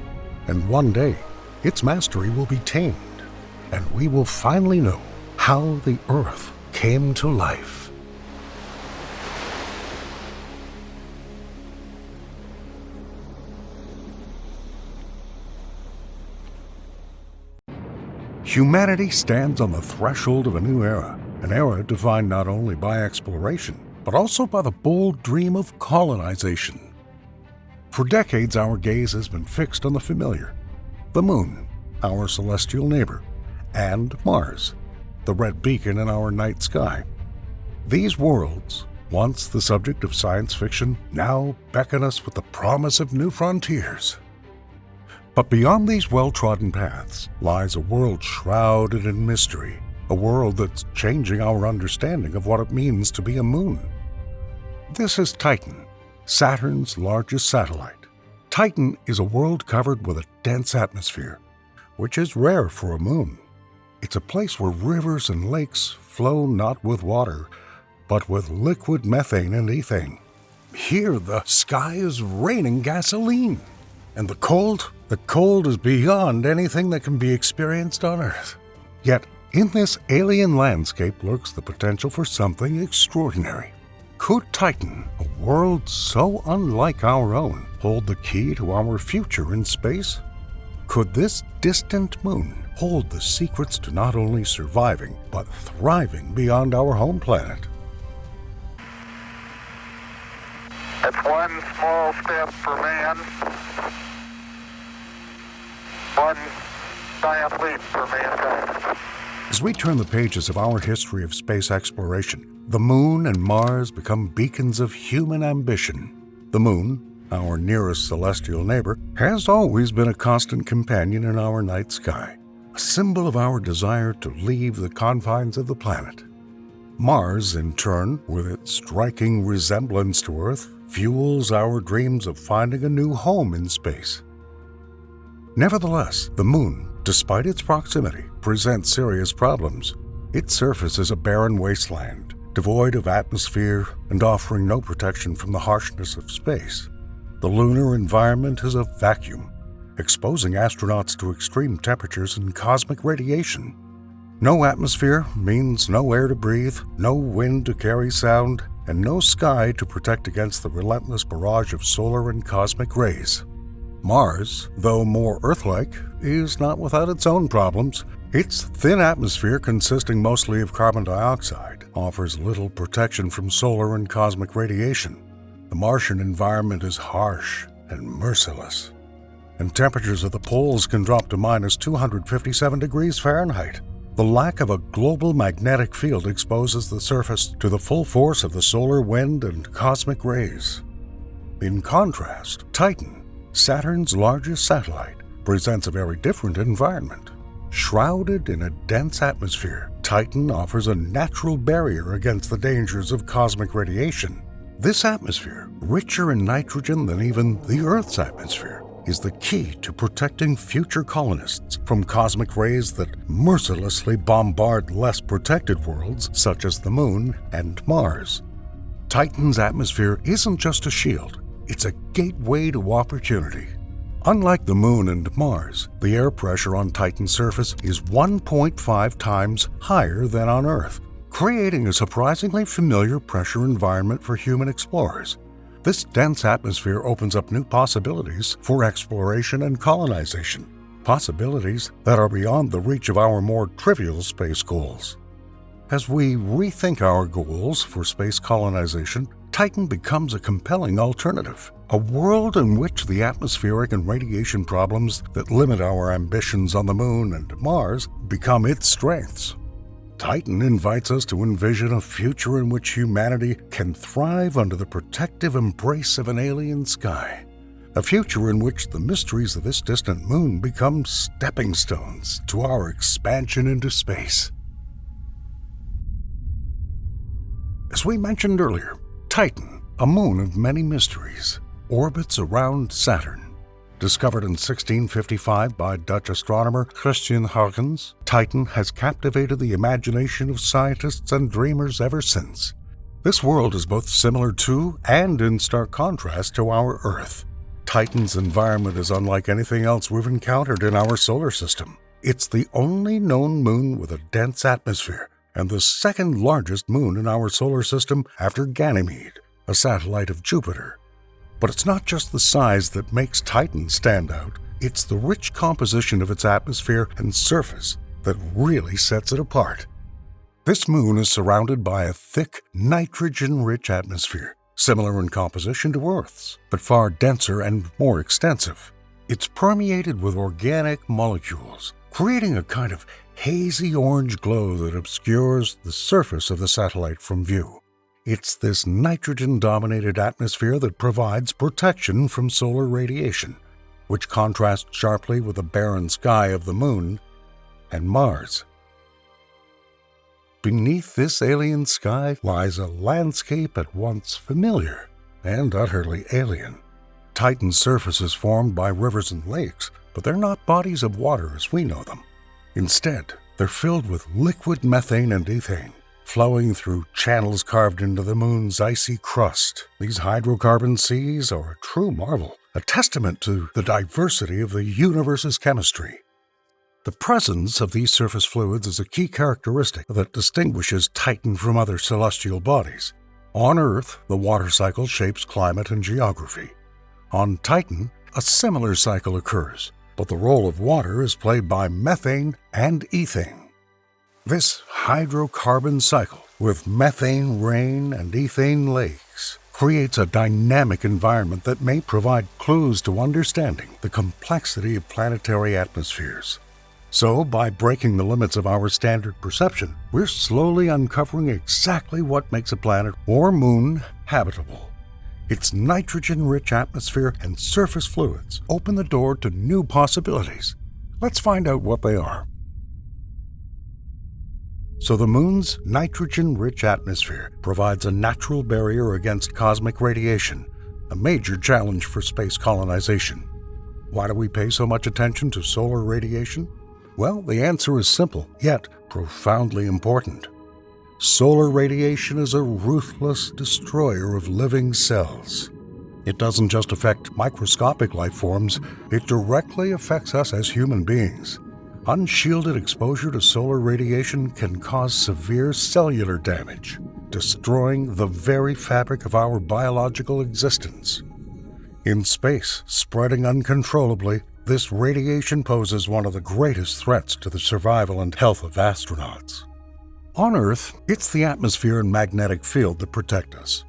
And one day, its mastery will be tamed, and we will finally know how the Earth came to life. Humanity stands on the threshold of a new era, an era defined not only by exploration, but also by the bold dream of colonization. For decades, our gaze has been fixed on the familiar: the Moon, our celestial neighbor, and Mars, the red beacon in our night sky. These worlds, once the subject of science fiction, now beckon us with the promise of new frontiers. But beyond these well-trodden paths lies a world shrouded in mystery, a world that's changing our understanding of what it means to be a moon. This is Titan, Saturn's largest satellite. Titan is a world covered with a dense atmosphere, which is rare for a moon. It's a place where rivers and lakes flow not with water, but with liquid methane and ethane. Here, the sky is raining gasoline, and the cold is beyond anything that can be experienced on Earth. Yet, in this alien landscape lurks the potential for something extraordinary. Could Titan, a world so unlike our own, hold the key to our future in space? Could this distant moon hold the secrets to not only surviving, but thriving beyond our home planet? It's one small step for man, one giant leap for mankind. As we turn the pages of our history of space exploration, the Moon and Mars become beacons of human ambition. The Moon, our nearest celestial neighbor, has always been a constant companion in our night sky, a symbol of our desire to leave the confines of the planet. Mars, in turn, with its striking resemblance to Earth, fuels our dreams of finding a new home in space. Nevertheless, the Moon, despite its proximity, presents serious problems. Its surface is a barren wasteland, devoid of atmosphere and offering no protection from the harshness of space. The lunar environment is a vacuum, exposing astronauts to extreme temperatures and cosmic radiation. No atmosphere means no air to breathe, no wind to carry sound, and no sky to protect against the relentless barrage of solar and cosmic rays. Mars, though more Earth-like, is not without its own problems. Its thin atmosphere, consisting mostly of carbon dioxide, offers little protection from solar and cosmic radiation. The Martian environment is harsh and merciless, and temperatures at the poles can drop to minus 257 degrees Fahrenheit. The lack of a global magnetic field exposes the surface to the full force of the solar wind and cosmic rays. In contrast, Titan, Saturn's largest satellite, presents a very different environment. Shrouded in a dense atmosphere, Titan offers a natural barrier against the dangers of cosmic radiation. This atmosphere, richer in nitrogen than even the Earth's atmosphere, is the key to protecting future colonists from cosmic rays that mercilessly bombard less protected worlds such as the Moon and Mars. Titan's atmosphere isn't just a shield, It's a gateway to opportunity. Unlike the Moon and Mars, the air pressure on Titan's surface is 1.5 times higher than on Earth, creating a surprisingly familiar pressure environment for human explorers. This dense atmosphere opens up new possibilities for exploration and colonization, possibilities that are beyond the reach of our more trivial space goals. As we rethink our goals for space colonization, Titan becomes a compelling alternative, a world in which the atmospheric and radiation problems that limit our ambitions on the Moon and Mars become its strengths. Titan invites us to envision a future in which humanity can thrive under the protective embrace of an alien sky, a future in which the mysteries of this distant moon become stepping stones to our expansion into space. As we mentioned earlier, Titan, a moon of many mysteries, orbits around Saturn. Discovered in 1655 by Dutch astronomer Christian Huygens, Titan has captivated the imagination of scientists and dreamers ever since. This world is both similar to and in stark contrast to our Earth. Titan's environment is unlike anything else we've encountered in our solar system. It's the only known moon with a dense atmosphere, and the second largest moon in our solar system after Ganymede, a satellite of Jupiter. But it's not just the size that makes Titan stand out, it's the rich composition of its atmosphere and surface that really sets it apart. This moon is surrounded by a thick, nitrogen-rich atmosphere, similar in composition to Earth's, but far denser and more extensive. It's permeated with organic molecules, creating a kind of hazy orange glow that obscures the surface of the satellite from view. It's this nitrogen-dominated atmosphere that provides protection from solar radiation, which contrasts sharply with the barren sky of the Moon and Mars. Beneath this alien sky lies a landscape at once familiar and utterly alien. Titan's surface is formed by rivers and lakes, but they're not bodies of water as we know them. Instead, they're filled with liquid methane and ethane, flowing through channels carved into the Moon's icy crust. These hydrocarbon seas are a true marvel, a testament to the diversity of the universe's chemistry. The presence of these surface fluids is a key characteristic that distinguishes Titan from other celestial bodies. On Earth, the water cycle shapes climate and geography. On Titan, a similar cycle occurs, but the role of water is played by methane and ethane. This hydrocarbon cycle, with methane rain and ethane lakes, creates a dynamic environment that may provide clues to understanding the complexity of planetary atmospheres. So, by breaking the limits of our standard perception, we're slowly uncovering exactly what makes a planet or moon habitable. Its nitrogen-rich atmosphere and surface fluids open the door to new possibilities. Let's find out what they are. So the Moon's nitrogen-rich atmosphere provides a natural barrier against cosmic radiation, a major challenge for space colonization. Why do we pay so much attention to solar radiation? Well, the answer is simple, yet profoundly important. Solar radiation is a ruthless destroyer of living cells. It doesn't just affect microscopic life forms, it directly affects us as human beings. Unshielded exposure to solar radiation can cause severe cellular damage, destroying the very fabric of our biological existence. In space, spreading uncontrollably, this radiation poses one of the greatest threats to the survival and health of astronauts. On Earth, it's the atmosphere and magnetic field that protect us.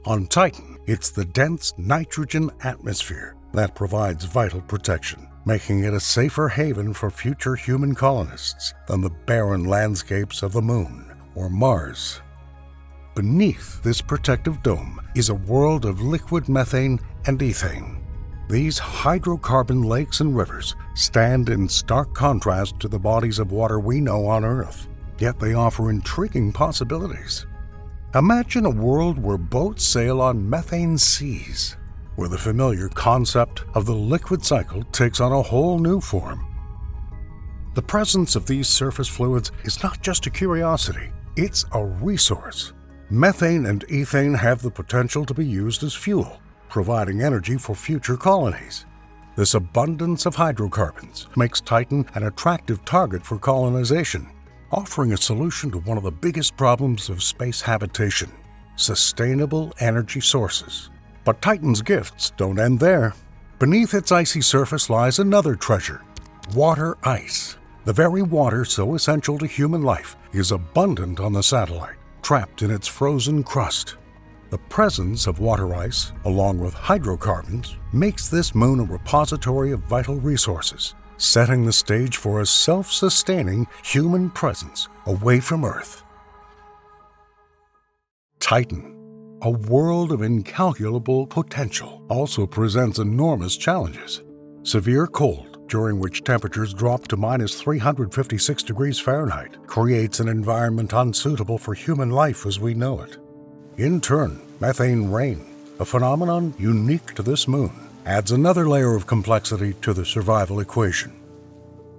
On Titan, it's the dense nitrogen atmosphere that provides vital protection, making it a safer haven for future human colonists than the barren landscapes of the Moon or Mars. Beneath this protective dome is a world of liquid methane and ethane. These hydrocarbon lakes and rivers stand in stark contrast to the bodies of water we know on Earth, yet they offer intriguing possibilities. Imagine a world where boats sail on methane seas, where the familiar concept of the liquid cycle takes on a whole new form. The presence of these surface fluids is not just a curiosity, it's a resource. Methane and ethane have the potential to be used as fuel, providing energy for future colonies. This abundance of hydrocarbons makes Titan an attractive target for colonization, offering a solution to one of the biggest problems of space habitation: sustainable energy sources. But Titan's gifts don't end there. Beneath its icy surface lies another treasure: water ice. The very water so essential to human life is abundant on the satellite, trapped in its frozen crust. The presence of water ice, along with hydrocarbons, makes this moon a repository of vital resources, setting the stage for a self-sustaining human presence away from Earth. Titan, a world of incalculable potential, also presents enormous challenges. Severe cold, during which temperatures drop to minus 356 degrees Fahrenheit, creates an environment unsuitable for human life as we know it. In turn, methane rain, a phenomenon unique to this moon, adds another layer of complexity to the survival equation.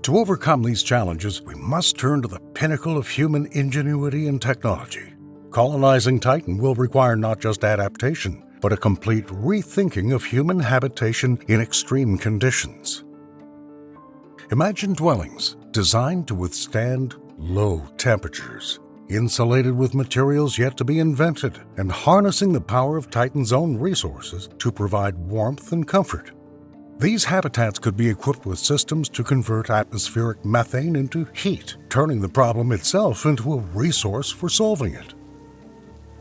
To overcome these challenges, we must turn to the pinnacle of human ingenuity and technology. Colonizing Titan will require not just adaptation, but a complete rethinking of human habitation in extreme conditions. Imagine dwellings designed to withstand low temperatures, insulated with materials yet to be invented, and harnessing the power of Titan's own resources to provide warmth and comfort. These habitats could be equipped with systems to convert atmospheric methane into heat, turning the problem itself into a resource for solving it.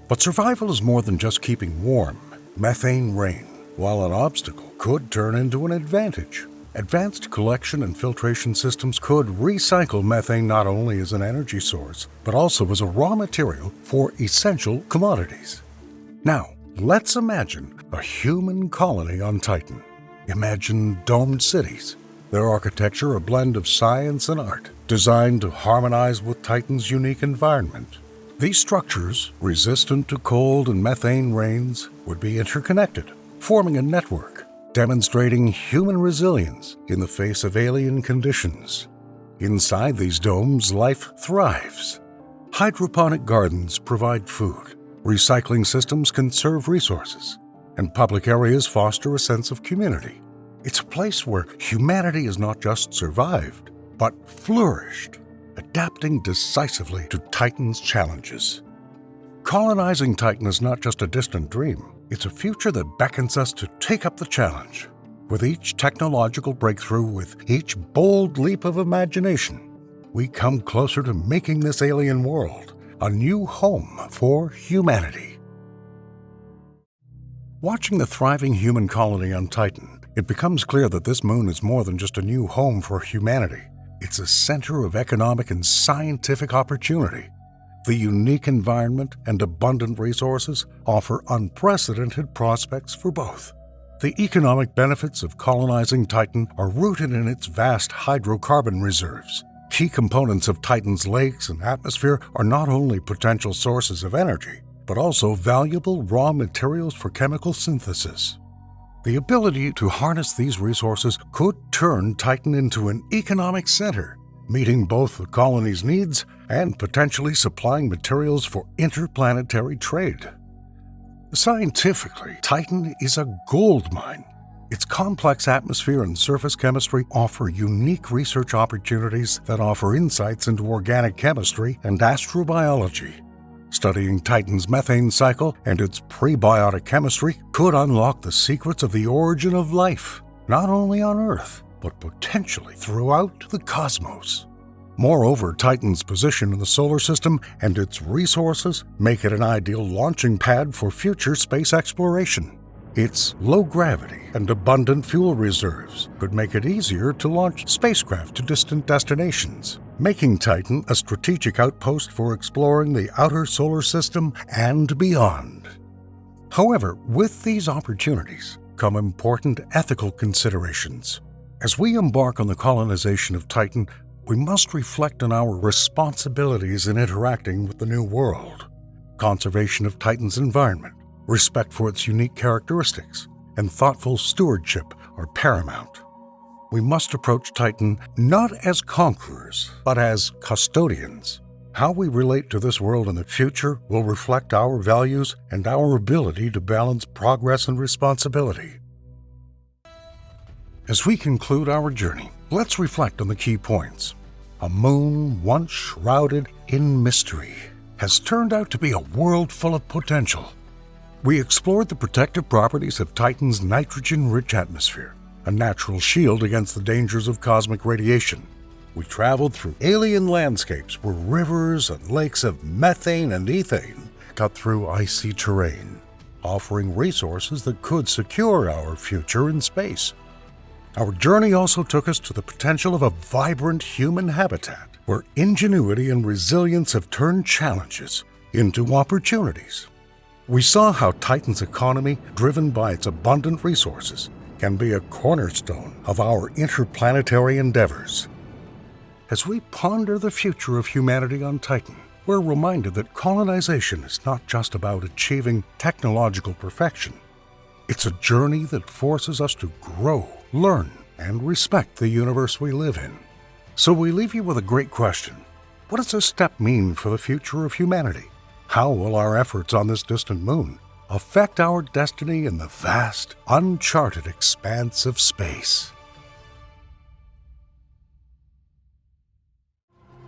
But survival is more than just keeping warm. Methane rain, while an obstacle, could turn into an advantage. Advanced collection and filtration systems could recycle methane not only as an energy source, but also as a raw material for essential commodities. Now, let's imagine a human colony on Titan. Imagine domed cities, their architecture a blend of science and art, designed to harmonize with Titan's unique environment. These structures, resistant to cold and methane rains, would be interconnected, forming a network, demonstrating human resilience in the face of alien conditions. Inside these domes, life thrives. Hydroponic gardens provide food, recycling systems conserve resources, and public areas foster a sense of community. It's a place where humanity has not just survived, but flourished, adapting decisively to Titan's challenges. Colonizing Titan is not just a distant dream. It's a future that beckons us to take up the challenge. With each technological breakthrough, with each bold leap of imagination, we come closer to making this alien world a new home for humanity. Watching the thriving human colony on Titan, it becomes clear that this moon is more than just a new home for humanity. It's a center of economic and scientific opportunity. The unique environment and abundant resources offer unprecedented prospects for both. The economic benefits of colonizing Titan are rooted in its vast hydrocarbon reserves. Key components of Titan's lakes and atmosphere are not only potential sources of energy, but also valuable raw materials for chemical synthesis. The ability to harness these resources could turn Titan into an economic center, meeting both the colony's needs and potentially supplying materials for interplanetary trade. Scientifically, Titan is a gold mine. Its complex atmosphere and surface chemistry offer unique research opportunities that offer insights into organic chemistry and astrobiology. Studying Titan's methane cycle and its prebiotic chemistry could unlock the secrets of the origin of life, not only on Earth, but potentially throughout the cosmos. Moreover, Titan's position in the solar system and its resources make it an ideal launching pad for future space exploration. Its low gravity and abundant fuel reserves could make it easier to launch spacecraft to distant destinations, making Titan a strategic outpost for exploring the outer solar system and beyond. However, with these opportunities come important ethical considerations. As we embark on the colonization of Titan, we must reflect on our responsibilities in interacting with the new world. Conservation of Titan's environment, respect for its unique characteristics, and thoughtful stewardship are paramount. We must approach Titan not as conquerors, but as custodians. How we relate to this world in the future will reflect our values and our ability to balance progress and responsibility. As we conclude our journey, let's reflect on the key points. A moon once shrouded in mystery has turned out to be a world full of potential. We explored the protective properties of Titan's nitrogen-rich atmosphere, a natural shield against the dangers of cosmic radiation. We traveled through alien landscapes where rivers and lakes of methane and ethane cut through icy terrain, offering resources that could secure our future in space. Our journey also took us to the potential of a vibrant human habitat, where ingenuity and resilience have turned challenges into opportunities. We saw how Titan's economy, driven by its abundant resources, can be a cornerstone of our interplanetary endeavors. As we ponder the future of humanity on Titan, we're reminded that colonization is not just about achieving technological perfection. It's a journey that forces us to grow, learn, and respect the universe we live in. So we leave you with a great question. What does this step mean for the future of humanity? How will our efforts on this distant moon affect our destiny in the vast, uncharted expanse of space?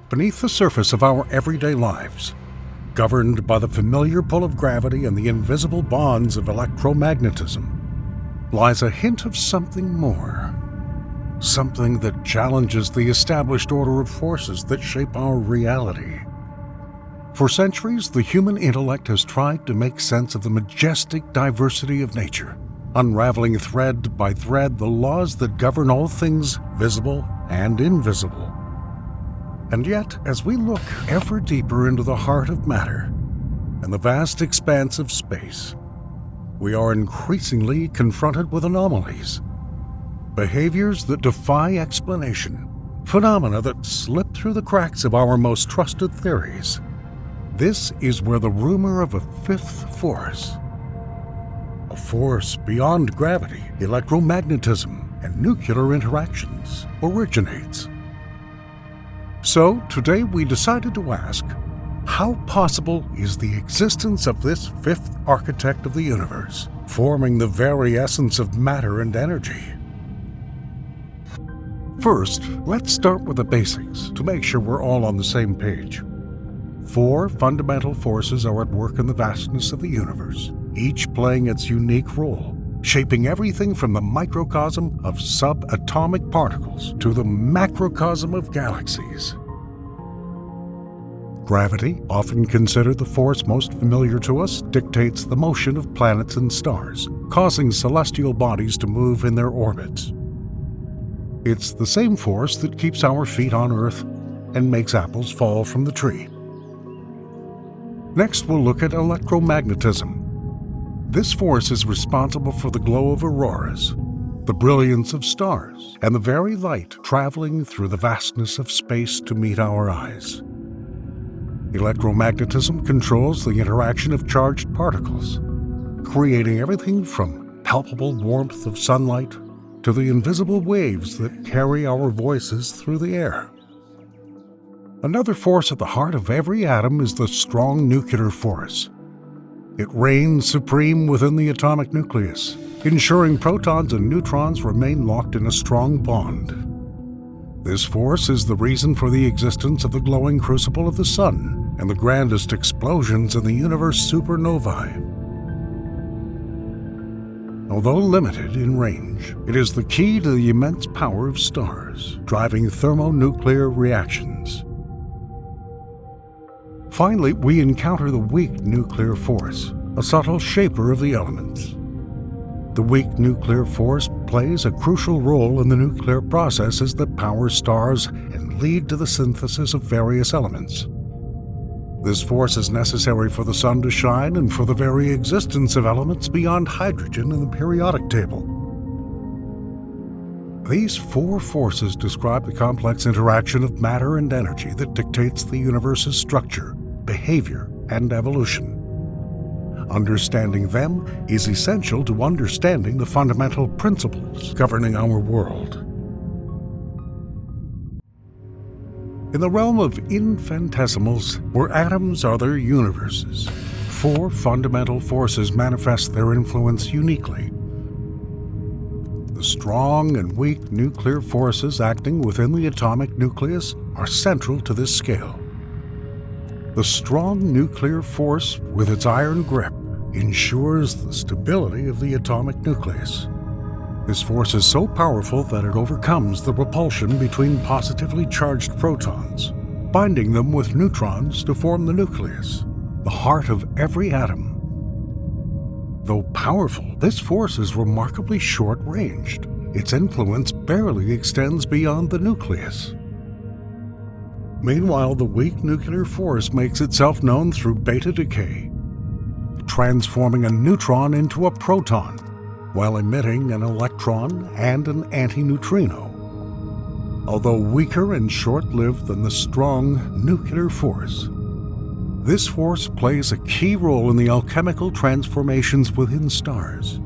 Beneath the surface of our everyday lives, governed by the familiar pull of gravity and the invisible bonds of electromagnetism, lies a hint of something more. Something that challenges the established order of forces that shape our reality. For centuries, the human intellect has tried to make sense of the majestic diversity of nature, unraveling thread by thread the laws that govern all things visible and invisible. And yet, as we look ever deeper into the heart of matter and the vast expanse of space, we are increasingly confronted with anomalies, behaviors that defy explanation, phenomena that slip through the cracks of our most trusted theories. This is where the rumor of a fifth force, a force beyond gravity, electromagnetism, and nuclear interactions, originates. So, today we decided to ask, how possible is the existence of this fifth architect of the universe, forming the very essence of matter and energy? First, let's start with the basics to make sure we're all on the same page. 4 fundamental forces are at work in the vastness of the universe, each playing its unique role, shaping everything from the microcosm of subatomic particles to the macrocosm of galaxies. Gravity, often considered the force most familiar to us, dictates the motion of planets and stars, causing celestial bodies to move in their orbits. It's the same force that keeps our feet on Earth and makes apples fall from the tree. Next, we'll look at electromagnetism. This force is responsible for the glow of auroras, the brilliance of stars, and the very light traveling through the vastness of space to meet our eyes. Electromagnetism controls the interaction of charged particles, creating everything from palpable warmth of sunlight to the invisible waves that carry our voices through the air. Another force at the heart of every atom is the strong nuclear force. It reigns supreme within the atomic nucleus, ensuring protons and neutrons remain locked in a strong bond. This force is the reason for the existence of the glowing crucible of the Sun and the grandest explosions in the universe supernovae. Although limited in range, it is the key to the immense power of stars, driving thermonuclear reactions. Finally, we encounter the weak nuclear force, a subtle shaper of the elements. The weak nuclear force plays a crucial role in the nuclear processes that power stars and lead to the synthesis of various elements. This force is necessary for the sun to shine and for the very existence of elements beyond hydrogen in the periodic table. These 4 forces describe the complex interaction of matter and energy that dictates the universe's structure, behavior, and evolution. Understanding them is essential to understanding the fundamental principles governing our world. In the realm of infinitesimals, where atoms are their universes, 4 fundamental forces manifest their influence uniquely. The strong and weak nuclear forces acting within the atomic nucleus are central to this scale. The strong nuclear force, with its iron grip, ensures the stability of the atomic nucleus. This force is so powerful that it overcomes the repulsion between positively charged protons, binding them with neutrons to form the nucleus, the heart of every atom. Though powerful, this force is remarkably short-ranged. Its influence barely extends beyond the nucleus. Meanwhile, the weak nuclear force makes itself known through beta decay, transforming a neutron into a proton, while emitting an electron and an antineutrino. Although weaker and short-lived than the strong nuclear force, this force plays a key role in the alchemical transformations within stars,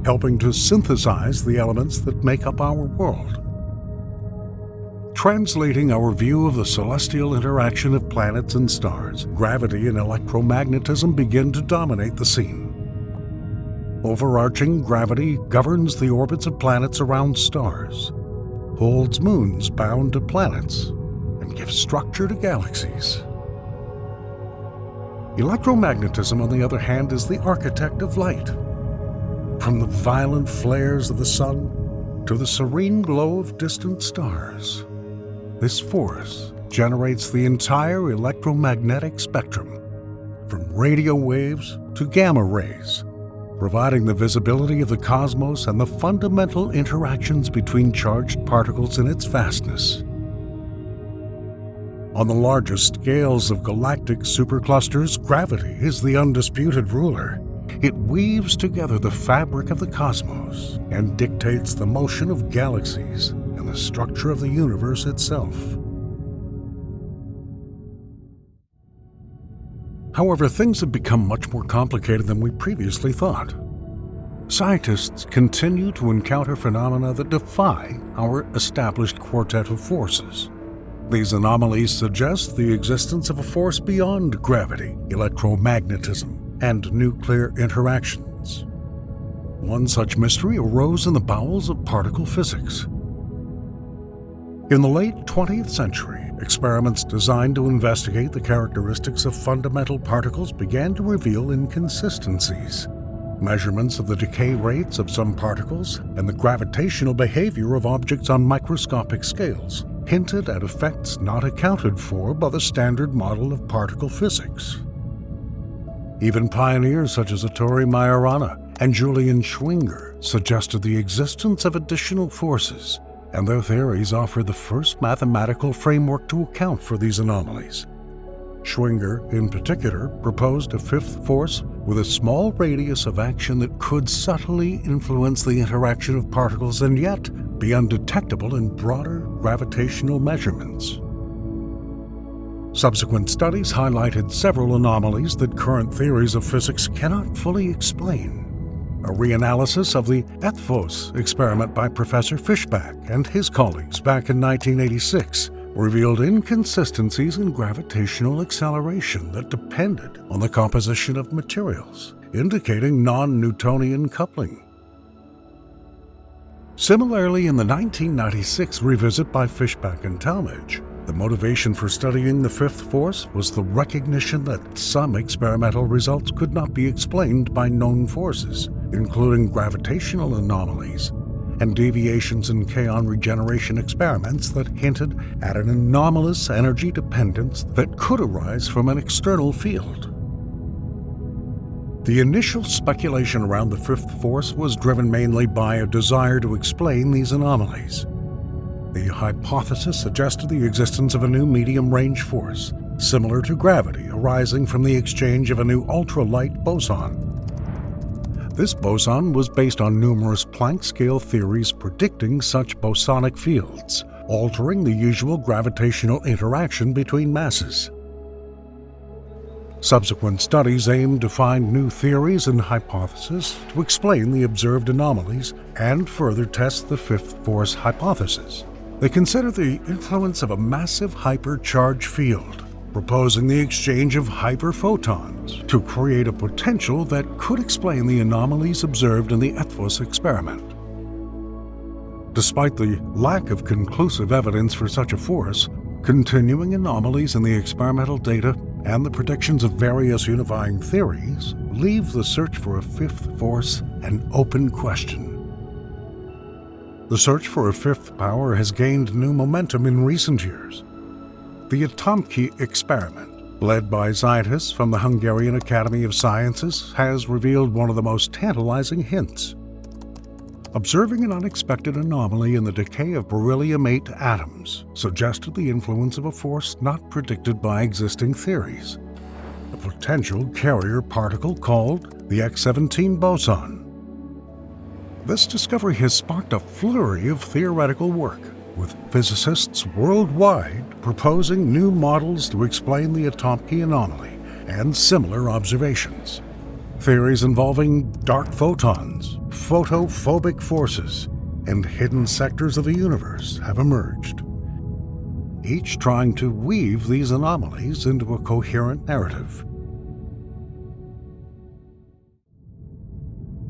helping to synthesize the elements that make up our world. Translating our view of the celestial interaction of planets and stars, gravity and electromagnetism begin to dominate the scene. Overarching gravity governs the orbits of planets around stars, holds moons bound to planets, and gives structure to galaxies. Electromagnetism, on the other hand, is the architect of light. From the violent flares of the sun to the serene glow of distant stars, this force generates the entire electromagnetic spectrum, from radio waves to gamma rays, providing the visibility of the cosmos and the fundamental interactions between charged particles in its vastness. On the largest scales of galactic superclusters, gravity is the undisputed ruler. It weaves together the fabric of the cosmos and dictates the motion of galaxies and the structure of the universe itself. However, things have become much more complicated than we previously thought. Scientists continue to encounter phenomena that defy our established quartet of forces. These anomalies suggest the existence of a force beyond gravity, electromagnetism, and nuclear interactions. One such mystery arose in the bowels of particle physics. In the late 20th century, experiments designed to investigate the characteristics of fundamental particles began to reveal inconsistencies. Measurements of the decay rates of some particles and the gravitational behavior of objects on microscopic scales hinted at effects not accounted for by the standard model of particle physics. Even pioneers such as Ettore Majorana and Julian Schwinger suggested the existence of additional forces, and their theories offered the first mathematical framework to account for these anomalies. Schwinger, in particular, proposed a fifth force with a small radius of action that could subtly influence the interaction of particles and yet be undetectable in broader gravitational measurements. Subsequent studies highlighted several anomalies that current theories of physics cannot fully explain. A reanalysis of the Ethos experiment by Professor Fishback and his colleagues back in 1986 revealed inconsistencies in gravitational acceleration that depended on the composition of materials, indicating non-Newtonian coupling. Similarly, in the 1996 revisit by Fishback and Talmage, the motivation for studying the fifth force was the recognition that some experimental results could not be explained by known forces, including gravitational anomalies and deviations in kaon regeneration experiments that hinted at an anomalous energy dependence that could arise from an external field. The initial speculation around the fifth force was driven mainly by a desire to explain these anomalies. The hypothesis suggested the existence of a new medium-range force, similar to gravity, arising from the exchange of a new ultralight boson. This boson was based on numerous Planck scale theories predicting such bosonic fields, altering the usual gravitational interaction between masses. Subsequent studies aimed to find new theories and hypotheses to explain the observed anomalies and further test the fifth force hypothesis. They consider the influence of a massive hypercharged field, proposing the exchange of hyperphotons to create a potential that could explain the anomalies observed in the Ethos experiment. Despite the lack of conclusive evidence for such a force, continuing anomalies in the experimental data and the predictions of various unifying theories leave the search for a fifth force an open question. The search for a fifth power has gained new momentum in recent years. The Atomki experiment, led by scientists from the Hungarian Academy of Sciences, has revealed one of the most tantalizing hints. Observing an unexpected anomaly in the decay of beryllium-8 atoms suggested the influence of a force not predicted by existing theories, a potential carrier particle called the X-17 boson. This discovery has sparked a flurry of theoretical work, with physicists worldwide proposing new models to explain the Atomki anomaly and similar observations. Theories involving dark photons, photophobic forces, and hidden sectors of the universe have emerged, each trying to weave these anomalies into a coherent narrative.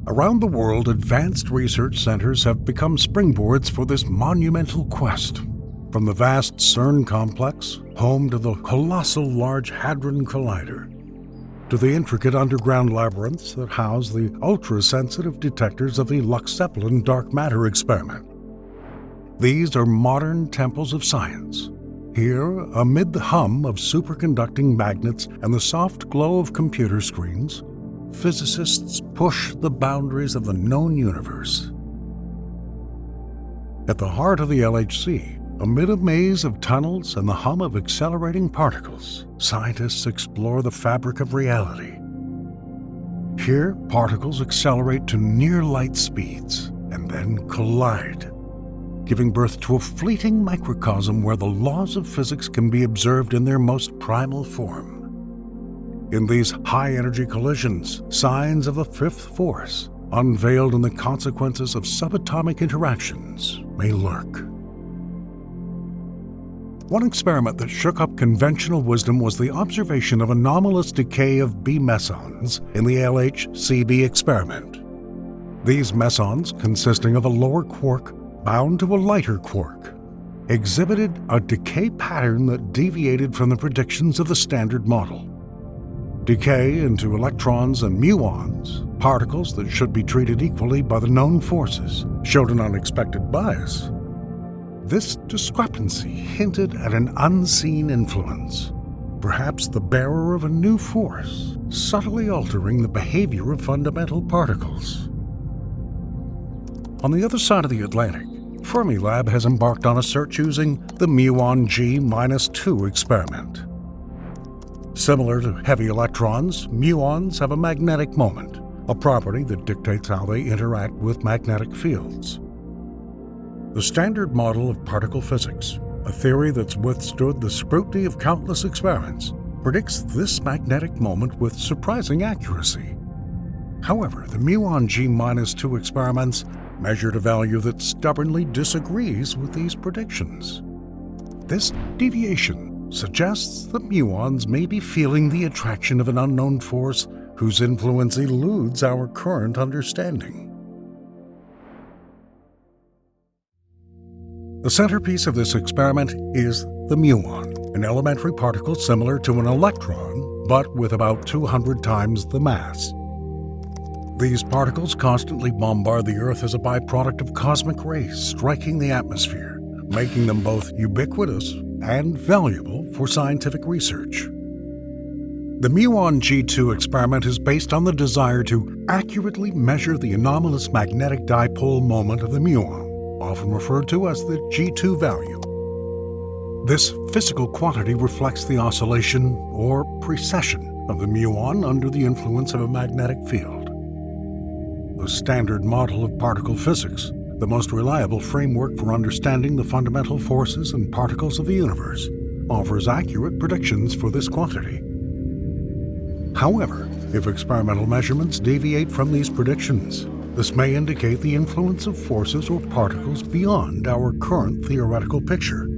Around the world, advanced research centers have become springboards for this monumental quest. From the vast CERN complex, home to the colossal Large Hadron Collider, to the intricate underground labyrinths that house the ultra-sensitive detectors of the Lux-Zeppelin dark matter experiment. These are modern temples of science. Here, amid the hum of superconducting magnets and the soft glow of computer screens, physicists push the boundaries of the known universe. At the heart of the LHC, amid a maze of tunnels and the hum of accelerating particles, scientists explore the fabric of reality. Here, particles accelerate to near-light speeds and then collide, giving birth to a fleeting microcosm where the laws of physics can be observed in their most primal form. In these high-energy collisions, signs of a fifth force, unveiled in the consequences of subatomic interactions, may lurk. One experiment that shook up conventional wisdom was the observation of anomalous decay of B mesons in the LHCb experiment. These mesons, consisting of a lower quark bound to a lighter quark, exhibited a decay pattern that deviated from the predictions of the Standard Model. Decay into electrons and muons, particles that should be treated equally by the known forces, showed an unexpected bias. This discrepancy hinted at an unseen influence, perhaps the bearer of a new force, subtly altering the behavior of fundamental particles. On the other side of the Atlantic, Fermilab has embarked on a search using the muon G-2 experiment. Similar to heavy electrons, muons have a magnetic moment, a property that dictates how they interact with magnetic fields. The Standard Model of particle physics, a theory that's withstood the scrutiny of countless experiments, predicts this magnetic moment with surprising accuracy. However, the muon G-2 experiments measured a value that stubbornly disagrees with these predictions. This deviation suggests that muons may be feeling the attraction of an unknown force whose influence eludes our current understanding. The centerpiece of this experiment is the muon, an elementary particle similar to an electron, but with about 200 times the mass. These particles constantly bombard the Earth as a byproduct of cosmic rays striking the atmosphere, making them both ubiquitous and valuable for scientific research. The muon G2 experiment is based on the desire to accurately measure the anomalous magnetic dipole moment of the muon, often referred to as the G2 value. This physical quantity reflects the oscillation or precession of the muon under the influence of a magnetic field. The Standard Model of particle physics, the most reliable framework for understanding the fundamental forces and particles of the universe, offers accurate predictions for this quantity. However, if experimental measurements deviate from these predictions, This may indicate the influence of forces or particles beyond our current theoretical picture.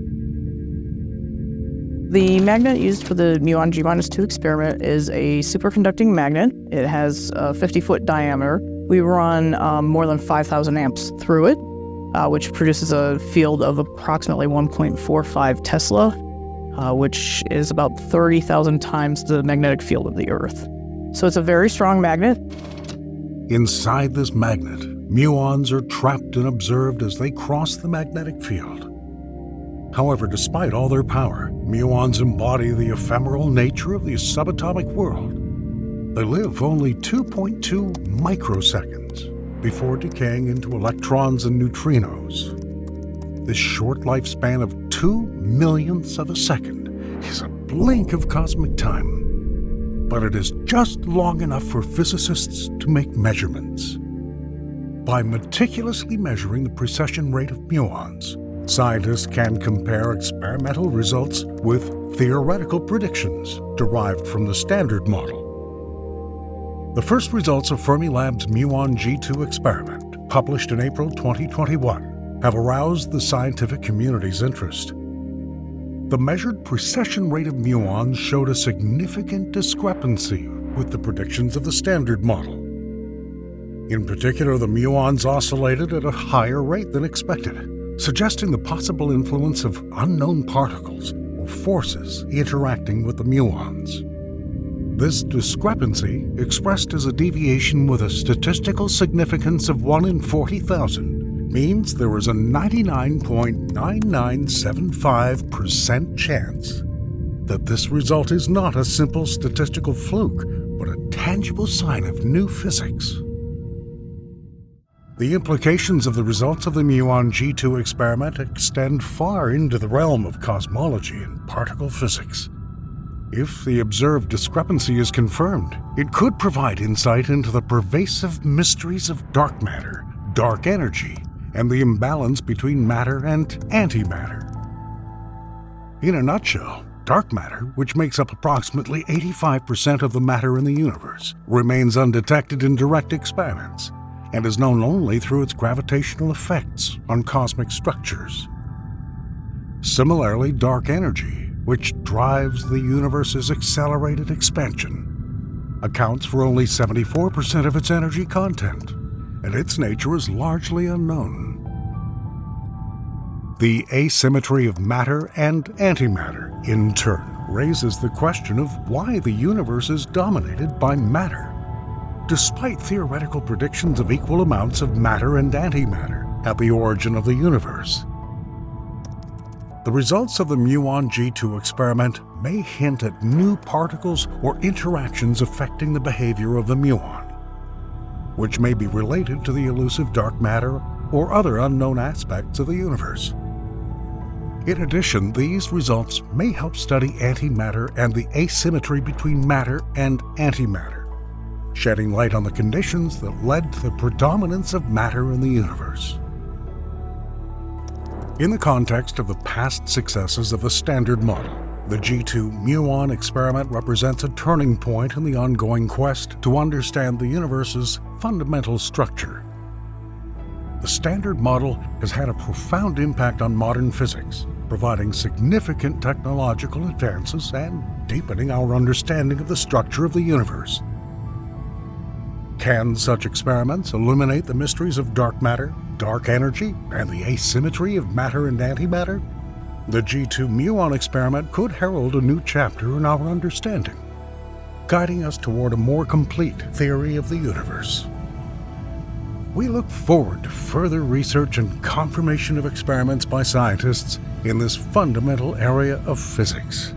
The magnet used for the muon G-2 experiment is a superconducting magnet. It has a 50-foot diameter. We run more than 5,000 amps through it, which produces a field of approximately 1.45 Tesla, which is about 30,000 times the magnetic field of the Earth. So it's a very strong magnet. Inside this magnet, muons are trapped and observed as they cross the magnetic field. However, despite all their power, muons embody the ephemeral nature of the subatomic world. They live only 2.2 microseconds before decaying into electrons and neutrinos. This short lifespan of 2 millionths of a second is a blink of cosmic time. But it is just long enough for physicists to make measurements. By meticulously measuring the precession rate of muons, scientists can compare experimental results with theoretical predictions derived from the Standard Model. The first results of Fermilab's muon G2 experiment, published in April 2021, have aroused the scientific community's interest. The measured precession rate of muons showed a significant discrepancy with the predictions of the Standard Model. In particular, the muons oscillated at a higher rate than expected, suggesting the possible influence of unknown particles or forces interacting with the muons. This discrepancy, expressed as a deviation with a statistical significance of 1 in 40,000, means there is a 99.9975% chance that this result is not a simple statistical fluke, but a tangible sign of new physics. The implications of the results of the muon G2 experiment extend far into the realm of cosmology and particle physics. If the observed discrepancy is confirmed, it could provide insight into the pervasive mysteries of dark matter, dark energy, and the imbalance between matter and antimatter. In a nutshell, dark matter, which makes up approximately 85% of the matter in the universe, remains undetected in direct experiments and is known only through its gravitational effects on cosmic structures. Similarly, dark energy, which drives the universe's accelerated expansion, accounts for only 74% of its energy content, and its nature is largely unknown. The asymmetry of matter and antimatter, in turn, raises the question of why the universe is dominated by matter. Despite theoretical predictions of equal amounts of matter and antimatter at the origin of the universe, the results of the muon G2 experiment may hint at new particles or interactions affecting the behavior of the muon, which may be related to the elusive dark matter or other unknown aspects of the universe. In addition, these results may help study antimatter and the asymmetry between matter and antimatter, shedding light on the conditions that led to the predominance of matter in the universe. In the context of the past successes of the Standard Model, the G2 muon experiment represents a turning point in the ongoing quest to understand the universe's fundamental structure. The Standard Model has had a profound impact on modern physics, providing significant technological advances and deepening our understanding of the structure of the universe. Can such experiments illuminate the mysteries of dark matter, dark energy, and the asymmetry of matter and antimatter? The G2 muon experiment could herald a new chapter in our understanding, guiding us toward a more complete theory of the universe. We look forward to further research and confirmation of experiments by scientists in this fundamental area of physics.